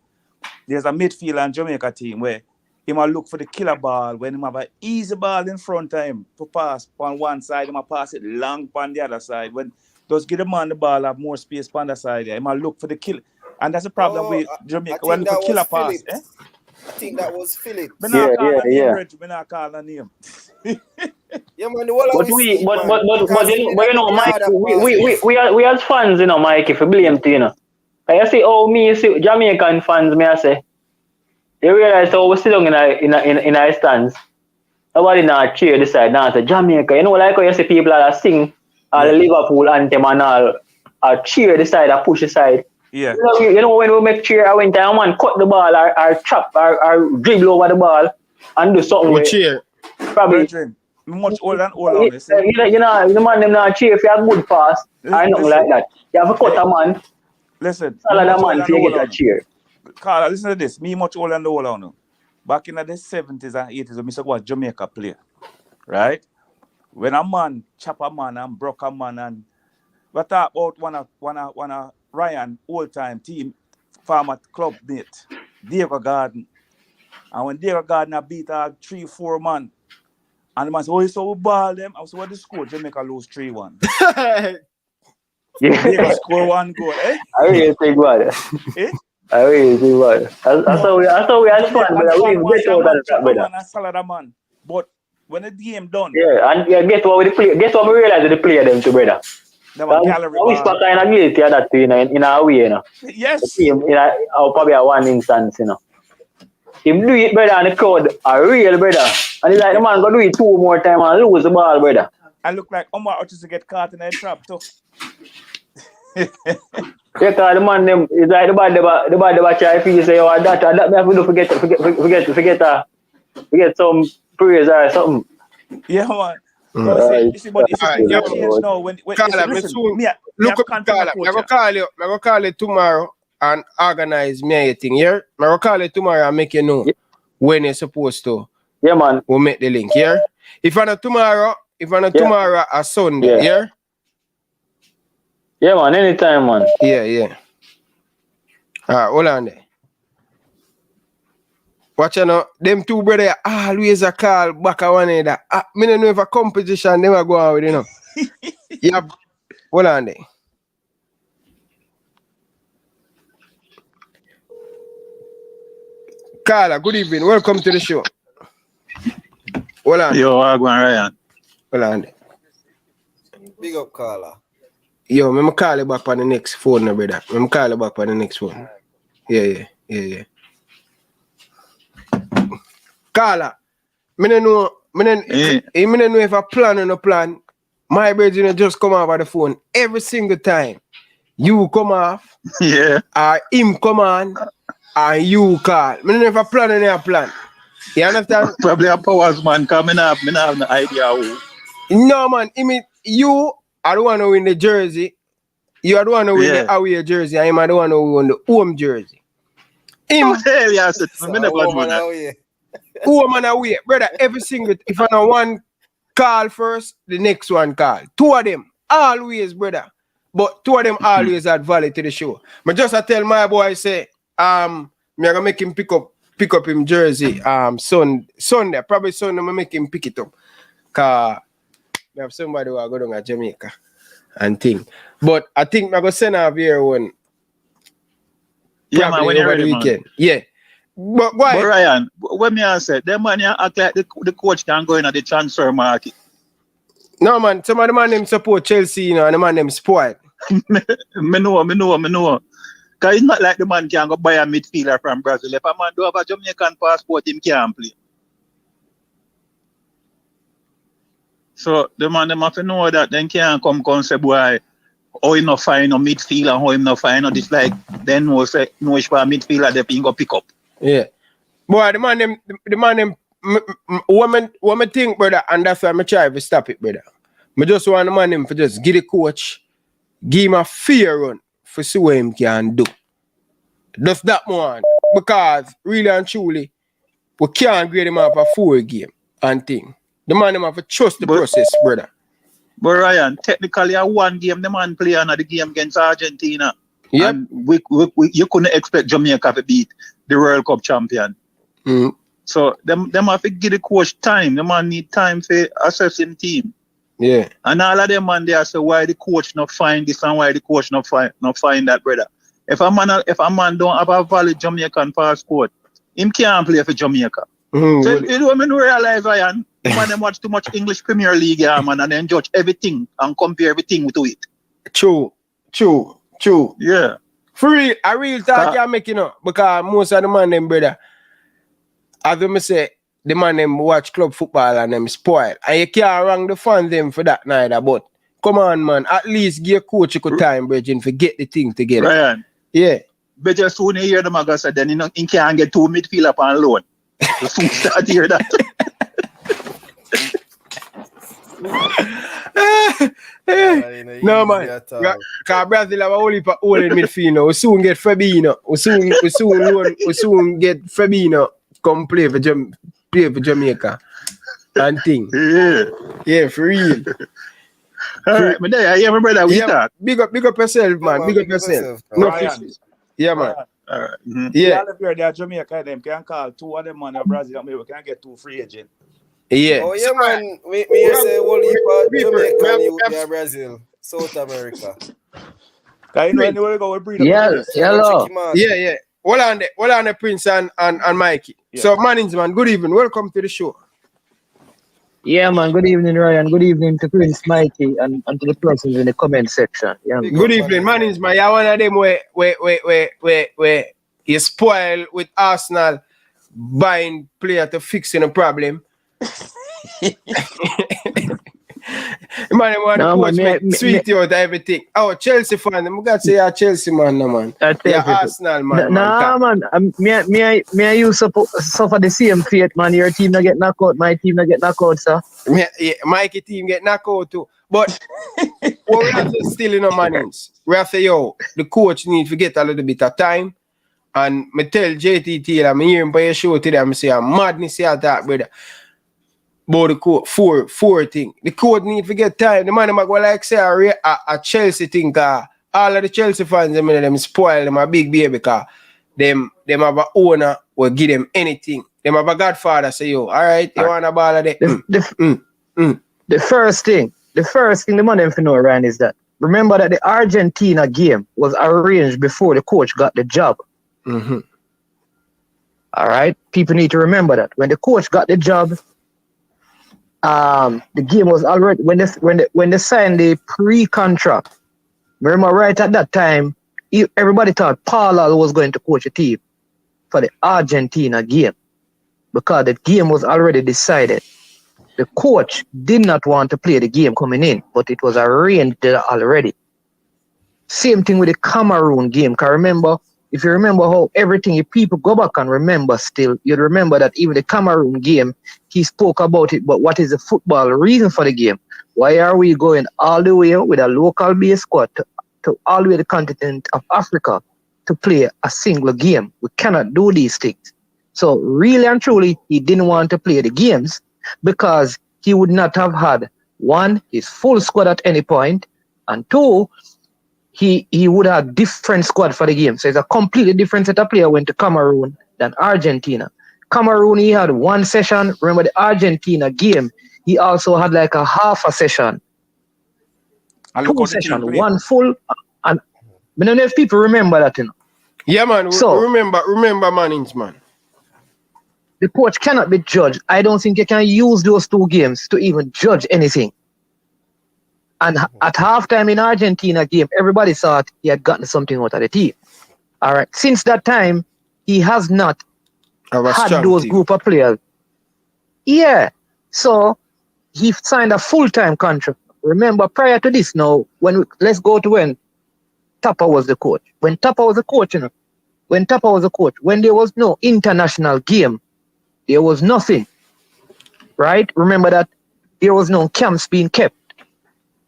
Speaker 10: there's a midfielder and Jamaica team where he might look for the killer ball when he have an easy ball in front of him to pass on one side, he might pass it long on the other side. When just give the man the ball, have more space on the side there. He might look for the kill, and that's the problem with Jamaica when look for killer pass.
Speaker 8: I think that was Phillips.
Speaker 10: Me not call a name, Reg. Me not call a name.
Speaker 8: Yeah, man.
Speaker 14: But you know, Mike, we as fans, you know, Mike, if you blame to, you know. I say, me see Jamaican fans, me I say, they realize how we sit down in our stands. Nobody not cheer this side, now say Jamaica. You know, like how you see people that sing the Liverpool anthem and all, cheer this side, push the side.
Speaker 10: Yeah.
Speaker 14: You know when we make cheer, I went and man cut the ball or chop or dribble over the ball and do something
Speaker 3: We
Speaker 14: with
Speaker 3: cheer.
Speaker 14: probably.
Speaker 10: Brethren, much older than all on, you see.
Speaker 14: You know, the man them not cheer if you have good pass or nothing like that. You have to cut a man.
Speaker 10: Listen,
Speaker 14: Solid
Speaker 10: much
Speaker 14: a
Speaker 10: older
Speaker 14: man
Speaker 10: than
Speaker 14: if you
Speaker 10: all
Speaker 14: get a
Speaker 10: on.
Speaker 14: cheer.
Speaker 10: Carla, listen to this. Me much older than all on. Back in the 70s and 80s, when I was Jamaica player, right? When a man chop a man and broke a man and we talk about one of Ryan old time team former club mate, Diego Garden. And when Diego Garden beat a 3-4 man, and the man said, oh, so we ball them. I said, what the score? Jamaica lose 3-1.
Speaker 14: Yeah.
Speaker 10: Diego score 1 goal, eh?
Speaker 14: I really think about it.
Speaker 10: Eh?
Speaker 14: I really think about it. I saw we had fun, but we
Speaker 10: want
Speaker 14: get
Speaker 10: a
Speaker 14: out
Speaker 10: man,
Speaker 14: of
Speaker 10: chop
Speaker 14: that,
Speaker 10: a
Speaker 14: brother.
Speaker 10: man and salad a man. But when the game done,
Speaker 14: Yeah, and guess what we play? Guess what we realize with the player them too, brother?
Speaker 10: them a gallery
Speaker 14: We
Speaker 10: ball.
Speaker 14: spot kind of guilty of that too, in our way, you know.
Speaker 10: Yes.
Speaker 14: The team, probably a one instance, you know. Him do it, brother, and the crowd are real, brother. And it's like the man go do it 2 more times and lose the ball, brother.
Speaker 10: I look like Omar Ortiz to get caught in a trap too.
Speaker 14: Yeah, cause the man them it's like the bad try to say, oh, that me have to forget some praise or something.
Speaker 10: Yeah, man. So you see, but it's change now. When
Speaker 3: Carla,
Speaker 10: listen,
Speaker 3: look up Carla. I go call you tomorrow and organize me a thing. Yeah, I go call you tomorrow and make you know when you're supposed to.
Speaker 14: Yeah, man.
Speaker 3: We'll make the link. Yeah. If I not tomorrow, tomorrow or Sunday. Yeah.
Speaker 14: Yeah, man. Anytime, man.
Speaker 3: Yeah. Alright, hold on there. Watch you know, them two brother always a call back at one another. I don't know if a competition them a go on with, you know. Yeah, hold on there. Carla, good evening. Welcome to the show. Hold on.
Speaker 15: Yo, I'm going Ryan.
Speaker 3: Hold on there.
Speaker 8: Big up, Carla.
Speaker 3: Yo, I'm call you back on the next phone, no, brother. I'm call you back on the next phone. Yeah. Carla, I don't know if I plan or no plan. My brother just come off of the phone every single time. You come off,
Speaker 15: yeah,
Speaker 3: or him come on, and you call. I don't know if I plan or no plan. You understand?
Speaker 15: Probably a powers man coming up. I have no idea who.
Speaker 3: No, man. I mean, you are the one who win the jersey. You are the one who win the away jersey. I am the one who won the home jersey. Him. Woman away, brother. Every single, if I know one call first, the next one call. 2 of them always, brother. But 2 of them always add value to the show. But just I tell my boy, say, me I gonna make him pick up him jersey. Sunday, probably Sunday. I make him pick it up. Cause we have somebody who are going to Jamaica and thing. But I think I'm gonna send out here one.
Speaker 15: Yeah, man, when you're ready,
Speaker 3: weekend. Man. Yeah. But why?
Speaker 15: But Ryan, when me answer, them man act like the coach can go in at the transfer market.
Speaker 3: No, man. Some of the man them support Chelsea, you know, and the man them spoiled.
Speaker 15: me know. Because it's not like the man can go buy a midfielder from Brazil. If a man do have a Jamaican passport, him can't play. So the man them have to know that then can't come say, boy, how him not find a midfielder, how him not find this like then no say no is for a midfielder they can go pick up.
Speaker 3: Yeah. Boy, the man them what me think, brother, and that's why I try to stop it, brother. I just want the man them for just give the coach, give him a fair run for see what him can do. Just that one. Because really and truly, we can't grade him off a 4 game and thing. The man them have to trust the process, brother.
Speaker 15: But Ryan, technically a 1 game the man play another game against Argentina.
Speaker 3: Yep.
Speaker 15: And you couldn't expect Jamaica to beat the World Cup champion.
Speaker 3: Mm.
Speaker 15: So them have to give the coach time. The man need time for assessing team.
Speaker 3: Yeah.
Speaker 15: And all of them man there say why the coach not find this and why the coach not find that, brother. If a man don't have a valid Jamaican passport, him can't play for Jamaica.
Speaker 3: Mm,
Speaker 15: so you know when you realize, Ryan, man them watch too much English Premier League, yeah, man, and then judge everything and compare everything to it.
Speaker 3: True.
Speaker 15: Yeah.
Speaker 3: For real, I real talk you making up because most of the man them, brother, as I say, the man them watch club football and them spoil. And you can't wrong the fans them for that neither. But come on, man, at least give coach a good time, Bridging, for get the thing together.
Speaker 15: Ryan,
Speaker 3: Yeah.
Speaker 15: Better soon hear them I said then he can't get 2 midfielder on loan. The soon start hear that.
Speaker 3: No man, because Brazil have a whole heap of old midfield now. We soon get Fabinho. We soon get Fabinho come play for Jamaica and thing. Yeah, for real.
Speaker 15: All right, but there, yeah, my brother, we talk.
Speaker 3: Big up yourself, man. Big up yourself. No fishes. Yeah, man.
Speaker 15: All right. Mm-hmm.
Speaker 3: Yeah.
Speaker 10: All of there, Jamaica, them can call 2 of them man in Brazil, maybe we can get 2 free agents.
Speaker 3: Yeah.
Speaker 8: Oh yeah, man. We say whole heap of Jamaican youth there, Brazil, South America.
Speaker 10: Cause you know anywhere we go, we breed up.
Speaker 3: Hello. Yeah. Hold on there, Prince and Mikey. Yeah. So, management, good evening. Welcome to the show.
Speaker 14: Yeah, man. Good evening, Ryan. Good evening to Prince Mikey and to the persons in the comment section. Yeah,
Speaker 3: good evening, management. You're one of them where you spoil with Arsenal buying player to fixing a problem. Man, sweet out everything. Oh, Chelsea fan, I'm gonna say you're Chelsea man, no man. You're Arsenal man.
Speaker 14: Nah, man. Me you suffer the same fate, man. Your team not get knocked out, my team not get knocked out, sir.
Speaker 3: Yeah, Mikey team get knocked out too. But we have to still in our manage. We have to the coach need to get a little bit of time. And me tell JT Taylor, I'm hearing by your show today, I'm saying madness here that brother. About the code, four thing. The code need to get time. The man might go like say a Chelsea thing, all of the Chelsea fans, them spoil them a big baby because them have a owner will give them anything. Them have a godfather say, yo, all right, you want a ball of
Speaker 14: The first thing the man them for know, Ryan, is that remember that the Argentina game was arranged before the coach got the job.
Speaker 3: Mm-hmm.
Speaker 14: All right, people need to remember that when the coach got the job. The game was already when they signed the pre-contract. Remember, right at that time, everybody thought Paula was going to coach a team for the Argentina game because the game was already decided. The coach did not want to play the game coming in, but it was arranged already. Same thing with the Cameroon game. Because remember, if you remember how everything, if people go back and remember still, you'd remember that even the Cameroon game, he spoke about it, but what is the football reason for the game? Why are we going all the way with a local base squad to all the way the continent of Africa to play a single game? We cannot do these things. So really and truly, he didn't want to play the games because he would not have had, one, his full squad at any point, and two, he would have different squad for the game. So it's a completely different set of player went to Cameroon than Argentina. Cameroon, he had one session. Remember the Argentina game, he also had like a half a session. Two sessions, one full. And I don't know if people remember that, you know.
Speaker 3: Yeah, man. So, remember Mannings, man.
Speaker 14: The coach cannot be judged. I don't think you can use those 2 games to even judge anything. And at halftime in Argentina game, everybody thought he had gotten something out of the team. All right. Since that time, he has not had those group of players. Yeah. So he signed a full-time contract. Remember, prior to this now, let's go to when Tapa was the coach. When Tapa was the coach, when there was no international game, there was nothing. Right? Remember that there was no camps being kept.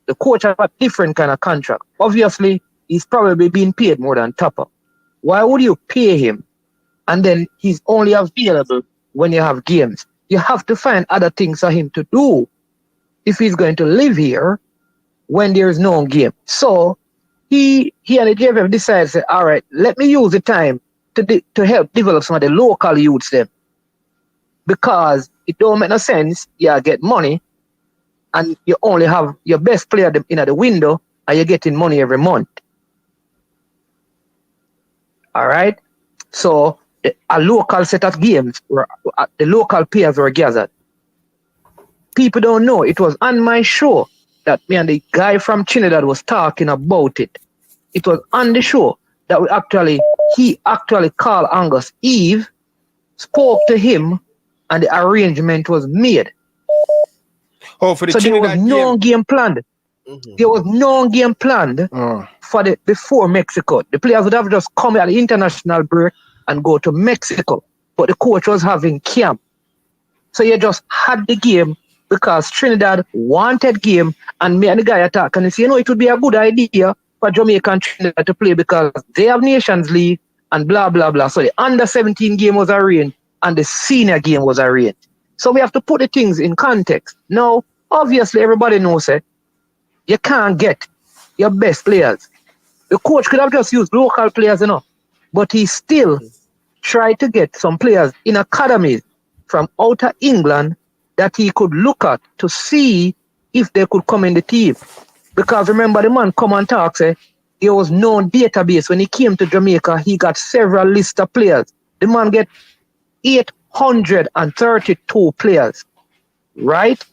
Speaker 14: The coach had a different kind of contract. Obviously, he's probably being paid more than Tapa. Why would you pay him and then he's only available when you have games? You have to find other things for him to do if he's going to live here when there is no game. So he and the JFF decided, say, all right, let me use the time to help develop some of the local youths then. Because it don't make no sense, you get money, and you only have your best player in the window, and you're getting money every month. All right? So a local set of games, where the local players were gathered. People don't know. It was on my show that me and the guy from Trinidad was talking about it. It was on the show that he actually called Angus Eve, spoke to him, and the arrangement was made.
Speaker 3: Oh, for the
Speaker 14: so
Speaker 3: Trinidad
Speaker 14: there was no game planned.
Speaker 6: there was no game planned for the before Mexico. The players would have just come at the international break and go to Mexico. But the coach was having camp. So you just had the game because Trinidad wanted game, and me and the guy attack. And he said, you know, it would be a good idea for Jamaica and Trinidad to play because they have Nations League and blah, blah, blah. So the under-17 game was arranged and the senior game was arranged. So we have to put the things in context. Now, obviously, everybody knows it. You can't get your best players. The coach could have just used local players, you know, but he still tried to get some players in academies from outer England that he could look at to see if they could come in the team. Because remember, the man come and talk, say, there was no database. When he came to Jamaica, he got several lists of players. The man get 832 players, right?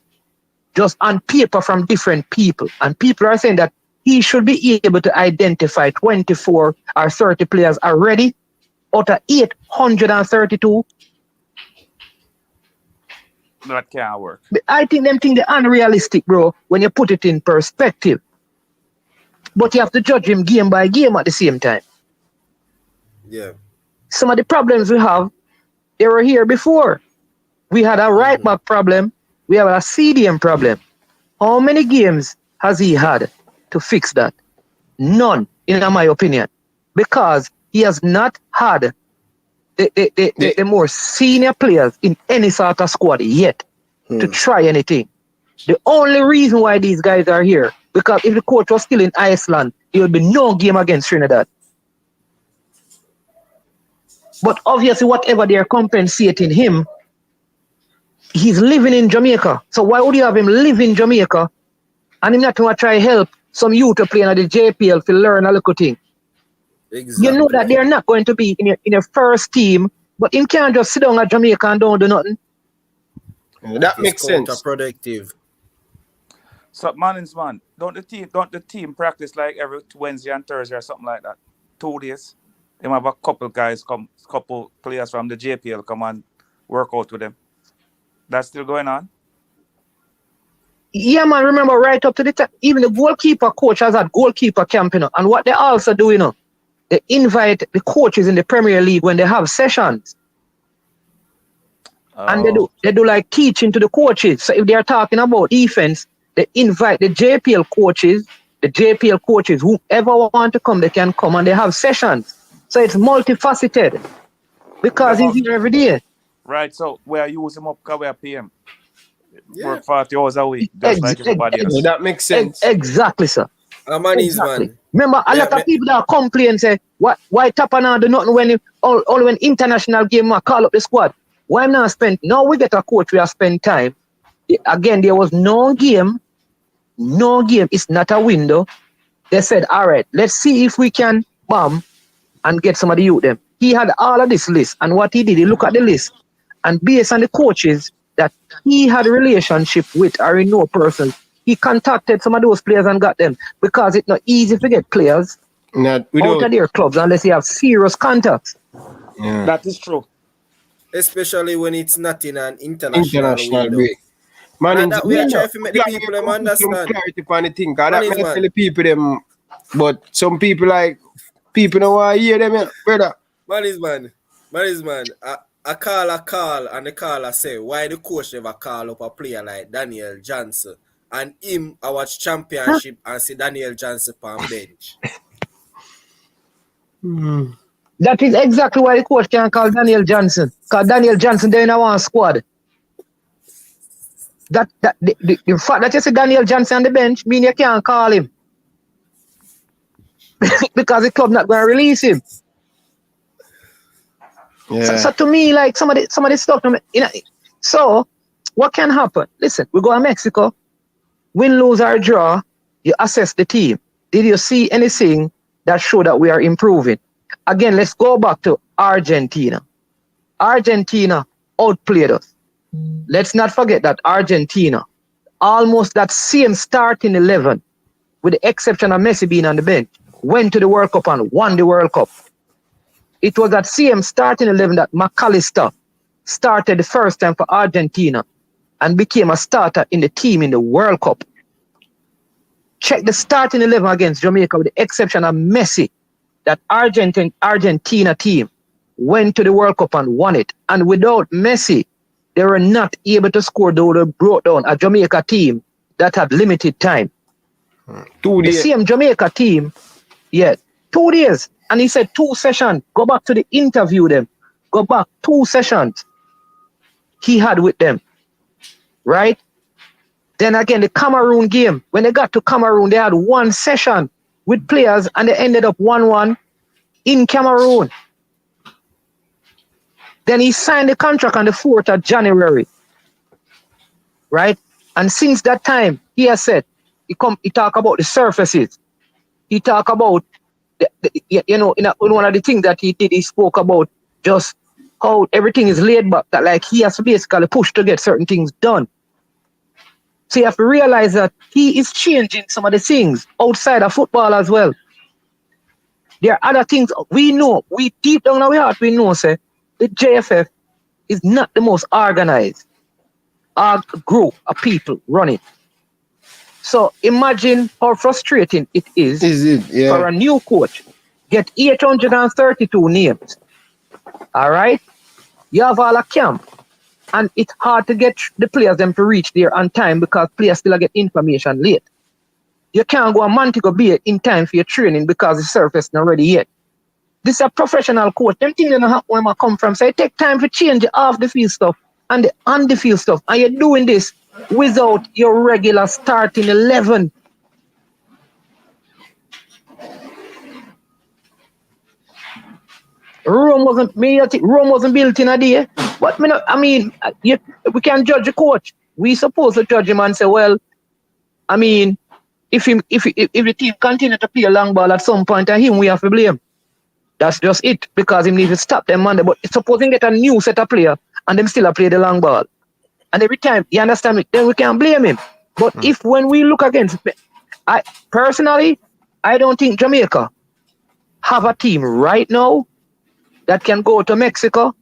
Speaker 6: Just on paper from different people. And people are saying that he should be able to identify 24 or 30 players already out of 832.
Speaker 10: That can't work.
Speaker 6: I think them things are unrealistic, bro, when you put it in perspective. But you have to judge him game by game at the same time.
Speaker 8: Yeah.
Speaker 6: Some of the problems we have, they were here before. We had a right back problem. We have a CDM problem. How many games has he had to fix that? None, in my opinion. Because he has not had the more senior players in any sort of squad yet to try anything. The only reason why these guys are here, because if the coach was still in Iceland, there would be no game against Trinidad. But obviously, whatever they're compensating him, he's living in Jamaica. So why would you have him live in Jamaica and him not want to try help some youth to play in the JPL to learn a little thing?
Speaker 8: Exactly.
Speaker 6: You know that they're not going to be in your first team, but him can't just sit down at Jamaica and don't do nothing.
Speaker 3: That makes sense.
Speaker 8: Counterproductive.
Speaker 10: So, man, don't the team practice like every Wednesday and Thursday or something like that? 2 days. They have a couple players from the JPL come and work out with them. That's still going on?
Speaker 6: Yeah, man, remember right up to the time, even the goalkeeper coach has had goalkeeper camp, you know, and what they also do, you know, they invite the coaches in the Premier League when they have sessions. And they do like teaching to the coaches. So if they are talking about defense, they invite the JPL coaches, whoever want to come, they can come and they have sessions. So it's multifaceted because he's here every day.
Speaker 10: Right, so we are using him up because we are paying him. Work 40 hours a week, just like everybody else.
Speaker 3: That makes sense.
Speaker 6: Exactly, sir.
Speaker 8: Exactly.
Speaker 6: Man. Remember, a lot of people that complain say, why Tapana do nothing when all when international game call up the squad? Why not spend? Now we get a coach, we have spent time. Again, there was no game. It's not a window. They said, all right, let's see if we can bomb and get some of the youth them. He had all of this list, and what he did, he looked at the list, and based on the coaches that he had a relationship with or he know person, he contacted some of those players and got them, because it's not easy to get players out of their clubs unless you have serious contacts.
Speaker 3: Yeah.
Speaker 10: That is true.
Speaker 8: Especially when it's not in an international
Speaker 3: break. Man,
Speaker 8: that we are trying to make the people them understand.
Speaker 3: Some clarity on the thing, because that may tell the people them, but some people don't want to hear them, brother.
Speaker 8: Man is man. I call and the caller say, why the coach never call up a player like Daniel Johnson? And him, I watch championship and see Daniel Johnson on bench.
Speaker 6: That is exactly why the coach can call Daniel Johnson. Because Daniel Johnson, they're in our squad. The fact that you see Daniel Johnson on the bench means you can't call him. Because the club not going to release him.
Speaker 3: Yeah.
Speaker 6: So to me, like some of the stuff, you know, so what can happen? Listen, we go to Mexico, win, lose, or draw, you assess the team. Did you see anything that showed that we are improving? Again, let's go back to Argentina. Argentina outplayed us. Let's not forget that Argentina, almost that same starting 11, with the exception of Messi being on the bench, went to the World Cup and won the World Cup. It was that same starting 11 that McAllister started the first time for Argentina and became a starter in the team in the World Cup.
Speaker 13: check the starting 11 against Jamaica, with the exception of Messi, that Argentina team went to the World Cup and won it. And without Messi, they were not able to score, though they brought down a Jamaica team that had limited time.
Speaker 3: 2 days.
Speaker 13: The same Jamaica team, 2 days. And he said 2 sessions. Go back to the interview them. Go back 2 sessions he had with them. Right? Then again, the Cameroon game. When they got to Cameroon, they had 1 session with players and they ended up 1-1 in Cameroon. Then he signed the contract on the 4th of January. Right? And since that time, he has said, he talk about the surfaces. He talk about, in one of the things that he did, he spoke about just how everything is laid back, that like he has to basically push to get certain things done. So you have to realize that he is changing some of the things outside of football as well. There are other things we know, we deep down in our heart, we know, say, the JFF is not the most organized group of people running. So imagine how frustrating it is for a new coach. Get 832 names. All right? You have all a camp. And it's hard to get the players them to reach there on time because players still get information late. You can't go a Montego Bay in time for your training because the surface is not ready yet. This is a professional coach. Them things don't happen where I come from. So it take time to change the off the field stuff and the on the field stuff. And you're doing this without your regular starting 11. Rome wasn't built in a day. But we can judge a coach. We supposed to judge him and say, well, I mean, if the team continue to play a long ball at some point, and him we have to blame. That's just it, because he needs to stop them Monday. But supposing get a new set of player and them still play the long ball. And every time, you understand me, then we can blame him. But if when we look against, I don't think Jamaica have a team right now that can go to Mexico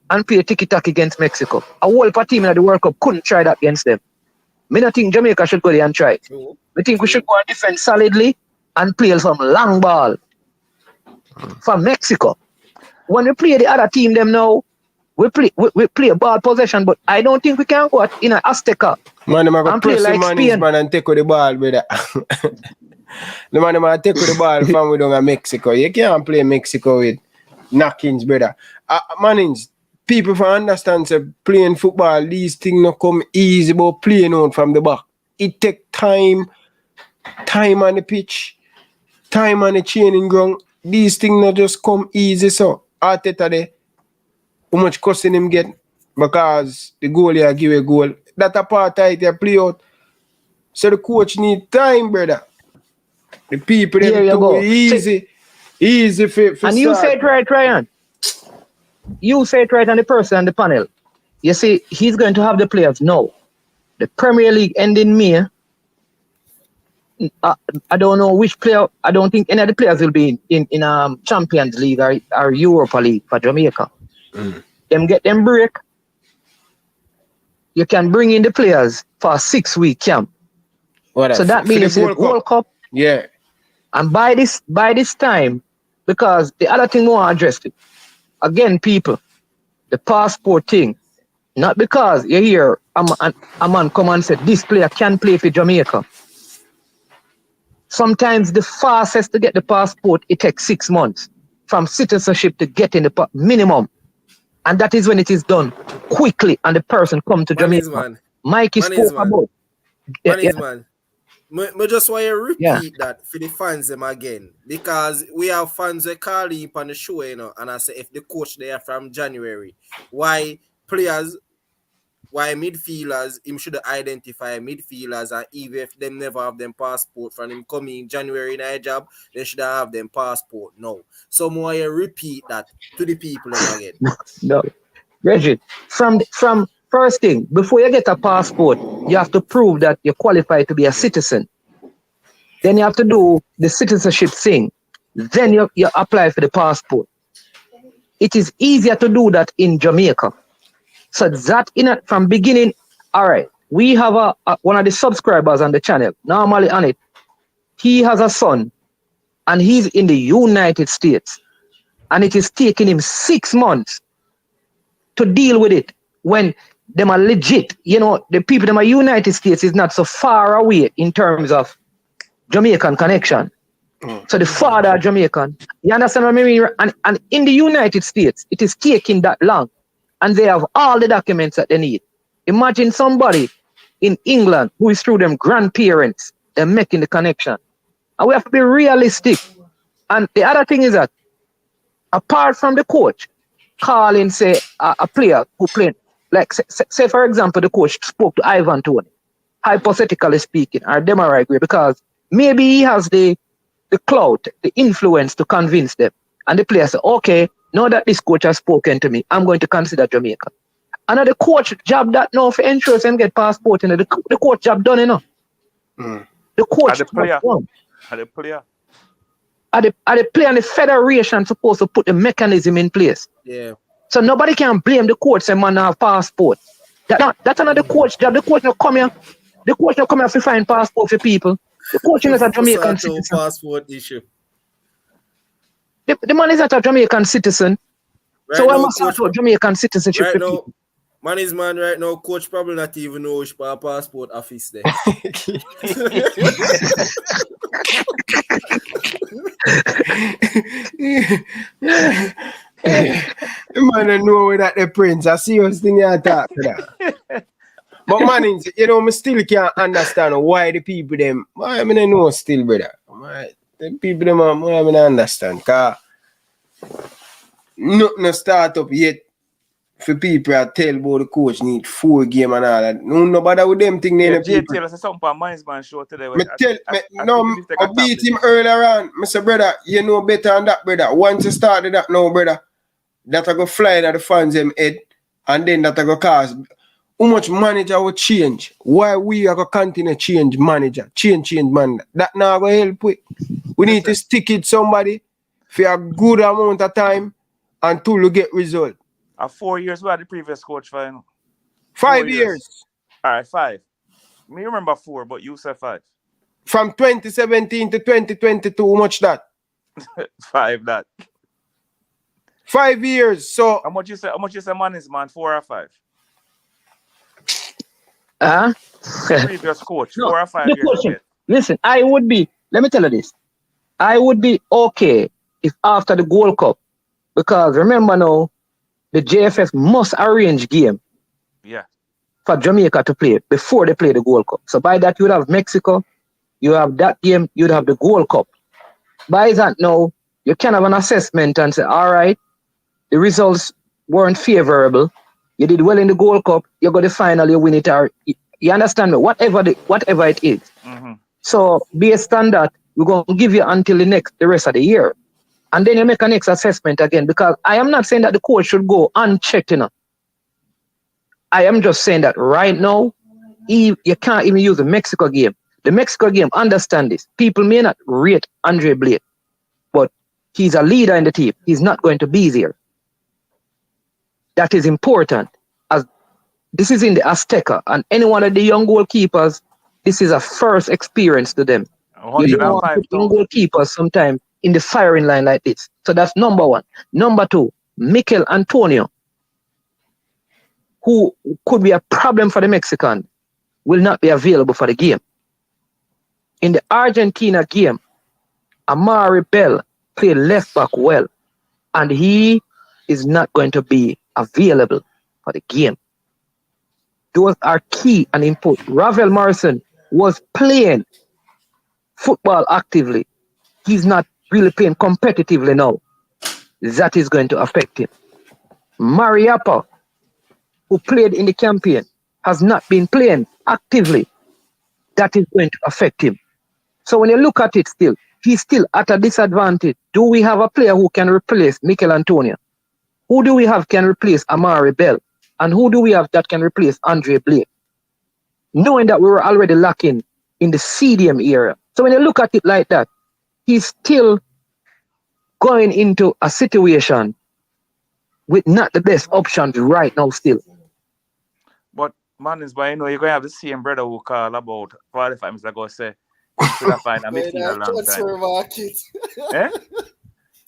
Speaker 13: and play tiki-taka against Mexico. A whole team in the World Cup couldn't try that against them. I don't think Jamaica should go there and try. I think we should go and defend solidly and play some long ball for Mexico. When we play the other team them now, we play ball possession, but I don't think we can go in an Azteca
Speaker 3: and play like Spain. Man and take with the ball, brother. The man take with the ball from we down Mexico. You can't play Mexico with knockings, brother. Manings, people for understand say playing football, these things not come easy about playing on from the back. It take time on the pitch, time on the training ground. These things not just come easy. So Arteta there, how much costing him get because the goalie give a goal. That apartheid they play out. So the coach need time, brother. The people them too easy for
Speaker 13: and start. You say it right, Ryan. You say it right on the person on the panel. You see, he's going to have the players now. The Premier League end in May. I don't know which player. I don't think any of the players will be in Champions League or Europa League for Jamaica. Them get them break. You can bring in the players for a 6-week camp. So that means the World Cup.
Speaker 3: Yeah.
Speaker 13: And by this time, because the other thing we want to address it. Again, people, the passport thing. Not because you hear a man come and say this player can play for Jamaica. Sometimes the fastest to get the passport, it takes 6 months from citizenship to getting the minimum. And that is when it is done quickly and the person come to Jamaica. Mikey spoke about.
Speaker 8: Man. I just want to repeat that for the fans them again. Because we have fans that call in on the show, and I say if the coach there from January, why midfielders, him should identify midfielders, and even if them never have them passport from him coming in January in a job, they should have them passport now. So more you repeat that to the people again.
Speaker 13: No. Reggie, from first thing, before you get a passport, you have to prove that you're qualified to be a citizen. Then you have to do the citizenship thing. Then you apply for the passport. It is easier to do that in Jamaica. So that from beginning, all right, we have one of the subscribers on the channel, normally on it, he has a son and he's in the United States and it is taking him 6 months to deal with it when them are legit. You know, the people them are United States is not so far away in terms of Jamaican connection. So the father Jamaican, you understand what I mean? And in the United States, it is taking that long and they have all the documents that they need. Imagine somebody in England who is through them grandparents, they're making the connection. And we have to be realistic. And the other thing is that apart from the coach calling, say, a player who played, like, say for example, the coach spoke to Ivan Toney, hypothetically speaking, or Demarai Gray, because maybe he has the clout, the influence to convince them. And the player say, okay, now that this coach has spoken to me, I'm going to consider Jamaica. And the coach job that now for ensure them get passport, you know, the coach job done, you know. The coach
Speaker 10: the player.
Speaker 13: done.
Speaker 10: The player.
Speaker 13: Are the player and the federation supposed to put the mechanism in place?
Speaker 8: Yeah.
Speaker 13: So nobody can blame the coach say man have passport. That's another coach job. The coach not come here. The coach not come here to find passport for people. The coach is a Jamaican citizen.
Speaker 8: Passport issue.
Speaker 13: The man is not a Jamaican citizen.
Speaker 8: Right
Speaker 13: so why
Speaker 8: now,
Speaker 13: must
Speaker 8: coach,
Speaker 13: have Jamaican citizenship
Speaker 8: right
Speaker 13: for
Speaker 8: now,
Speaker 13: people?
Speaker 8: man is man right now. Coach probably not even know which passport office there.
Speaker 3: Man, I know that the prince. I see you thing you talk to that. But man, you know, I still can't understand why the people them. I mean, I know still, brother. The people them, I mean, I understand. Cause nothing start up yet. For people I tell about the coach need 4 games and all that. No bother with them thing.
Speaker 10: Yeah, Jay Taylor said something about Minds Man show today.
Speaker 3: I beat him earlier on. Mr. Brother, you know better than that, brother. Once you started that now, brother, that I go fly at the fans them head, and then that I go cause how much manager will change? Why we are going to continue change manager? Change man. That now go help with. We need to stick it somebody for a good amount of time until we get result.
Speaker 10: 4 years, we had the previous coach for, you know.
Speaker 3: 5 years.
Speaker 10: All right, 5. Me remember 4, but you said 5.
Speaker 3: From 2017 to 2022, how much that?
Speaker 10: 5 that.
Speaker 3: 5 years. So
Speaker 10: how much you say man is man, 4 or 5? Previous coach, 4 or 5 years.
Speaker 13: Listen, let me tell you this. I would be okay if after the Gold Cup, because remember now, the JFF must arrange game for Jamaica to play before they play the Gold Cup. So by that, you would have Mexico, you have that game, you'd have the Gold Cup. By that now, you can have an assessment and say, all right, the results weren't favorable. You did well in the Gold Cup, you got the final, you win it. Or, you understand me? Whatever it is.
Speaker 10: Mm-hmm.
Speaker 13: So based on that, we're going to give you until the rest of the year. And then you make a next assessment again, because I am not saying that the coach should go unchecked, you know. I am just saying that right now, you can't even use the Mexico game. The Mexico game, understand this. People may not rate Andre Blake, but he's a leader in the team. He's not going to be there. That is important. As this is in the Azteca, and any one of the young goalkeepers, this is a first experience to them. You don't want young goalkeepers sometimes in the firing line like this. So that's number 1. Number 2, Mikel Antonio, who could be a problem for the Mexican, will not be available for the game. In the Argentina game, Amari Bell played left back well, and he is not going to be available for the game. Those are key and important. Ravel Morrison was playing football actively. He's not really playing competitively now. That is going to affect him. Mariappa, who played in the campaign, has not been playing actively. That is going to affect him. So when you look at it still, he's still at a disadvantage. Do we have a player who can replace Mikel Antonio? Who do we have can replace Amari Bell? And who do we have that can replace Andre Blake? Knowing that we were already lacking in the CDM era. So when you look at it like that, he's still going into a situation with not the best options right now still.
Speaker 10: But man, is by you know you're gonna have the same brother who call about 45 minutes ago say Should have find a
Speaker 8: Going
Speaker 10: midfield a
Speaker 8: to
Speaker 10: long
Speaker 8: transfer
Speaker 10: time.
Speaker 8: market.
Speaker 10: Eh?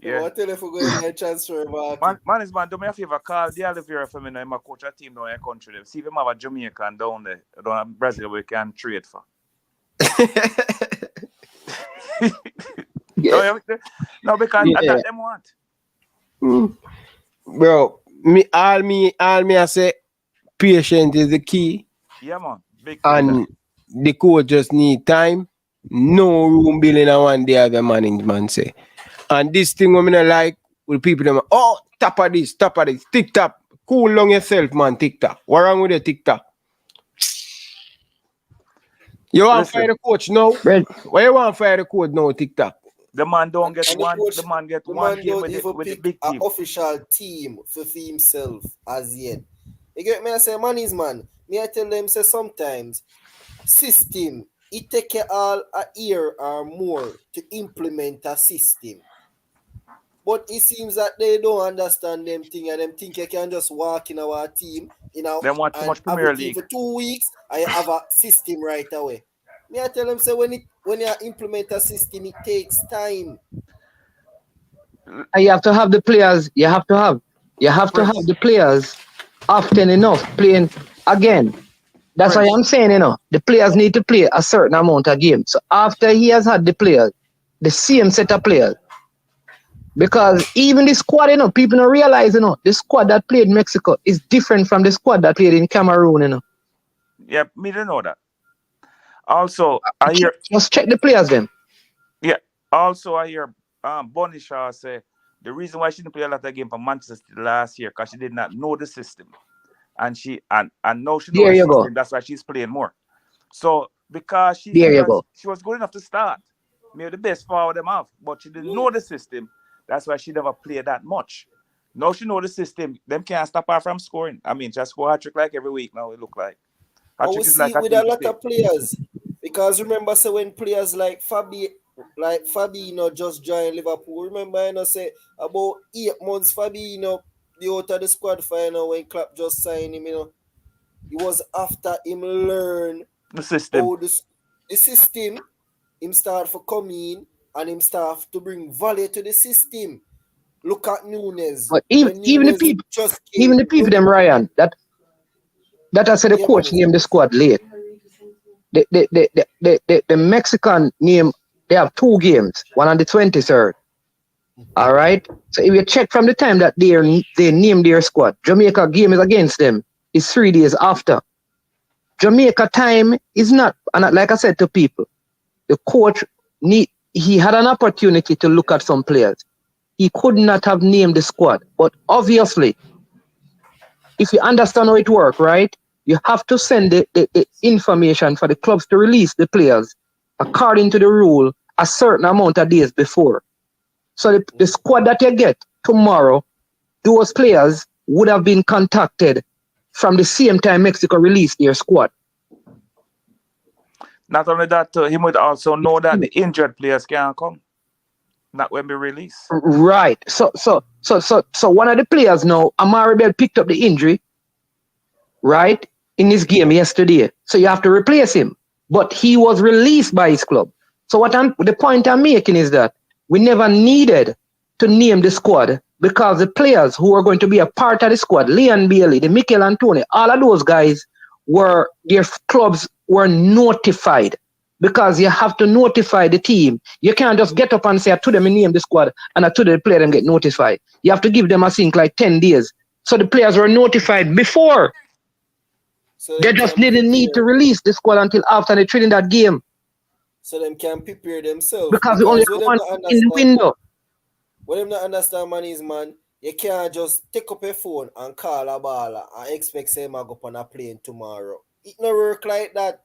Speaker 8: Yeah. What tell if we go in the transfer market?
Speaker 10: Man, do me a favor, call the Oliveira for me now. I'm a coach a team down in the country. Them. See if him have a Jamaican down there, down in Brazil we can trade for. No, because that them want.
Speaker 3: Bro, me I say patience is the key.
Speaker 10: Yeah, man. Big
Speaker 3: and the coach just need time. No room building a one day as the management say. And this thing women I like with people them tap of this, TikTok. Cool down yourself, man, TikTok. What wrong with the TikTok? You want to fire the coach now? Why you want to fire the coach now, TikTok?
Speaker 10: The man don't get one. The man get one game with the big team.
Speaker 8: An official team for himself as yet. You get me? I say, man is man. Me I tell them say sometimes system it take you all a year or more to implement a system. But it seems that they don't understand them thing and them think you can just walk in our team, you know,
Speaker 10: they want too much Premier League
Speaker 8: for 2 weeks and you have a system right away. Me I tell them say when you implement a system, it takes time.
Speaker 13: And you have to have the players. You have to have the players often enough playing again. That's why I'm saying, the players need to play a certain amount of games. So after he has had the players, the same set of players. Because even the squad, people don't realize, the squad that played in Mexico is different from the squad that played in Cameroon,
Speaker 10: Yeah, me don't know that. Also, I hear
Speaker 13: just check the players then.
Speaker 10: Yeah. Also, I hear Bonnie Shaw say the reason why she didn't play a lot of games for Manchester last year because she did not know the system, and now she knows the system. That's why she's playing more. So because she was good enough to start, maybe the best forward them off, but she didn't know the system. That's why she never played that much. Now she know the system. Them can't stop her from scoring. I mean, just score hat-trick like every week now. It look like.
Speaker 8: But we see with a lot of players. Because remember, say when players like Fabinho just joined Liverpool. Remember, say about 8 months Fabinho the out of the squad for when Klopp just signed him. It was after him learn
Speaker 10: the system.
Speaker 8: How the system. Him start for come in and him start to bring value to the system. Look at Nunes.
Speaker 13: But even the people them Ryan that I said the coach named the squad late. The Mexican name, they have 2 games, one on the 23rd. All right. So if you check from the time that they named their squad, Jamaica game is against them. It's 3 days after. Jamaica time is not, and like I said to people, the coach he had an opportunity to look at some players. He could not have named the squad, but obviously, if you understand how it works, right? You have to send the information for the clubs to release the players according to the rule a certain amount of days before. So the squad that you get tomorrow, those players would have been contacted from the same time Mexico released their squad.
Speaker 10: Not only that, he would also know that the injured players can't come. Not when we release.
Speaker 13: Right. So one of the players now, Amari Bell picked up the injury, right, in his game yesterday. So you have to replace him. But he was released by his club. So the point I'm making is that we never needed to name the squad because the players who are going to be a part of the squad, Leon Bailey, the Mikel Antoni, all of those guys their clubs were notified. Because you have to notify the team. You can't just get up and say, I told them to name the squad and I told the player and get notified. You have to give them, I think, like 10 days. So the players were notified before. So they just didn't need to release the squad until after the Trinidad game.
Speaker 8: So them can prepare themselves.
Speaker 13: Because we only have one in the window.
Speaker 8: What them not understand, man, is, man, you can't just take up a phone and call a baller and expect say go up on a plane tomorrow. It no work like that.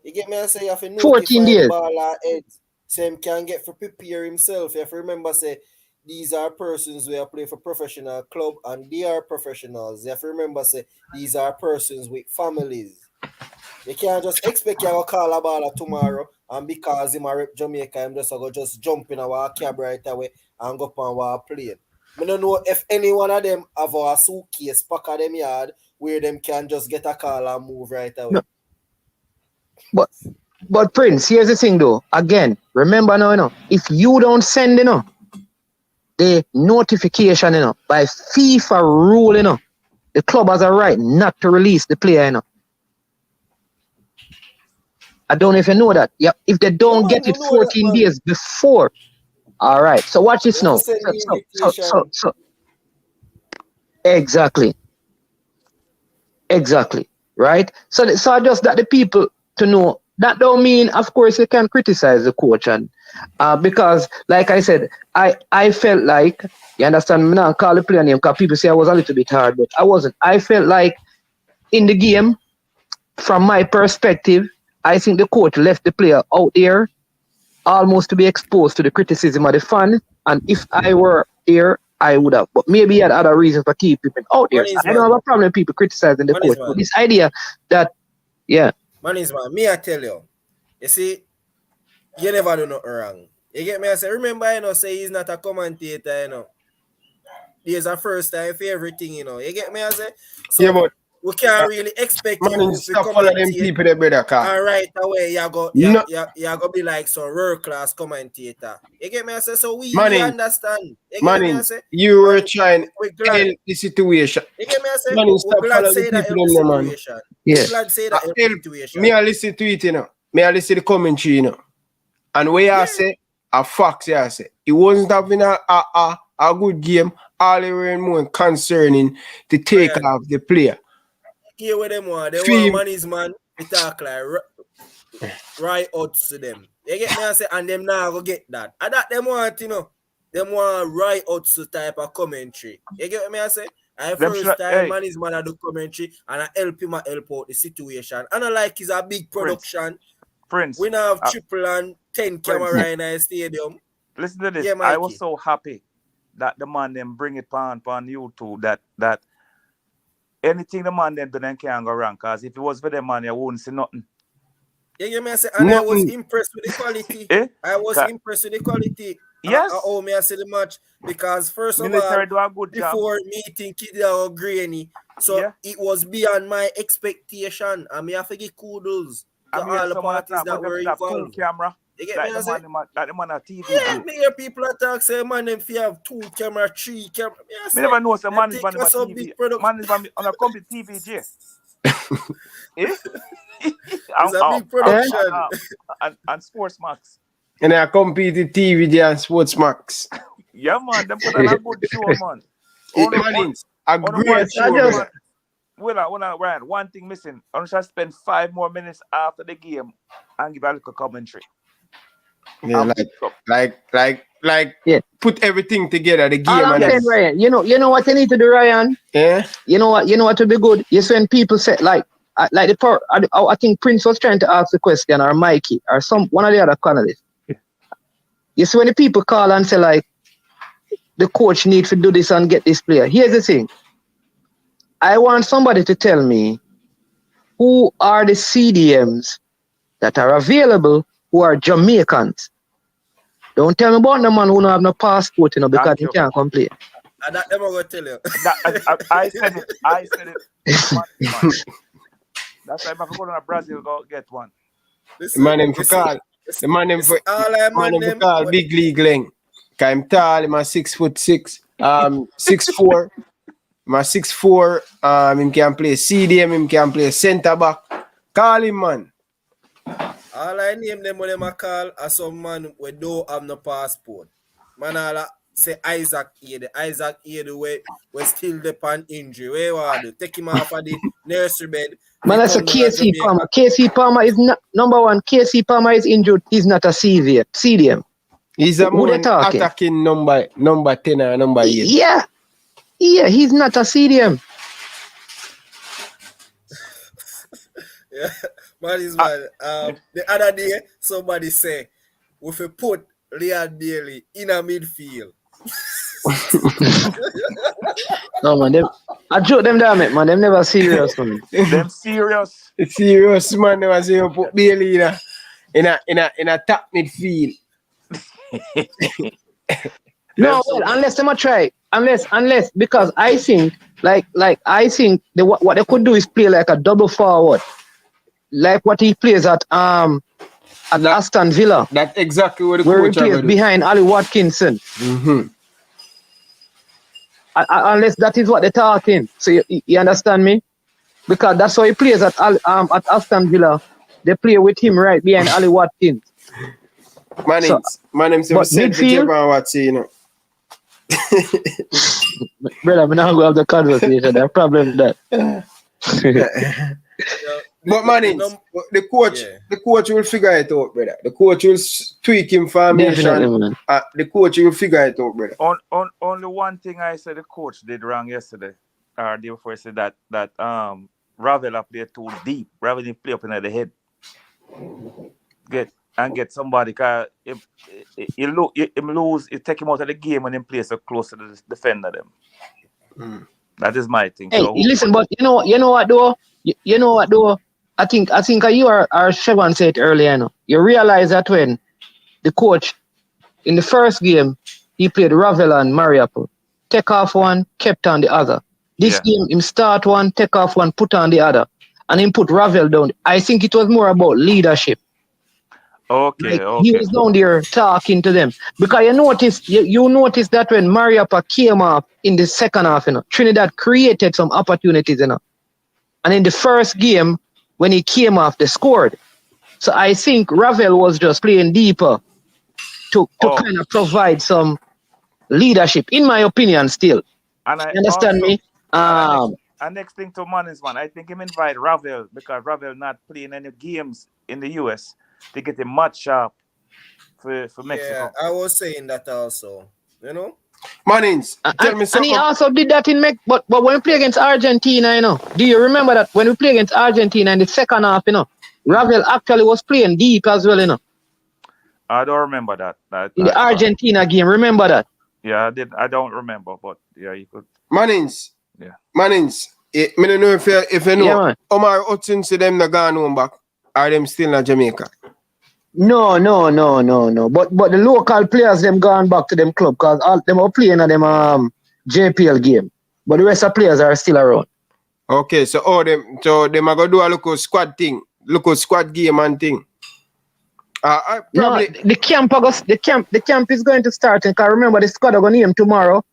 Speaker 8: You get me? I say you have to notify
Speaker 13: 14 days.
Speaker 8: The baller head. So him can get to prepare himself. You have to remember, say, these are persons who are playing for professional club and they are professionals. You have to remember, say, these are persons with families. You can't just expect you to call a baller tomorrow and because him a rep Jamaica, him just jump in our cab right away and go up on our plane. I don't know if any one of them have a suitcase pack of them yard where them can just get a call and move right away.
Speaker 13: No. But
Speaker 9: But Prince, here's the thing though. Again, remember now, if you don't send, the notification, by FIFA rule, the club has a right not to release the player, I don't know if you know that. Yeah, if they don't get it 14 days before. All right. So watch this now. So exactly. Right. So just that the people to know that don't mean, of course, you can criticize the coach and because, like I said, I felt like, you understand, me not call the player name because people say I was a little bit hard, but I wasn't. I felt like in the game, from my perspective, I think the coach left the player out there almost to be exposed to the criticism of the fan. And if I were here, I would have. But maybe he had other reasons for keeping people out there. So I don't have a problem with people criticizing the coach. But this idea that,
Speaker 8: Man, me I tell you. You see, you never do nothing wrong. You get me? I say, remember, say he's not a commentator, There's a first time for everything, You get me? I say, so
Speaker 3: but
Speaker 8: we can't really expect
Speaker 3: you to stop following them people, they brother.
Speaker 8: And right away, you go be like some world class commentator. You get me? I say, so we understand. You get me? I say,
Speaker 3: you were trying to help the situation.
Speaker 8: You get me? I say,
Speaker 3: we're
Speaker 8: glad to say that help the situation.
Speaker 3: Yeah.
Speaker 8: Glad to say that help the situation.
Speaker 3: Me I listen to it, Me I listen to the commentary, And where I say, a facts, I say, it wasn't having a good game. All they were more concerning to take off the player.
Speaker 8: Here with them one, they want money's man. We talk like right out to them. You get me? I say, and them now go get that. And that them want, them want right out to type of commentary. You get me? I say, I first time money's man I do commentary and I help him help out the situation. And I like it's a big production.
Speaker 10: Prince.
Speaker 8: We now have triple and 10 camera in the stadium.
Speaker 10: Listen to this. Yeah, I was so happy that the man them bring it on YouTube that anything the man them do then can't go wrong. Because if it was for them man, you wouldn't see nothing.
Speaker 8: Yeah, man. And I was impressed with the quality. I was impressed with the quality.
Speaker 10: Yes.
Speaker 8: I see the match because first of all, before meeting Kidda or Granny, so it was beyond my expectation. And me have to give kudos to all the parties that were involved.
Speaker 10: Camera.
Speaker 8: You get me?
Speaker 10: Like the man on TV.
Speaker 8: Yeah, me hear people attack say, man, if you have 2 camera, 3 camera.
Speaker 10: Me never know some man is on TV. Man is on a complete TV, J.
Speaker 8: It's a big production.
Speaker 10: And Sports Max.
Speaker 3: And I compete in TV and Sports Max.
Speaker 10: Yeah, man. Them put on a good show, man.
Speaker 3: A great show.
Speaker 10: Ryan, one thing missing. I shall spend 5 more minutes after the game and give a little commentary.
Speaker 3: Yeah, put everything together. The game.
Speaker 9: Ryan, you know what you need to do, Ryan?
Speaker 3: Yeah.
Speaker 9: You know what would be good? Yes, when people say like I think Prince was trying to ask the question, or Mikey, or one of the other panelists. You see, when the people call and say like the coach needs to do this and get this player. Here's the thing. I want somebody to tell me who are the CDMs that are available who are Jamaicans. Don't tell me about the man who don't have no passport, because he can't complain.
Speaker 8: And that I'm going to tell you.
Speaker 10: I said it. That's why if I go to Brazil, go get one.
Speaker 3: The man name for call Big League Leng. I'm tall, I'm 6'6", 6'4". I'm 6'4". Him can play CDM, him can play centre back. Call him, man.
Speaker 8: All I name them when them call are some man we don't have no passport. Man, all say Isaac Ede. Isaac Ede we still depend injury. Where are they? Take him off of the nursery bed.
Speaker 9: Man, that's a KC Palmer. KC Palmer is not number one. KC Palmer is injured. He's not a CDM.
Speaker 3: He's a more attacking number 10 or number 8.
Speaker 9: Yeah, he's not a CDM.
Speaker 8: Yeah, man, the other day somebody say we should put Leon Bailey in a midfield.
Speaker 9: No man, I joke them down, man. Them never serious for me.
Speaker 10: Them serious.
Speaker 3: It's serious, man. They was saying put Bailey in a top midfield.
Speaker 9: No, unless they might try. Unless because I think I think what they could do is play like a double forward, like what he plays at
Speaker 13: at Aston Villa.
Speaker 3: That's exactly what the
Speaker 13: where he
Speaker 3: coach are
Speaker 13: plays
Speaker 3: do.
Speaker 13: behind Ali Watkinson. Unless that is what they're talking. So you understand me? Because that's how he plays at Aston Villa. They play with him right behind Ali Watkins.
Speaker 3: Man,
Speaker 13: So,
Speaker 3: man himself
Speaker 13: but
Speaker 3: said
Speaker 13: midfield,
Speaker 3: what's you know.
Speaker 13: brother, we're not going to have the conversation. The problem with that.
Speaker 3: But man, the coach will figure it out, brother. The coach will tweak information. The coach will figure it out, brother.
Speaker 10: Only one thing I said the coach did wrong yesterday, or the day before, I said that Ravel played too deep. Ravel didn't play up in the head. Get somebody, because if him lose, it take him out of the game when he plays so close to the defender them. That is my thing.
Speaker 13: Hey,
Speaker 10: so
Speaker 13: listen, but you know what though? You know what though? I think you or Chevron said it earlier, you know. You realize that when the coach in the first game he played Ravel and Mariapple. Take off one, kept on the other. This game him start one, take off one, put on the other. And him put Ravel down. I think it was more about leadership.
Speaker 10: Okay.
Speaker 13: He was down there talking to them. Because you noticed that when Mariappa came off in the second half, you know, Trinidad created some opportunities, you know. And in the first game, when he came off, they scored. So I think Ravel was just playing deeper to kind of provide some leadership, in my opinion, still.
Speaker 10: And
Speaker 13: you understand me?
Speaker 10: And next thing to Mannings, man, I think him invite Ravel, because Ravel not playing any games in the US to get him much sharp for Mexico.
Speaker 8: Yeah, I was saying that also. You know?
Speaker 3: Mannings, tell me something.
Speaker 13: And he also did that in Mexico. But when we play against Argentina, you know, do you remember that when we play against Argentina in the second half, you know, Ravel actually was playing deep as well, you know?
Speaker 10: I don't remember that.
Speaker 13: In the Argentina game, remember that?
Speaker 10: Yeah, I don't remember, but yeah, you could.
Speaker 3: Mannings.
Speaker 10: Yeah.
Speaker 3: Mannings. I don't know if you know.
Speaker 13: Yeah,
Speaker 3: Omar Hudson said them not gone home back. Are them still in Jamaica?
Speaker 13: No. But the local players them gone back to them club because all them are playing at them JPL game. But the rest of players are still around.
Speaker 3: Okay, so them are gonna do a local squad thing, local squad game and thing. Probably
Speaker 13: no, the camp is going to start, and can remember the squad are gonna name tomorrow.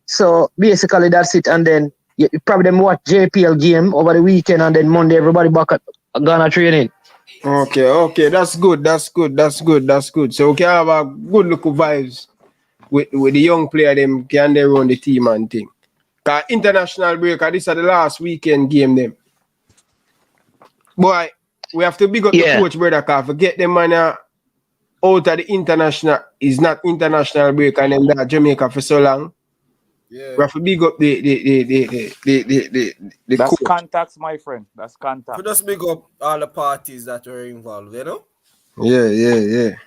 Speaker 13: So basically that's it, and then you probably them watch JPL game over the weekend, and then Monday everybody back at Ghana training.
Speaker 3: Okay, that's good. So we can have a good look of vibes with the young player them can they run the team and thing. Cause international break, this is the last weekend game them. Boy, we have to big up the coach, brother, cause forget them man out of the international is not international break and them that Jamaica for so long.
Speaker 8: Yeah.
Speaker 3: We have to big up the
Speaker 10: That's
Speaker 3: coach.
Speaker 10: contacts, my friend. That's contacts.
Speaker 8: We just big up all the parties that were involved, you know?
Speaker 3: Yeah.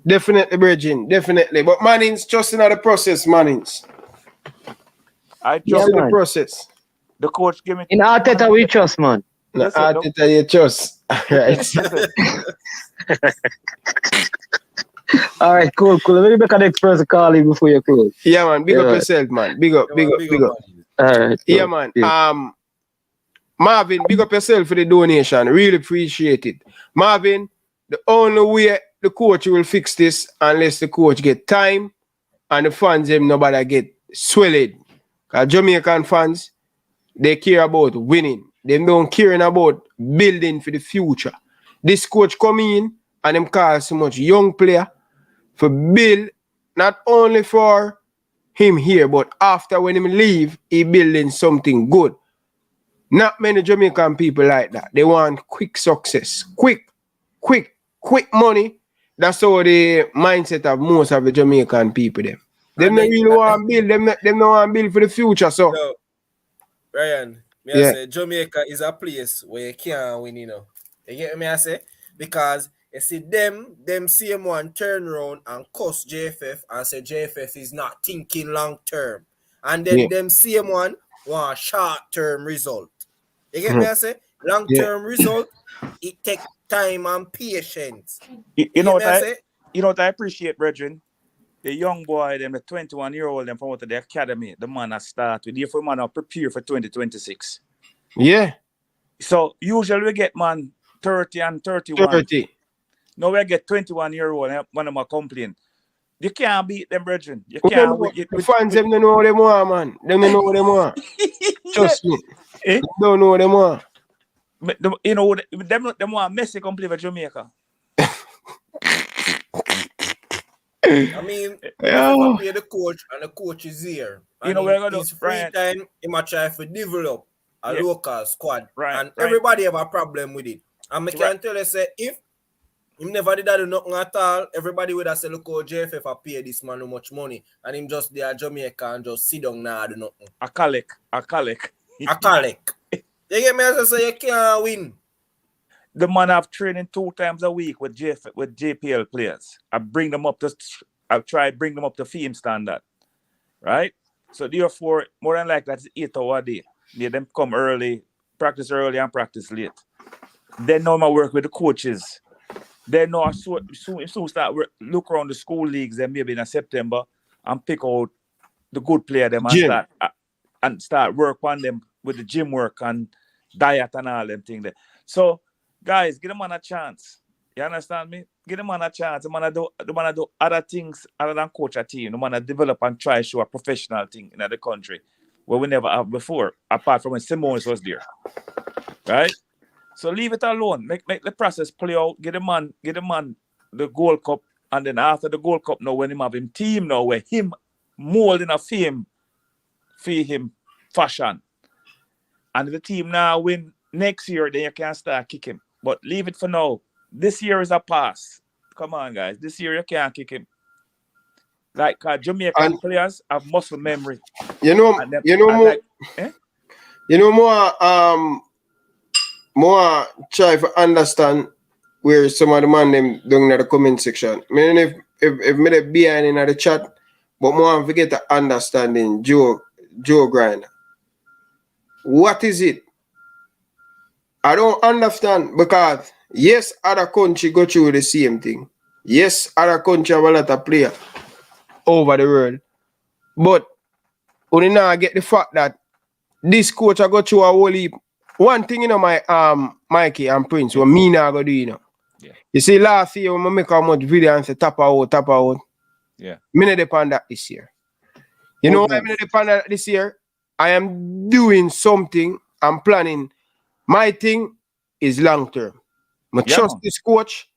Speaker 3: Definitely, Virgin. Definitely. But Mannings, just in the process, Mannings.
Speaker 10: I trust
Speaker 3: the process.
Speaker 10: The coach give me.
Speaker 13: In Arteta, we trust, man.
Speaker 3: No, Arteta, you trust. Right.
Speaker 13: All right, cool. Let me make an next person call you before you close.
Speaker 3: Yeah, man. Big up yourself, man. Big up.
Speaker 13: All right.
Speaker 3: Yeah, man. Marvin, big up yourself for the donation. Really appreciate it. Marvin, the only way the coach will fix this unless the coach get time and the fans them nobody get swelled. Because Jamaican fans, they care about winning. They don't care about building for the future. This coach come in and them call so much young player for build not only for him here, but after when him leave, he building something good. Not many Jamaican people like that. They want quick success, quick money. That's how the mindset of most of the Jamaican people them. Them don't really want to build. Them don't want to build for the future. So,
Speaker 8: Ryan, I say Jamaica is a place where you can't win, you know. You get me? I say because you see them same one turn around and cuss JFF and say JFF is not thinking long term, and then them same one want short term result. You get me? I say long term result. It take time and patience.
Speaker 10: You know what I appreciate, brethren? The young boy, them the 21-year-old, them from out of the academy, the man that start with. Therefore, man, prepare for 2026.
Speaker 3: Yeah.
Speaker 10: So usually we get man 30 and 31.
Speaker 3: 30.
Speaker 10: Now we get 21-year-old and one of them complain. You can't beat them, brethren. You can't win.
Speaker 3: The fans them don't know what they want, man. Them don't know what they want. Trust me. They don't know what they want.
Speaker 10: You know, them want Messi come play for Jamaica.
Speaker 8: I mean, I pay the coach, and the coach is here. And
Speaker 10: you know, we're gonna
Speaker 8: his free time, he might try to develop a local squad. And everybody have a problem with it. And I can tell you, say, if him never did that do nothing at all, everybody would have said, look, JFF a pay this man no much money. And him just there Jamaica and just sit down now do nothing.
Speaker 10: A colic.
Speaker 8: You get me? As I say, you can't win.
Speaker 10: The man have training 2 times a week with JPL players. I try bring them up to film standard. Right? So therefore, more than like that's 8 hours a day. They them come early, practice early and practice late. Then now I work with the coaches. Then now I soon start look around the school leagues then maybe in September and pick out the good player them and start work on them with the gym work and diet and all them things there. So guys, give them a chance. You understand me? Give them a chance. The man do other things other than coach a team. The man develop and try to show a professional thing in the country where we never have before, apart from when Simons was there. Right? So leave it alone. Make the process play out. Get the man the Gold Cup, and then after the Gold Cup, now when him have him team now where him molding a fame for him fashion. And if the team now win next year, then you can start kicking. But leave it for now. This year is a pass. Come on, guys. This year you can't kick him. Like Jamaican players have muscle memory.
Speaker 3: More try to understand where some of the man them doing in the comment section. I mean, if me the behind in the chat, but more forget the understanding Joe Grinder. What is it? I don't understand because yes, other country go through the same thing. Yes, other country have a lot of players over the world. But we now get the fact that this coach I go through a whole heap. One thing, my Mikey and Prince, what me now go do, Yeah. You see, last year when I make how much video and say tap out.
Speaker 10: Yeah.
Speaker 3: Me not depend that this year. You know why I'm not depend that this year? I am doing something. I'm planning. My thing is long term. I trust this coach,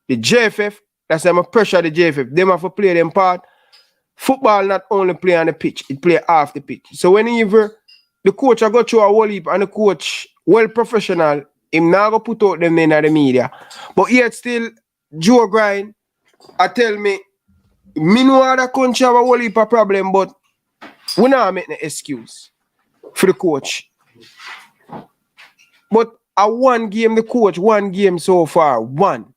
Speaker 3: the JFF. That's why I'm pressure the JFF. Them have to play them part. Football not only play on the pitch, it play off the pitch. So whenever the coach I go through a whole heap and the coach well professional, him now go put out them in the media. But yet still, Joe Grind, I tell me know other country have a whole heap of problem, but we not make no excuse for the coach. But one game so far, one.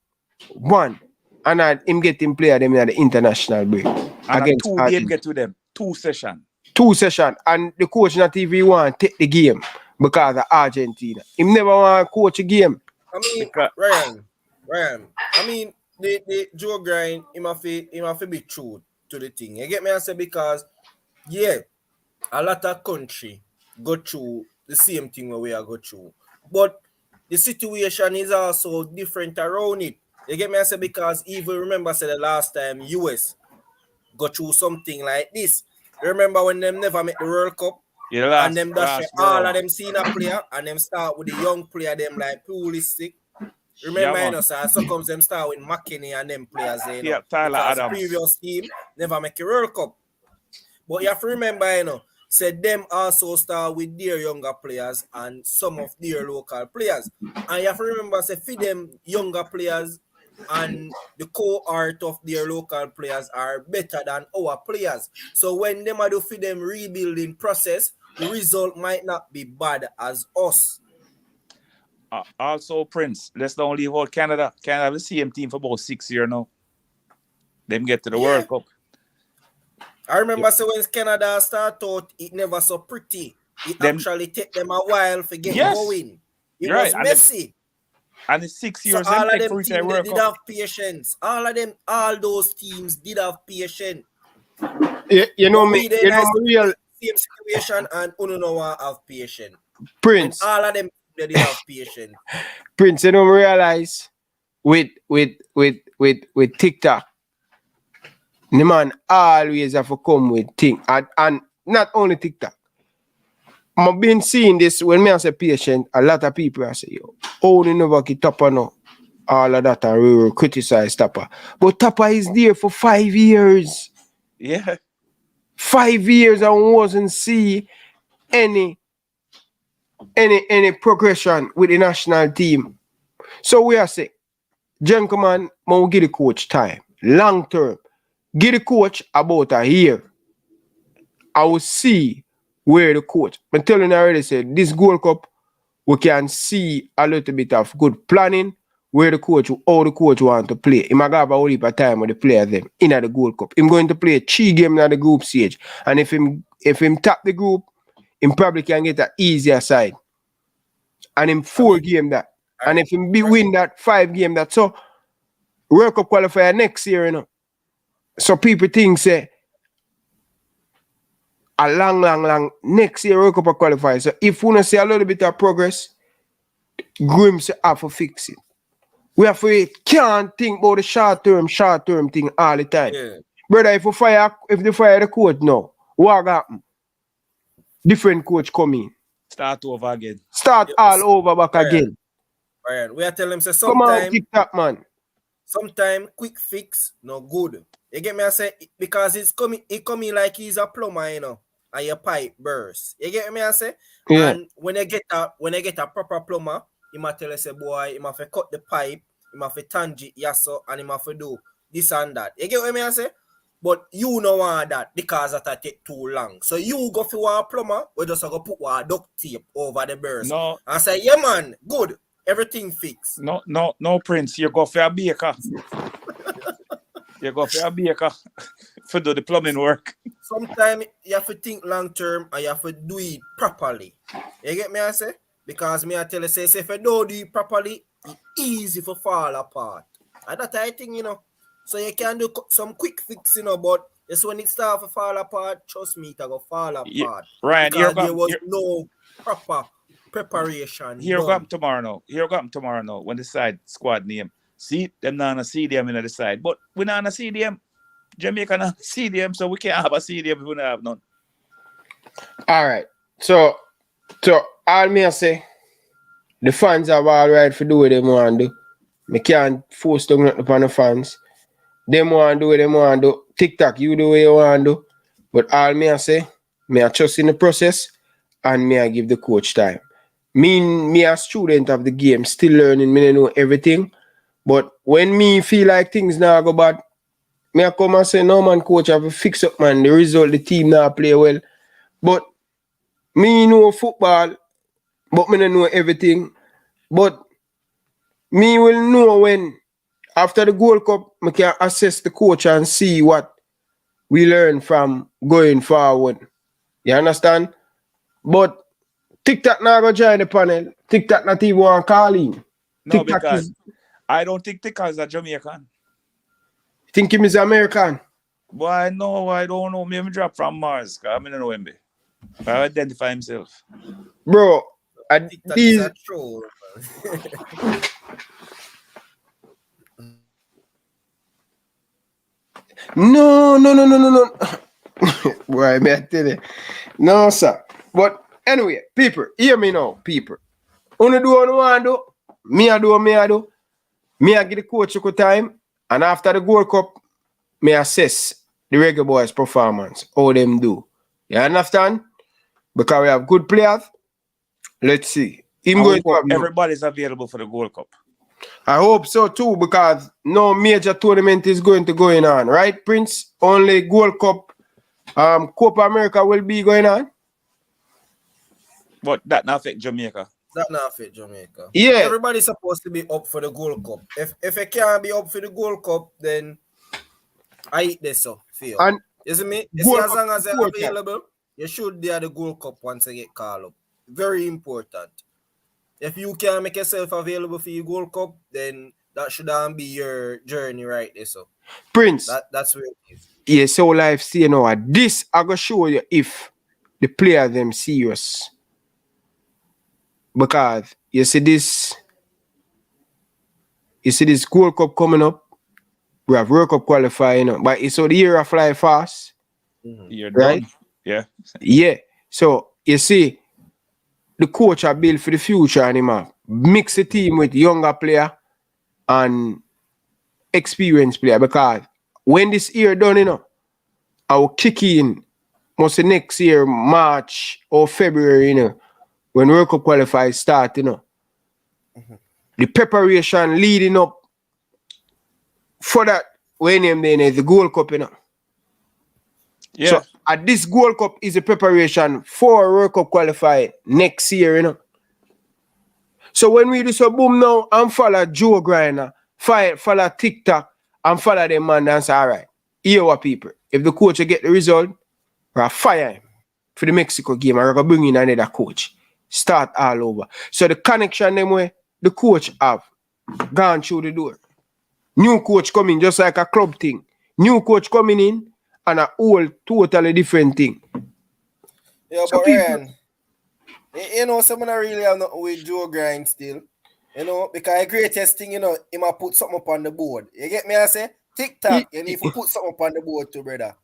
Speaker 3: And him get him play them in the international break.
Speaker 10: And against 2 games get to them. 2 sessions.
Speaker 3: 2 sessions. And the coach not even want to take the game because of Argentina. Him never want to coach a game.
Speaker 8: I mean, Ryan. I mean, the Joe Grind, he must be true to the thing. You get me? I say because, a lot of country go through the same thing where we are go through. But the situation is also different around it. You get me? I say because even remember say the last time US go through something like this. Remember when them never make the World Cup?
Speaker 10: Yeah,
Speaker 8: and them dash all of them senior player and them start with the young player them like Pulisic. Remember, so comes them start with McKinney and them players.
Speaker 10: Tyler Adams.
Speaker 8: The previous team never make a World Cup. But you have to remember, said them also start with their younger players and some of their local players. And you have to remember, say for them younger players and the cohort of their local players are better than our players. So when them do for them rebuilding process, the result might not be bad as us.
Speaker 10: Also, Prince, let's not leave out Canada. Canada have the same team for about 6 years now. Them get to the World Cup.
Speaker 8: I remember so when Canada start out, it never so pretty. It actually take them a while to get going. It was messy.
Speaker 10: And the 6 years,
Speaker 8: so all of them teams did have patience. All those teams did have patience.
Speaker 3: You know me real
Speaker 8: same situation and Uno have patience.
Speaker 3: Prince.
Speaker 8: And all of them they did have patience.
Speaker 3: Prince, you don't realize with TikTok. The man always have to come with thing. And not only TikTok. I've been seeing this when me as a patient, a lot of people I say, yo, only never get Tapper now. All of that and we will criticize Tapper. But Tapper is there for 5 years.
Speaker 10: Yeah.
Speaker 3: 5 years and wasn't see any progression with the national team. So we are saying, gentlemen, we'll give the coach time. Long term. Give the coach about a year. I will see where the coach. I'm telling you already said this Gold Cup, we can see a little bit of good planning where the coach, how the coach want to play. He might have a whole heap of time with the players them in the Gold Cup. I'm going to play 3 games in the group stage. And if him tap the group, him probably can get an easier side. And him 4 game that. And if him win that 5 game that. So World Cup qualifier next year, you know. So people think say a long next year World Cup qualifier. So if we want to see a little bit of progress, Grims have to fix it. We have to can't think about the short term thing all the time. Yeah. Brother, if they fire the coach now, what happen? Different coach come in.
Speaker 10: Start over again.
Speaker 3: Start all over back again.
Speaker 8: Ryan, we are telling him say
Speaker 3: Come on, TikTok, man.
Speaker 8: Sometime quick fix no good. You get me? I say because it coming like he's a plumber, you know, and your pipe burst. You get me? I say,
Speaker 3: yeah.
Speaker 8: And when I get a proper plumber, he might tell us, say, boy, he must cut the pipe, he must tange it, yasso, and he must do this and that. You get what I say? But you know want that because that take too long. So you go for a plumber, we just go put a duct tape over the burst.
Speaker 10: No.
Speaker 8: And say, yeah man, good. Everything fixed.
Speaker 10: No, Prince. You go for a baker. You go for a baker for do the plumbing work.
Speaker 8: Sometimes you have to think long term and you have to do it properly. You get me, I say? Because me I tell you, say if you don't do it properly, it's easy for fall apart. And that I think, you know. So you can do some quick fix, you know, but it's when it starts to fall apart, trust me, it's going to fall apart.
Speaker 10: Yeah. Ryan,
Speaker 8: because there was no proper preparation.
Speaker 10: Here go up tomorrow now. When the side squad name. See them not see them in the side. But we not see them. Jamaica not see them, so we can't have a see them if we don't have none.
Speaker 3: Alright. So all me I say, the fans have all right for do what they want to do. Me can't force them upon the fans. Them want to do what they want to do. TikTok, you do what you want to do. But all me I say, me I trust in the process and me I give the coach time. Me a student of the game, still learning, me know everything. But when me feel like things now go bad, me I come and say, no man, coach, I have to fix up, man. The result, the team now play well. But me know football, but me don't know everything. But me will know when, after the Gold Cup, I can assess the coach and see what we learn from going forward. You understand? But TikTok now go join the panel. TikTok not even want to call him.
Speaker 10: No, TikTok because I don't think TikTok is a Jamaican.
Speaker 3: Think him is American?
Speaker 10: Boy, no, I don't know. Maybe drop from Mars. I don't know him. I identify himself.
Speaker 3: Bro,
Speaker 8: these are true.
Speaker 3: No. Boy, may I tell you. No, sir. But anyway, people, hear me now, people. Only do what you want to do. Me I do. Me I give the coach a time. And after the Gold Cup, me assess the Reggae Boyz performance. How them do. You understand? Because we have good players. Let's see.
Speaker 10: Everybody's available for the Gold Cup.
Speaker 3: I hope so too, because no major tournament is going to go on, right, Prince? Only Gold Cup, Copa America will be going on.
Speaker 10: But that not affect Jamaica.
Speaker 8: That not affect Jamaica.
Speaker 3: Yeah.
Speaker 8: Everybody's supposed to be up for the Gold Cup. If it can't be up for the Gold Cup, then I eat this so feel. And isn't me? As long as they're available, you should be at the Gold Cup once they get called up. Very important. If you can make yourself available for your Gold Cup, then that should be your journey right there. So
Speaker 3: Prince.
Speaker 8: That's where it is.
Speaker 3: Yeah, so life see you know this I go show you if the player them serious. Because you see this you see this Gold Cup coming up. We have World Cup qualifying, but so the year fly fast.
Speaker 10: You're
Speaker 3: right?
Speaker 10: done. Yeah.
Speaker 3: Yeah. So you see, the coach are built for the future and him mix the team with younger player and experienced player, because when this year done, I will kick in must next year, March or February, when World Cup qualifiers start, the preparation leading up for that when them then is the Gold Cup,
Speaker 10: Yeah.
Speaker 3: So at this Gold Cup is a preparation for World Cup qualify next year, So when we do so boom now and follow Joe Grinder, follow TikTok and follow them man and say, all right, here what people. If the coach get the result, we'll fire him for the Mexico game and we're gonna bring in another coach. Start all over. So the connection them way the coach have gone through the door. New coach coming just like a club thing. New coach coming in and a whole totally different thing.
Speaker 8: Yeah,
Speaker 3: So
Speaker 8: but
Speaker 3: people,
Speaker 8: Ryan, someone I really have nothing with Joe Grind still. Because the greatest thing, he might put something up on the board. You get me? I say, TikTok, you need to put something up on the board too, brother.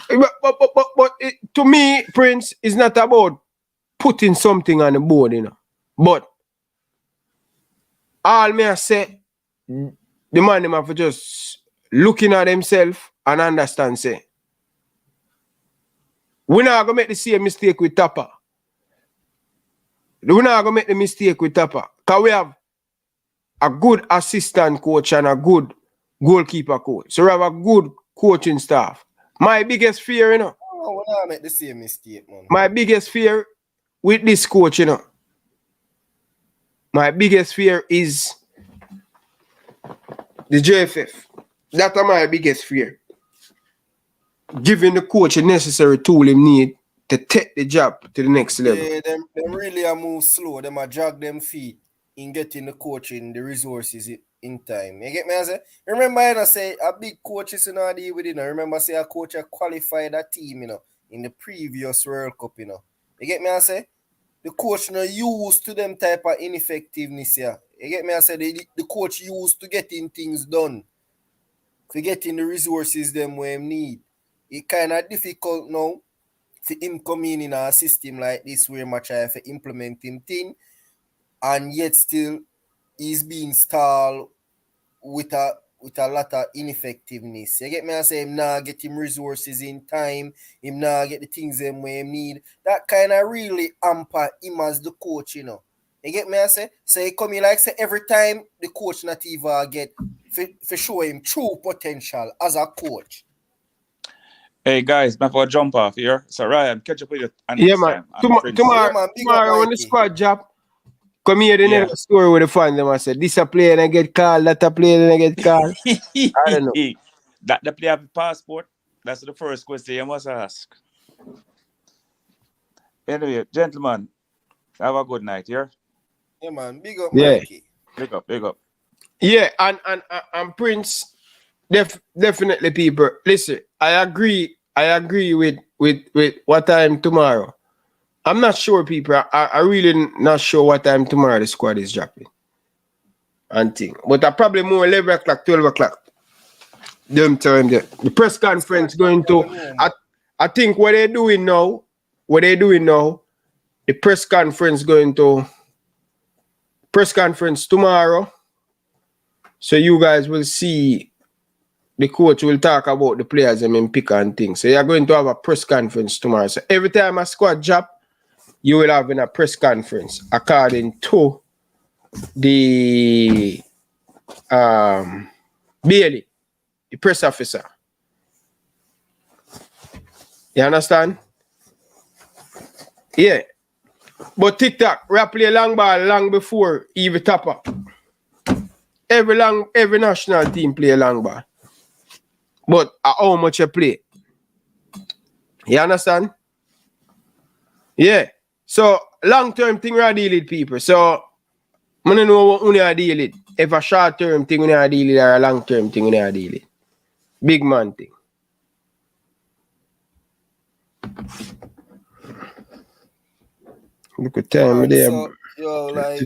Speaker 3: But to me, Prince, it's not about putting something on the board, But all me I say, the man them have to just looking at themselves and understand, say, we're not gonna make the same mistake with Tapa. We're not gonna make the mistake with Tapa. Because we have a good assistant coach and a good goalkeeper coach. So we have a good coaching staff. My biggest fear,
Speaker 8: we're not make the same mistake, man.
Speaker 3: My biggest fear with this coach, my biggest fear is the JFF. That's my biggest fear. Giving the coach a necessary tool he need to take the job to the next level.
Speaker 8: Yeah, them really are move slow. Them are drag them feet in getting the coaching, the resources in time. You get me? I say, remember I say a big coach is in deal with it. Remember say a coach qualified a team, in the previous World Cup, You get me? I say the coach used to them type of ineffectiveness here. You get me? I say the coach used to getting things done, to getting the resources them where him need. It kind of difficult now for him coming in a system like this where much I have to implement him thing, and yet still he's being stalled with a lot of ineffectiveness. You get me? I say him now get him resources in time, him now get the things them where him need. That kind of really hamper him as the coach, You get me? I say? So he come in like say every time the coach not even get for show him true potential as a coach.
Speaker 10: Hey guys, before I jump off here, so Ryan, catch up with you
Speaker 3: Yeah, man. Tomorrow when the squad job, come here, they never story with the fans. Them I said, this a player and I get called, that a player and I get called. I don't know.
Speaker 10: That the player have a passport? That's the first question you must ask. Anyway, gentlemen, have a good night, yeah?
Speaker 8: Yeah, man. Big up,
Speaker 3: yeah.
Speaker 8: Mikey.
Speaker 10: Big up.
Speaker 3: Yeah, and Prince, definitely people. Listen, I agree with what time tomorrow. I'm not sure, people. I really not sure what time tomorrow the squad is dropping. And thing. But I probably more 11 o'clock, 12 o'clock. Them time there. The press conference going to I think what they're doing now, the press conference tomorrow. So you guys will see the coach will talk about the players and pick and things. So you're going to have a press conference tomorrow. So every time a squad job, you will have in a press conference according to the Bailey, the press officer. You understand? Yeah. But TikTok, we play long ball long before even Tapa. Every national team play a long ball. But how much you play? You understand? Yeah. So long-term thing we deal with people. So I don't know what we deal with. If a short-term thing we deal with or a long-term thing we deal with. Big man thing. Look at time there.
Speaker 8: So, yo, like,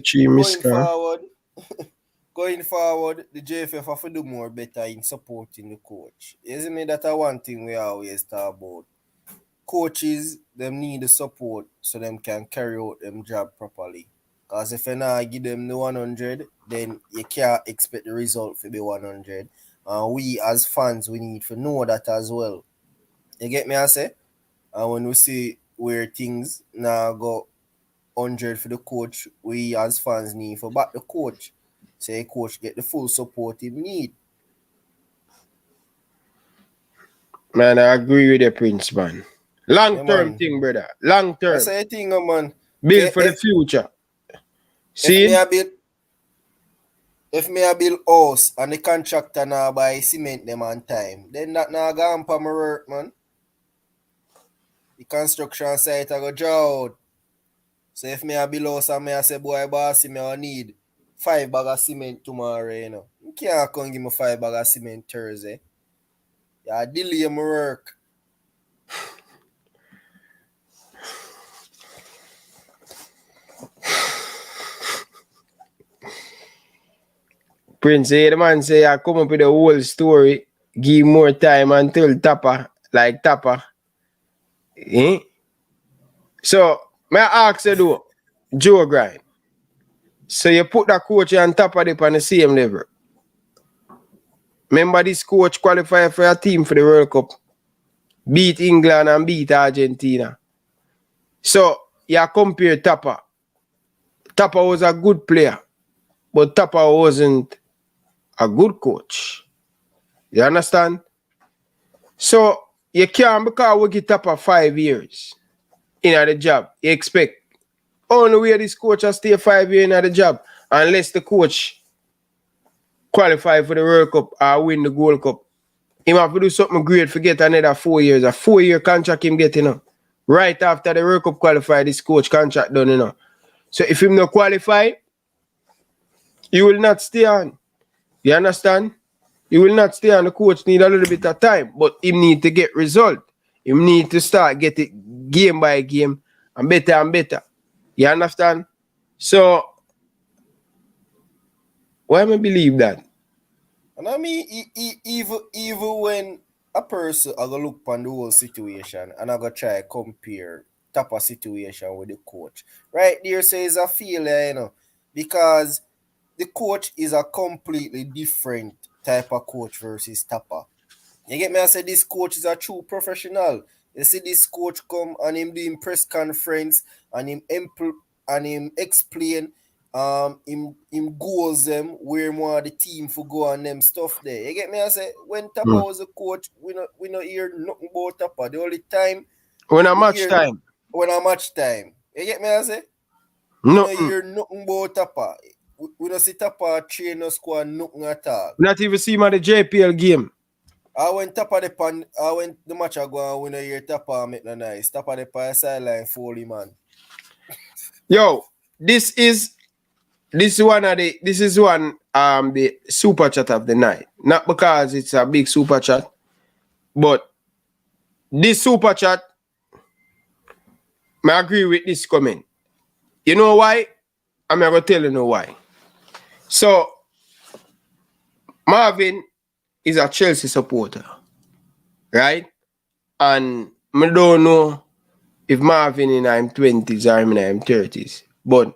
Speaker 3: going
Speaker 8: going forward, the JFF have to do more better in supporting the coach. Isn't it that one thing we always talk about? Coaches, them need the support so them can carry out them job properly. Because if you not give them the 100, then you can't expect the result to be 100. And we as fans, we need to know that as well. You get me, I say? And when we see where things now go 100 for the coach, we as fans need to back the coach. Say coach get the full support he need.
Speaker 3: Man, I agree with the Prince, man. Long-term thing, brother. Long-term.
Speaker 8: That's a thing, man.
Speaker 3: Build for the future. See?
Speaker 8: If me a build house and the contractor now buy cement them on time, then that now go on for my work, man. The construction site I go draw out. So if me a build house and me a say, boy, boss, me I need 5 bags of cement tomorrow, you know. You can't come give me 5 bags of cement Thursday. Yeah, delay my work.
Speaker 3: Prince, the man say I come up with the whole story, give more time until Tapper. Eh? So, may I ask you though, Joe Grind. So you put that coach on top of it on the same level. Remember this coach qualified for a team for the World Cup. Beat England and beat Argentina. So you compare Tapper. Tapper was a good player, but Tapper wasn't a good coach. You understand? So you can't, because we get Tapper 5 years in the job, you expect only way this coach will stay 5 years in the job unless the coach qualify for the World Cup or win the Gold Cup. He have to do something great for get another 4 years. A 4-year contract him getting up. Right after the World Cup qualify, this coach contract done, you know. So if him not qualify, he will not stay on. You understand? He will not stay on. The coach need a little bit of time, but he need to get result. He need to start get it game by game and better. You understand? So why am I believe that?
Speaker 8: And I mean, even when a person I go look upon the whole situation and I go try compare type of situation with the coach, right there says a failure, you know, because the coach is a completely different type of coach versus Tapper. You get me? I say this coach is a true professional. You see this coach come and him doing press conference and him explain him goals them where more the team for go and them stuff there. You get me? I say when Tapper was a coach, we not hear nothing about Tapper. The only time
Speaker 3: when a match time.
Speaker 8: You get me? I say
Speaker 3: no.
Speaker 8: We don't hear nothing about Tapper. We don't see Tapper train no squad nothing at all.
Speaker 3: Not even see him at the JPL game.
Speaker 8: I went the match I go and we don't hear Tapper make no nice. Tapper the pan sideline fully, man.
Speaker 3: Yo, this is the super chat of the night. Not because it's a big super chat, but this super chat, I agree with this comment. You know why? I'm going to tell you why. So, Marvin is a Chelsea supporter, right? And I don't know if Marvin in his 20s or in his 30s, but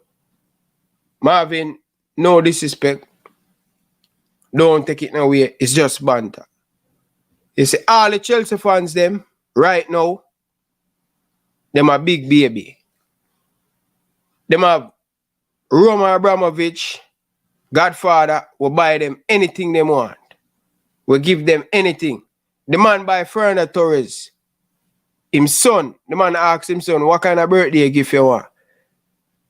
Speaker 3: Marvin, no disrespect, don't take it no way, it's just banter. You see, all the Chelsea fans, them, right now, them a big baby. Them have Roman Abramovich, Godfather, will buy them anything they want. Will give them anything. The man buy Fernando Torres. Him son, the man asked him son, what kind of birthday gift you want?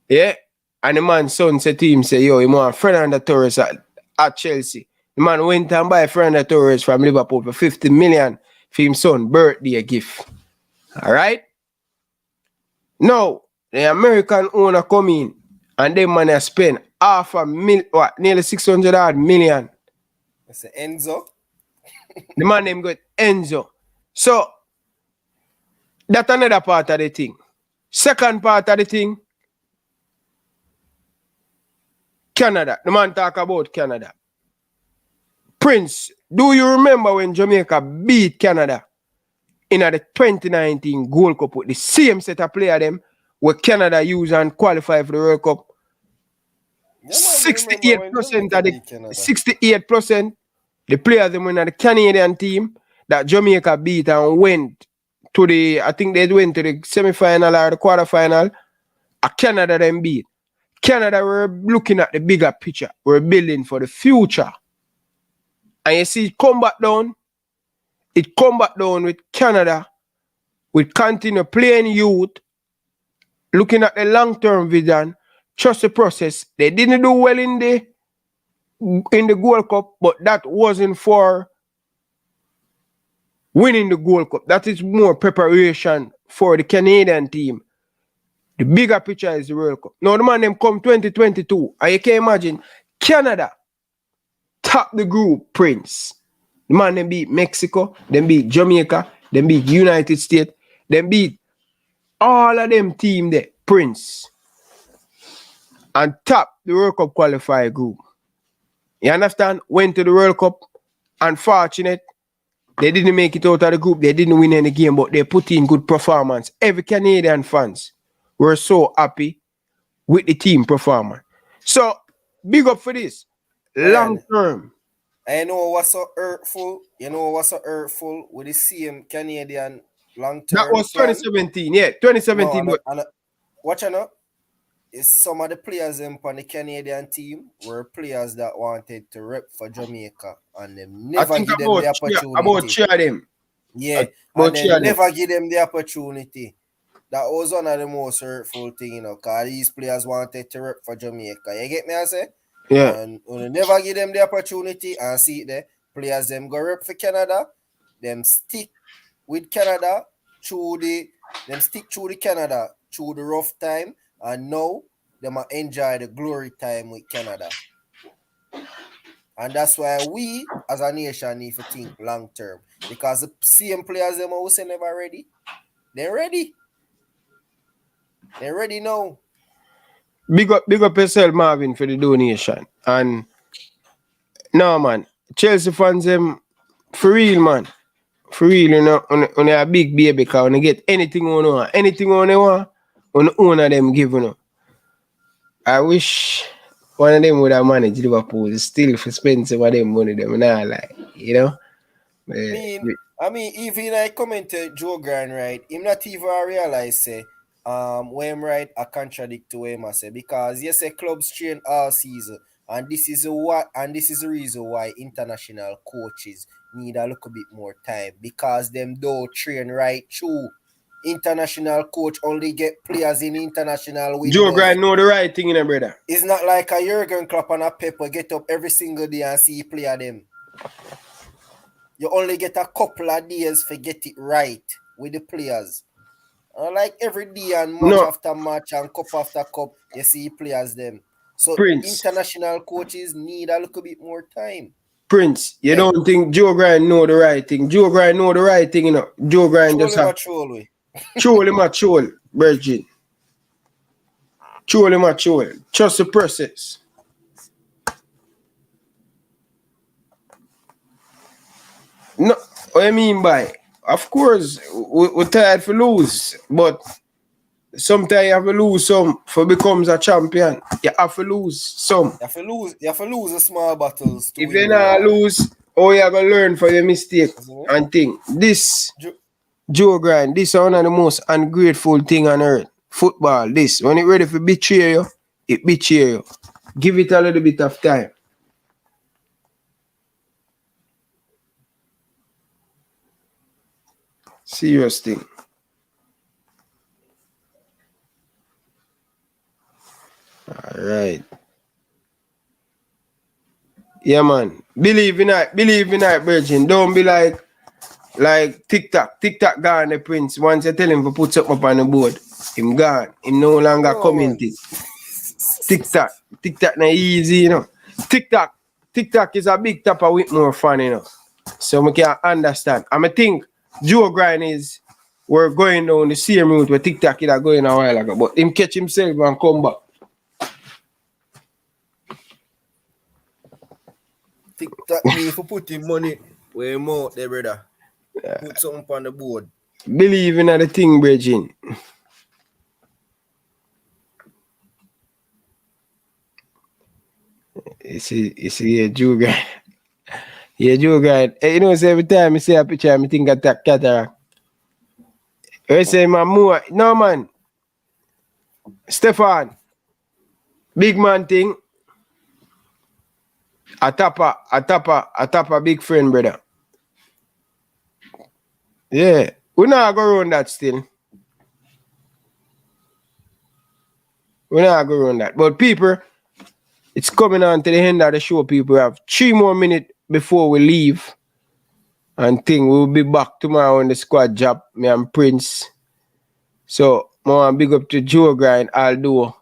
Speaker 3: Yeah? And the man's son said to him, say, yo, he want Fernando Torres at Chelsea. The man went and buy Fernando Torres from Liverpool for 50 million for his son birthday gift. Alright? Now, the American owner come in and them man spend nearly 600 odd million.
Speaker 8: That's Enzo.
Speaker 3: The man name got Enzo. So, that's another part of the thing. Second part of the thing, Canada. The man talk about Canada. Prince, do you remember when Jamaica beat Canada in the 2019 Gold Cup with the same set of players them where Canada use and qualify for the World Cup? 68% of the 68% the players them in the Canadian team that Jamaica beat and went to the, I think they went to the semi-final or the quarter-final. Canada them beat. Canada were looking at the bigger picture. We're building for the future. And you see, it come back down with Canada. We continue playing youth, looking at the long-term vision, trust the process. They didn't do well in the Gold Cup, but that wasn't for winning the Gold Cup. That is more preparation for the Canadian team. The bigger picture is the World Cup. Now the man them come 2022, and you can imagine Canada top the group, Prince. The man them beat Mexico, them beat Jamaica, them beat United States, them beat all of them team there, Prince. And top the World Cup qualifier group. You understand? Went to the World Cup, unfortunate. They didn't make it out of the group. They didn't win any game, but they put in good performance. Every Canadian fans were so happy with the team performance. So, big up for this. Long term.
Speaker 8: I know what's so hurtful. You know what's so hurtful with the same Canadian long term.
Speaker 3: That was 2017, yeah. 2017.
Speaker 8: No, watch out. Is some of the players on the Canadian team were players that wanted to rep for Jamaica and them never give them the opportunity.
Speaker 3: About cheer them.
Speaker 8: Yeah, and they never give them the opportunity. That was one of the most hurtful things, you know, because these players wanted to rep for Jamaica. You get me, I say?
Speaker 3: Yeah.
Speaker 8: And when they never give them the opportunity and see it there, players them go rep for Canada, them stick with Canada through the Canada through the rough time, and now they might enjoy the glory time with Canada. And that's why we as a nation need to think long term. Because the same players them who say never ready. They're ready. They're ready now.
Speaker 3: Big up yourself, Marvin, for the donation. And no, man, Chelsea fans them for real, man. For real, you know, on a big baby, because when they get anything on want, anything on they want, on the owner them give, you know. I wish one of them would have managed Liverpool still for spend some of them money them now, like, you know.
Speaker 8: I mean, even I comment to Joe Grant, right? Him not even realize say when him right I contradict to him I say, because yes, a clubs train all season, and this is the reason why international coaches need a little bit more time, because them don't train right through. International coach only get players in international windows.
Speaker 3: Joe Grant know the right thing, brother.
Speaker 8: It's not like a Jurgen Klopp and a Pepper get up every single day and see play them. You only get a couple of days to get it right with the players. Like every day and match after match and cup after cup, you see players them. So
Speaker 3: Prince,
Speaker 8: international coaches need a little bit more time.
Speaker 3: Prince, you don't think Joe Grant know the right thing? Joe Grant know the right thing, you know. Joe Grant just have troll him a troll, Virgin. Troll him a troll. Trust the process. No, what I mean by, of course, we're tired for lose, but sometimes you have to lose some for becomes a champion. You have to lose some.
Speaker 8: You have to lose the small battles.
Speaker 3: If you not lose, you have to learn from your mistake and think. This Joe Grant, this is one of the most ungrateful thing on earth. Football, this. When it ready for betray you, it betray you. Give it a little bit of time. Serious thing. All right. Yeah, man. Believe in it, Virgin. Don't be like TikTok. TikTok gone, the Prince. Once you tell him to put something up on the board, him gone. Him no longer commenting. TikTok not easy, you know. TikTok is a big top of Whitmore fan, you know. So we can understand. I think Joe Grant we're going down the same route where TikTok is going a while ago, but him catch himself and come back.
Speaker 8: TikTok me for putting money where him out there, brother. Put something on the board.
Speaker 3: Believe in the thing, Bridging. You see, a Jew guy. Yeah, Joe guy. You know, so every time I see a picture, I think of that cataract. I say, man, more. No, man. Stefan. Big man thing. A tapper, big friend, brother. Yeah. We not go around that still. We not go around that. But people, it's coming on to the end of the show, people. We have 3 more minutes before we leave. And thing, we'll be back tomorrow on the squad job, me and Prince. So, I want to big up to Joe Grind, although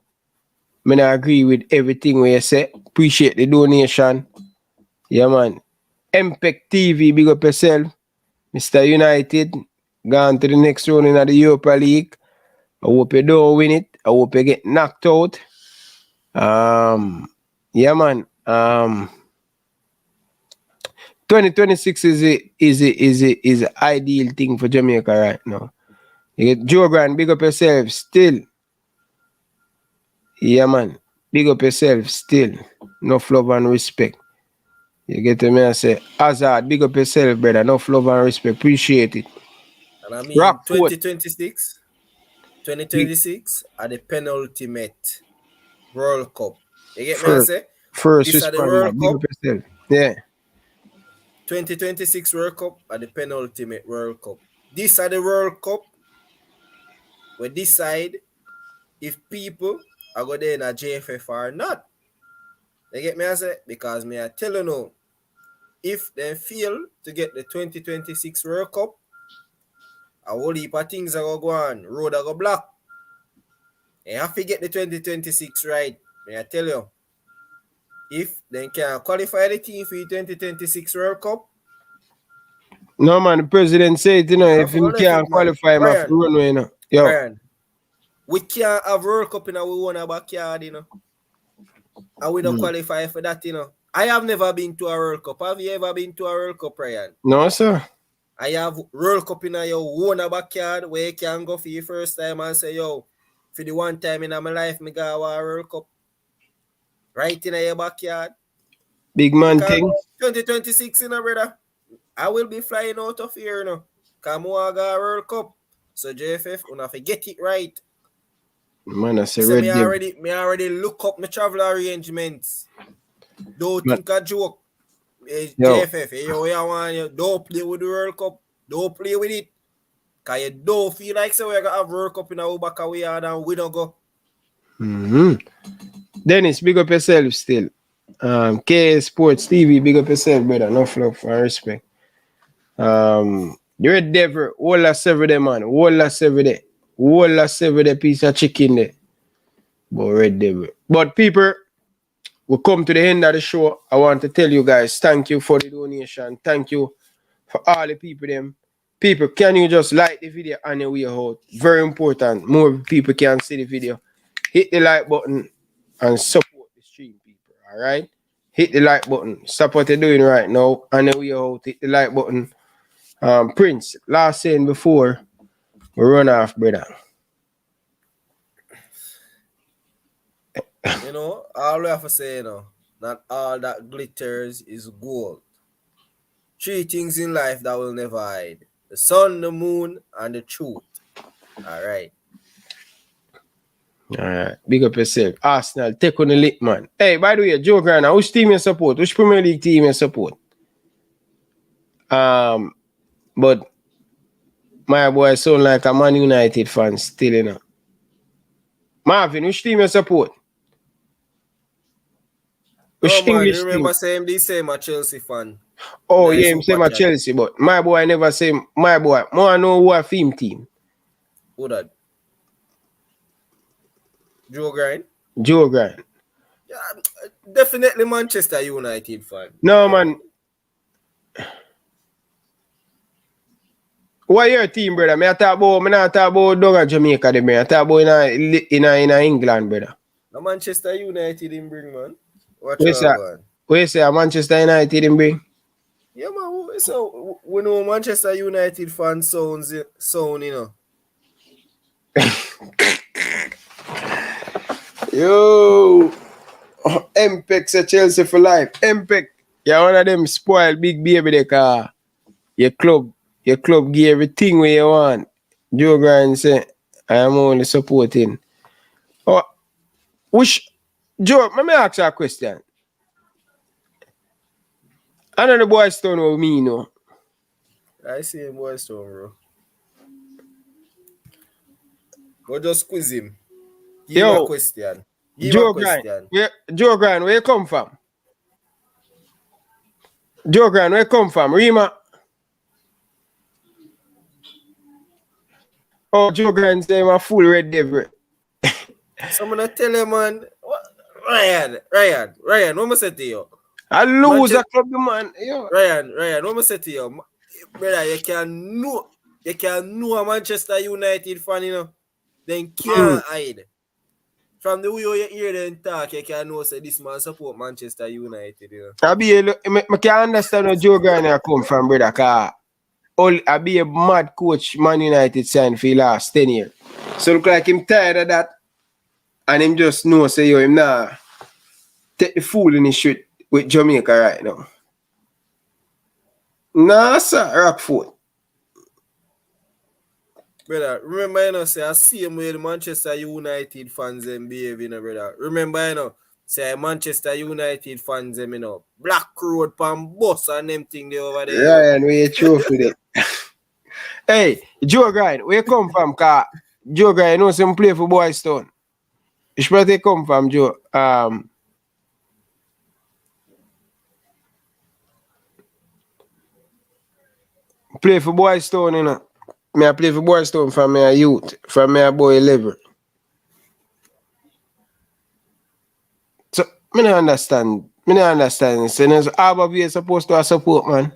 Speaker 3: I not agree with everything we say. Appreciate the donation. Yeah, man. MPEC TV, big up yourself. Mr. United, gone to the next round in the Europa League. I hope you don't win it. I hope you get knocked out. Yeah, man. 2026 is an ideal thing for Jamaica right now. You get Joe Grant, big up yourself still. Yeah, man. Big up yourself still. Enough love and respect. You get to me and say, Hazard, big up yourself, brother. Enough love and respect. Appreciate it.
Speaker 8: And I mean, 2026 are the penultimate World Cup. You get me I say?
Speaker 3: First
Speaker 8: This are the
Speaker 3: responder,
Speaker 8: World
Speaker 3: big
Speaker 8: Cup.
Speaker 3: up yourself. Yeah.
Speaker 8: 2026 World Cup are the penultimate World Cup. This are the World Cup we decide if people are going there in a JFF or not. You get me I say? Because me I tell you now, if they fail to get the 2026 World Cup, a whole heap of things are going to go on. Road are going to block. You have to get the 2026 right. May I tell you, if they can qualify the team for the 2026 World Cup,
Speaker 3: No, man, the president said, you know, if you can't qualify, him have to run away, you know. Yo.
Speaker 8: Brian, we can't have World Cup in our own backyard, you know. And we don't qualify for that, you know. I have never been to a World Cup. Have you ever been to a World Cup, Brian?
Speaker 3: No, sir.
Speaker 8: I have World Cup in your own backyard where you can go for your first time and say, yo, for the one time in my life, me go to a World Cup. Right in your backyard.
Speaker 3: Big man thing.
Speaker 8: 2026, you know, brother. I will be flying out of here, you know. Come on, go World Cup. So JFF, you have to get it right.
Speaker 3: Man, I say
Speaker 8: So
Speaker 3: red
Speaker 8: me already look up my travel arrangements. Don't think a joke. JFF, you don't play with the World Cup. Don't play with it. Because you don't feel like so we're going to have World Cup in our back of we are and we don't go.
Speaker 3: Dennis, big up yourself still. KS Sports TV, big up yourself, brother. Enough love and respect. The Red Devil, all us every day, man. All us every day. All us every day piece of chicken there. But Red Devil. But people, we come to the end of the show. I want to tell you guys, thank you for the donation. Thank you for all the people them. People, can you just like the video on your way out? Very important. More people can see the video. Hit the like button and support the stream, people. Alright? Hit the like button. Stop what you're doing right now. On the way out, hit the like button. Prince, last saying before we run off, brother.
Speaker 8: You know, all we have to say, you know, not all that glitters is gold. 3 things in life that will never hide: the sun, the moon, and the truth. Alright.
Speaker 3: Alright. Big up yourself. Arsenal, take on the lick, man. Hey, by the way, Joe Grana, which team you support? Which Premier League team you support? But my boy sound like a Man United fan still, you know. Marvin, which team you support? Which
Speaker 8: man,
Speaker 3: English
Speaker 8: you remember
Speaker 3: team?
Speaker 8: saying this same a Chelsea fan.
Speaker 3: Oh, yeah, him say my Chelsea, but my boy never say my boy. More know who a theme team.
Speaker 8: Who that? Joe Grind?
Speaker 3: Joe Grind.
Speaker 8: Yeah, definitely Manchester United fan.
Speaker 3: No, man. What your team, brother? Me not talk about down at Jamaica, them. I talk about in England, brother.
Speaker 8: No Manchester United in bring, man. Watch
Speaker 3: Where's
Speaker 8: out, man.
Speaker 3: What you say, Manchester United in bring?
Speaker 8: Yeah, man. So we know Manchester United fan sound, you know.
Speaker 3: Yo, MPEG a Chelsea for life. MPEG, you're one of them spoiled big baby the car. Your club give everything where you want. Joe Grind say, I am only supporting. Oh, Joe, let me ask you a question. I know the boys don't know me, no.
Speaker 8: I see him boys too, bro. Go just quiz him. Give him a question.
Speaker 3: Joe Grind, where you come from? Joe Grind, where you come from? Rima? Oh, Joe Grind say I'm a full red devil.
Speaker 8: Someone tell him, man. What? Ryan, what am I say to you?
Speaker 3: I lose a club, man. Yo.
Speaker 8: Ryan, what am I say to you? Brother, you can know a Manchester United fan, you know. Then can't hide. From the way you hear them talk, you can know say this man support Manchester United, you know.
Speaker 3: I can understand where Joe Garner come from, brother, because I be a mad coach Man United signed for the last 10 years. So look like him tired of that. And him just know say yo, him nah take the fool in his shit with Jamaica right now. Nah, sir, Rockford.
Speaker 8: Brother, remember, you know, say I see him with the Manchester United fans and behave, you know, brother. Remember, you know, say Manchester United fans, you know, Black Road, Pan Bus and them thing they over there.
Speaker 3: Yeah, and we trophy it. Hey, Joe Grind, where you come from? Cause Joe Grind knows him play for Boyz Town. Where they come from, Joe? Play for Boyz Town, you know. I play for Boyz Town from my youth, from my boy level. So, I don't understand. So, how are you supposed to support, man?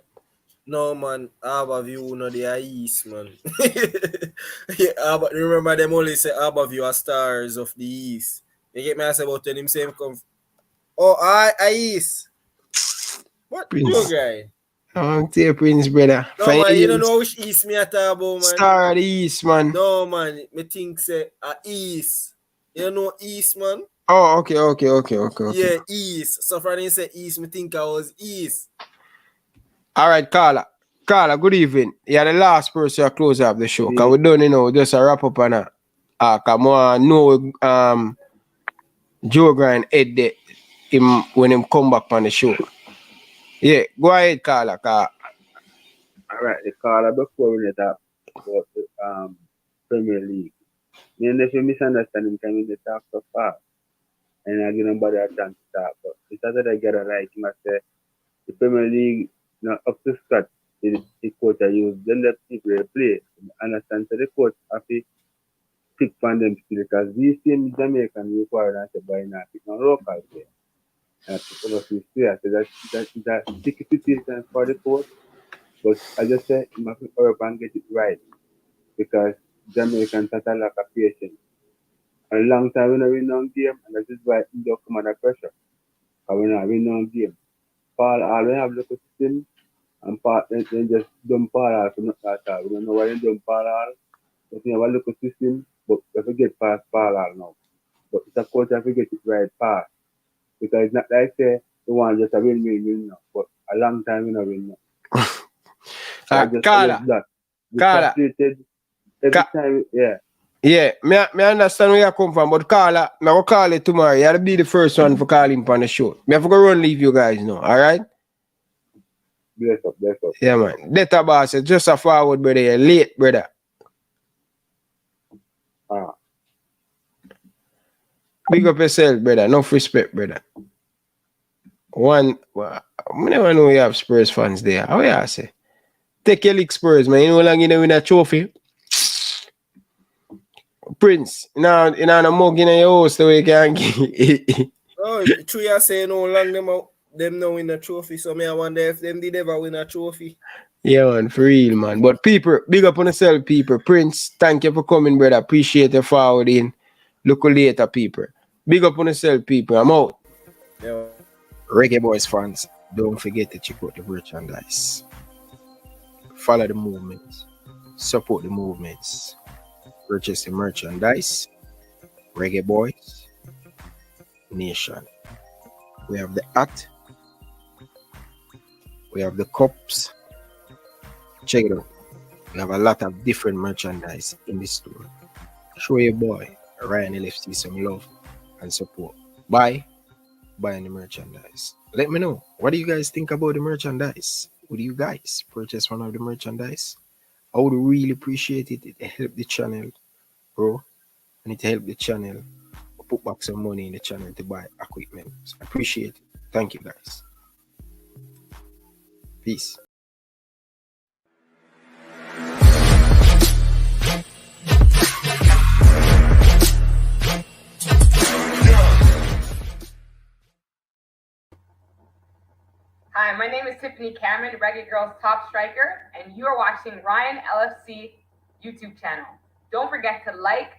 Speaker 8: No, man, Harborview, no, they are East, man. Yeah, remember them only say Harborview are stars of the East. You get me ask about them same come. Oh, I East. What? Your guy?
Speaker 3: I'm tell Prince, brother.
Speaker 8: No, man, you don't know which East me at about, man.
Speaker 3: Star of the East, man.
Speaker 8: No, man, me think say East. You know East, man?
Speaker 3: Oh, okay.
Speaker 8: Yeah, East. So for them say East, me think I was East.
Speaker 3: All right, Carla. Carla, good evening. You're the last person to close up the show. Because we don't, you know, just a wrap up on that. Come on, know Joe Grind head there him when him come back on the show. Yeah, go ahead, Carla.
Speaker 16: All right, the Carla, before we talk about the Premier League. And if you misunderstand him, can you talk so far? And I give nobody a chance to talk. But it's that I get a right. He must say the Premier League now up to scratch. The coach I use, then let people play. Understand? So the coach have to pick from them because these same Jamaican require and say by now pick on local play. And to overseas players. So that's a sticky situation for the coach. But I just say you must hurry up and get it right. Because Jamaicans have a lack of patience. A long time we don't win on game, and that is why it don't come under pressure. Because we don't win on game. Paul all we have local system, and Paul then just dump Paul all from not at all. We don't know why they dump Paul all. But we have a local system, but we forget past Paul all now. But it's a coach that forget it right past. Because it's not like say the one just a win now. But a long time we don't win now. So
Speaker 3: Carla.
Speaker 16: Every time, yeah.
Speaker 3: Yeah, me understand where you come from, but Carla, I will call you tomorrow. You'll be the first one for calling on the show. Me have to go run leave you guys now, alright?
Speaker 16: Bless up.
Speaker 3: Yeah, man. Data boss, just a forward, brother. You're late, brother. Big up yourself, brother. Enough respect, brother. I never know you have Spurs fans there. How you say? Take your lick Spurs, man. You know how long you win a trophy? Prince, now the mug in your house the way you can get.
Speaker 8: Oh, true you say no long them no win a trophy, so me I wonder if them did ever win a trophy.
Speaker 3: Yeah, man, for real, man. But people, big up on yourself, people. Prince, thank you for coming, brother. Appreciate your forwarding. Look later, people. Big up on yourself, people. I'm out.
Speaker 8: Yeah.
Speaker 3: Reggae Boyz fans, don't forget to check out the merchandise. Follow the movements. Support the movements. Purchase the merchandise. Reggae Boyz Nation. We have the hat. We have the cups. Check it out. We have a lot of different merchandise in the store. Show your boy Ryan LFC some love and support. Buy the merchandise. Let me know. What do you guys think about the merchandise? Would you guys purchase one of the merchandise? I would really appreciate it. It help the channel, bro. And it help the channel put back some money in the channel to buy equipment. I appreciate it. Thank you guys. Peace.
Speaker 2: Hi, my name is Tiffany Cameron, Reggae Girlz top striker, and you are watching Ryan LFC YouTube channel. Don't forget to like,